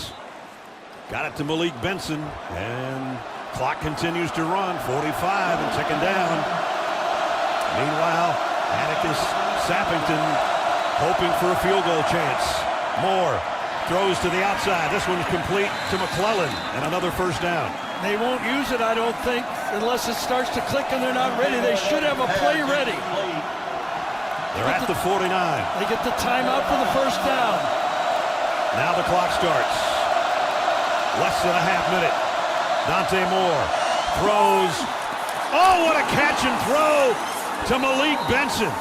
Got it to Malik Benson, and clock continues to run. 45 and ticking down. Meanwhile, Atticus Sappington hoping for a field goal chance. Moore throws to the outside. This one's complete to McClellan, and another first down. They won't use it, I don't think, unless it starts to click and they're not ready. They should have a play ready. They're at the 49. They get the timeout for the first down. Now the clock starts. Less than a half minute. Dante Moore throws. Oh, what a catch and throw to Malik Benson.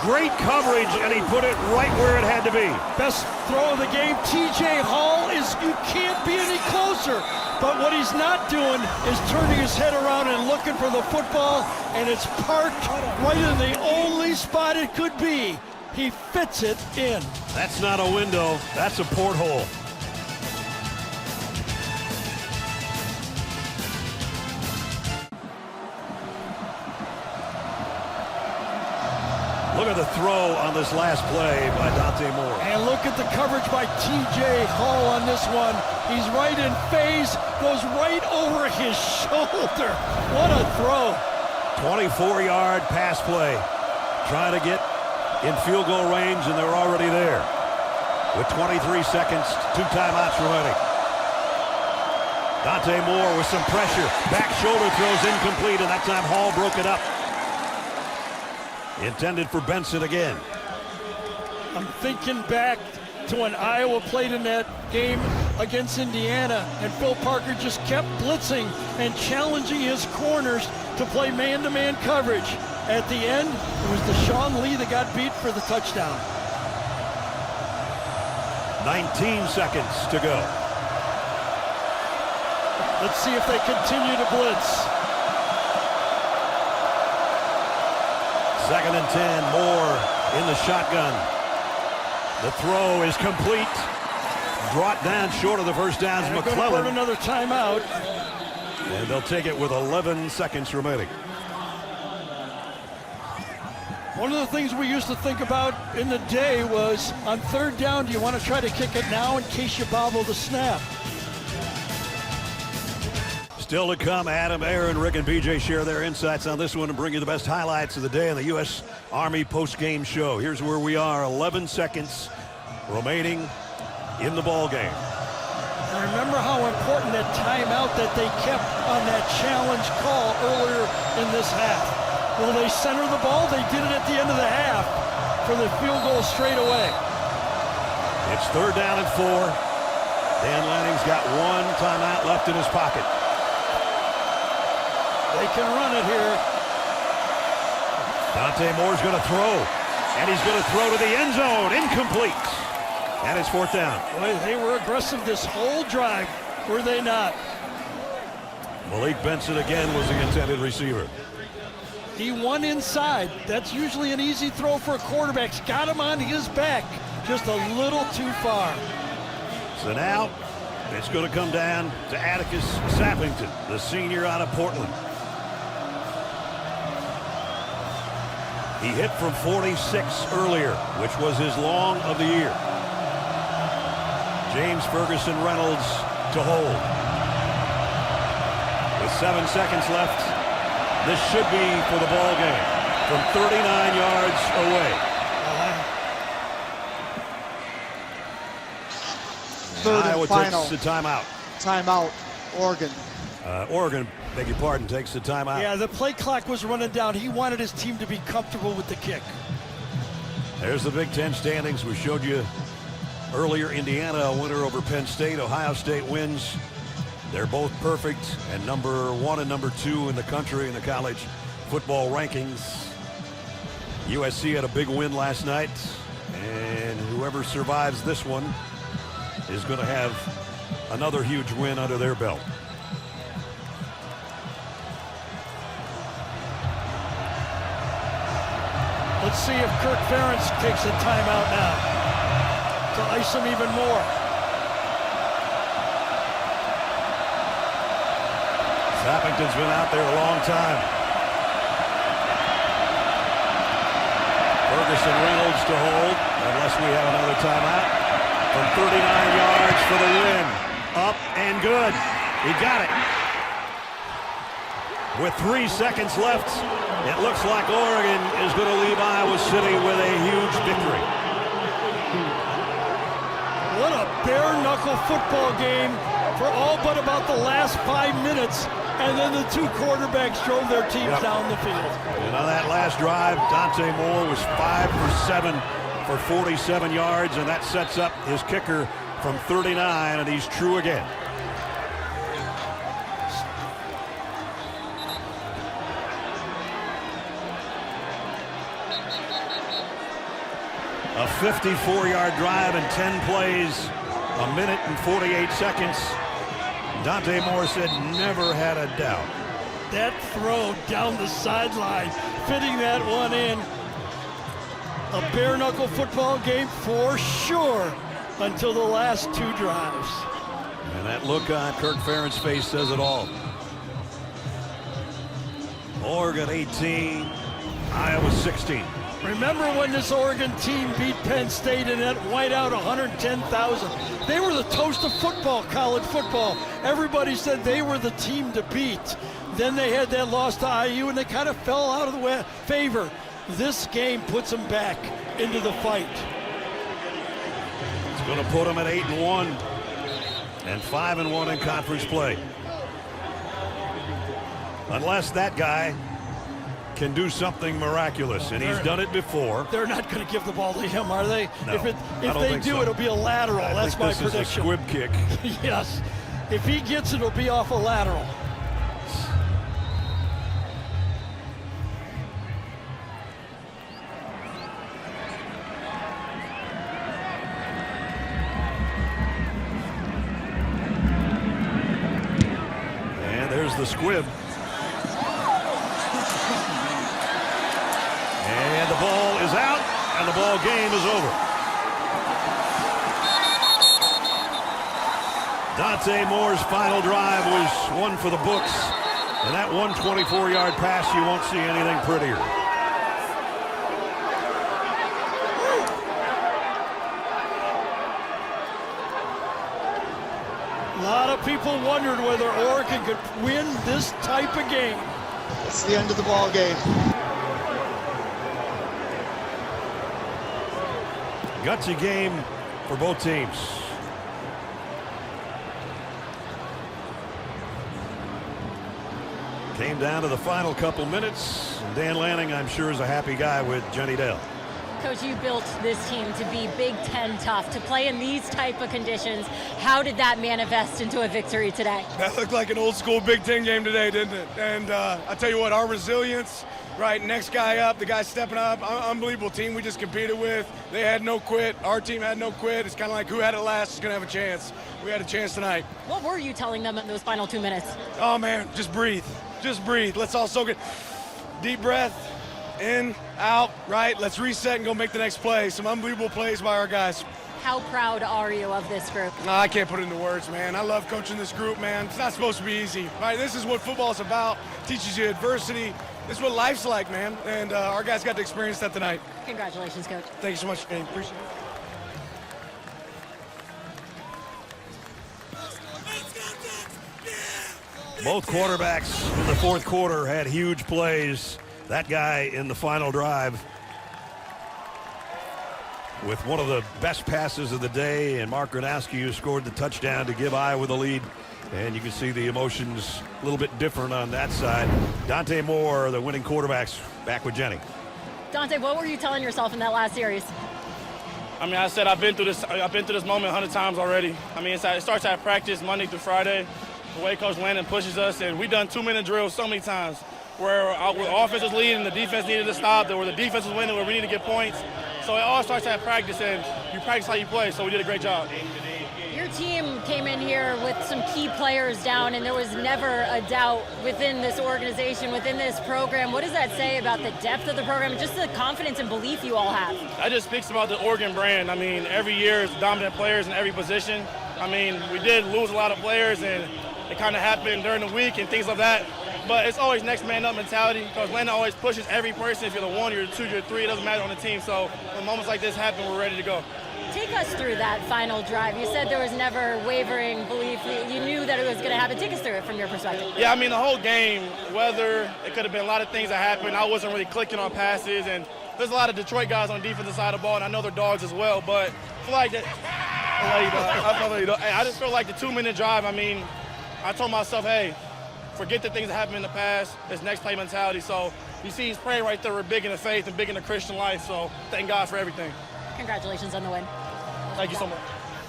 Great coverage, and he put it right where it had to be. Best throw of the game. TJ Hall you can't be any closer. But what he's not doing is turning his head around and looking for the football, and it's parked right in the only spot it could be. He fits it in. That's not a window, that's a porthole. Look at the throw on this last play by Dante Moore. And look at the coverage by TJ Hall on this one. He's right in phase, goes right over his shoulder. What a throw. 24-yard pass play. Trying to get in field goal range, and they're already there. With 23 seconds, 2 timeouts remaining. Dante Moore with some pressure. Back shoulder throws incomplete, and that time Hall broke it up. Intended for Benson again. I'm thinking back to when Iowa played in that game against Indiana, and Phil Parker just kept blitzing and challenging his corners to play man-to-man coverage. At the end, it was Deshaun Lee that got beat for the touchdown. 19 seconds to go. Let's see if they continue to blitz. 2nd and 10, Moore in the shotgun. The throw is complete. Brought down short of the first downs. McClellan. Another timeout. And they'll take it with 11 seconds remaining. One of the things we used to think about in the day was on 3rd down, do you want to try to kick it now in case you bobble the snap? Still to come, Adam, Aaron, Rick, and BJ share their insights on this one and bring you the best highlights of the day on the U.S. Army post-game show. Here's where we are, 11 seconds remaining in the ball game. And remember how important that timeout that they kept on that challenge call earlier in this half. Will they center the ball? They did it at the end of the half for the field goal straight away. It's 3rd down and 4. Dan Lanning's got 1 timeout left in his pocket. They can run it here. Dante Moore's going to throw, and he's going to throw to the end zone. Incomplete. And it's 4th down. Boy, they were aggressive this whole drive, were they not? Malik Benson again was the intended receiver. He won inside. That's usually an easy throw for a quarterback. He's got him on his back, just a little too far. So now it's going to come down to Atticus Sappington, the senior out of Portland. He hit from 46 earlier, which was his long of the year. James Ferguson Reynolds to hold. With 7 seconds left, this should be for the ball game from 39 yards away. Third Iowa and final. takes the timeout. Timeout, Oregon. Oregon, beg your pardon, takes the timeout. Yeah, the play clock was running down. He wanted his team to be comfortable with the kick. There's the Big Ten standings. We showed you earlier. Indiana a winner over Penn State. Ohio State wins. They're both perfect and number 1 and number 2 in the country in the college football rankings. USC had a big win last night, and whoever survives this one is going to have another huge win under their belt. Let's see if Kirk Ferentz takes a timeout now to ice him even more. Sappington's been out there a long time. Ferguson Reynolds to hold, unless we have another timeout. From 39 yards for the win. Up and good. He got it. With 3 seconds left, it looks like Oregon is going to leave Iowa City with a huge victory. What a bare-knuckle football game for all but about the last 5 minutes. And then the two quarterbacks drove their teams down the field. And on that last drive, Dante Moore was 5 for 7 for 47 yards, and that sets up his kicker from 39, and he's true again. A 54-yard drive in 10 plays, a minute and 48 seconds. Dante Moore said never had a doubt. That throw down the sideline, fitting that one in. A bare-knuckle football game for sure until the last 2 drives. And that look on Kirk Ferentz's face says it all. Oregon 18, Iowa 16. Remember when this Oregon team beat Penn State and that white out 110,000? They were the toast of football, college football. Everybody said they were the team to beat. Then they had that loss to IU and they kind of fell out of the favor. This game puts them back into the fight. It's going to put them at 8-1 and 5-1 in conference play. Unless that guy can do something miraculous, and he's done it before. They're not going to give the ball to him, are they? No, if they do, so. It'll be a lateral. That's my prediction. This is a squib kick. Yes. If he gets it, it'll be off a lateral. And there's the squib. And the ball is out, and the ball game is over. Dante Moore's final drive was one for the books, and that 124-yard pass, you won't see anything prettier. A lot of people wondered whether Oregon could win this type of game. It's the end of the ball game. Gutsy game for both teams. Came down to the final couple minutes. And Dan Lanning, I'm sure, is a happy guy with Jenny Dale. Coach, you built this team to be Big Ten tough, to play in these type of conditions. How did that manifest into a victory today? That looked like an old school Big Ten game today, didn't it? And I tell you what, our resilience, right, next guy up, the guy stepping up, unbelievable team we just competed with. They had no quit. Our team had no quit. It's kind of like who had it last is going to have a chance. We had a chance tonight. What were you telling them in those final 2 minutes? Oh, man, just breathe. Just breathe. Let's all soak it. Deep breath. In, out, right. Let's reset and go make the next play. Some unbelievable plays by our guys. How proud are you of this group? No, I can't put it into words, man. I love coaching this group, man. It's not supposed to be easy, right? This is what football's about. Teaches you adversity. This is what life's like, man. And our guys got to experience that tonight. Congratulations, Coach. Thank you so much, Dave. Appreciate it. Both quarterbacks in the fourth quarter had huge plays. That guy in the final drive with one of the best passes of the day, and Mark Gronowski, who scored the touchdown to give Iowa the lead. And you can see the emotions a little bit different on that side. Dante Moore, the winning quarterbacks, back with Jenny. Dante, what were you telling yourself in that last series? I mean, I said I've been through this moment 100 times already. I mean, it starts at practice Monday through Friday. The way Coach Landon pushes us, and we've done 2-minute drills so many times where our offense was leading, the defense needed to stop, where the defense was winning, where we needed to get points. So it all starts at practice, and you practice how you play, so we did a great job. Your team came came in here with some key players down, and there was never a doubt within this organization, within this program. What does that say about the depth of the program and just the confidence and belief you all have? That just speaks about the Oregon brand. I mean, every year is dominant players in every position. I mean, we did lose a lot of players, and it kind of happened during the week and things like that. But it's always next man up mentality, because Atlanta always pushes every person. If you're the 1, you're the 2, you're the 3, it doesn't matter on the team. So when moments like this happen, we're ready to go. Take us through that final drive. You said there was never wavering belief. You knew that it was going to happen. Take us through it from your perspective. Yeah, I mean, the whole game, weather, it could have been a lot of things that happened. I wasn't really clicking on passes, and there's a lot of Detroit guys on the defensive side of the ball, and I know they're dogs as well. But I feel like that. I just feel like the 2-minute drive, I mean, I told myself, hey, forget the things that happened in the past. It's next play mentality. So you see he's praying right there. We're big in the faith and big in the Christian life. So thank God for everything. Congratulations on the win. Thank you so much.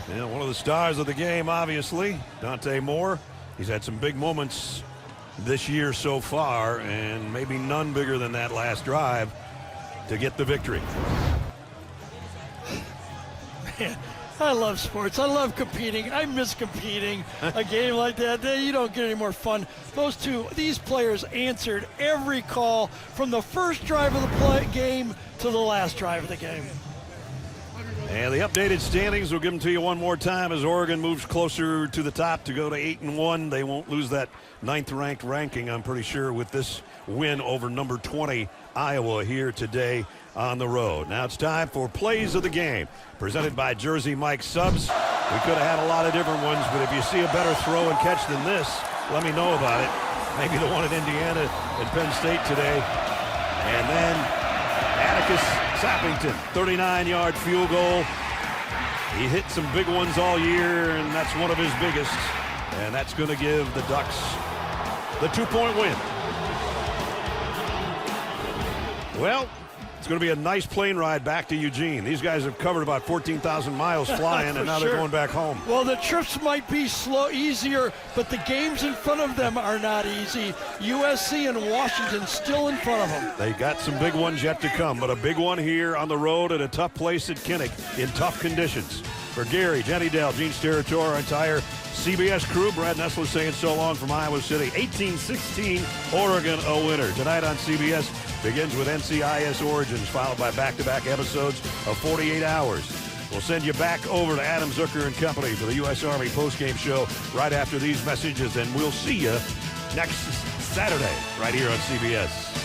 Yeah, one of the stars of the game, obviously, Dante Moore. He's had some big moments this year so far, and maybe none bigger than that last drive to get the victory. Man, I love sports. I love competing. I miss competing. A game like that, you don't get any more fun. These players answered every call from the first drive of the game to the last drive of the game. And the updated standings, we'll give them to you one more time as Oregon moves closer to the top to go to 8-1. They won't lose that 9th-ranked ranking, I'm pretty sure, with this win over number 20 Iowa here today on the road. Now it's time for Plays of the Game, presented by Jersey Mike Subs. We could have had a lot of different ones, but if you see a better throw and catch than this, let me know about it. Maybe the one at Indiana and Penn State today. And then Atticus Sappington, 39-yard field goal. He hit some big ones all year, and that's one of his biggest. And that's going to give the Ducks the 2-point win. Well, it's going to be a nice plane ride back to Eugene. These guys have covered about 14,000 miles flying, and now they're going back home. Well, the trips might be easier, but the games in front of them are not easy. USC and Washington still in front of them. They got some big ones yet to come, but a big one here on the road at a tough place at Kinnick in tough conditions. For Gary, Jenny Dell, Gene Steratore, our entire CBS crew, Brad Nessler saying so long from Iowa City. 18-16, Oregon a winner. Tonight on CBS begins with NCIS Origins, followed by back-to-back episodes of 48 Hours. We'll send you back over to Adam Zucker and company for the U.S. Army postgame show right after these messages, and we'll see you next Saturday right here on CBS.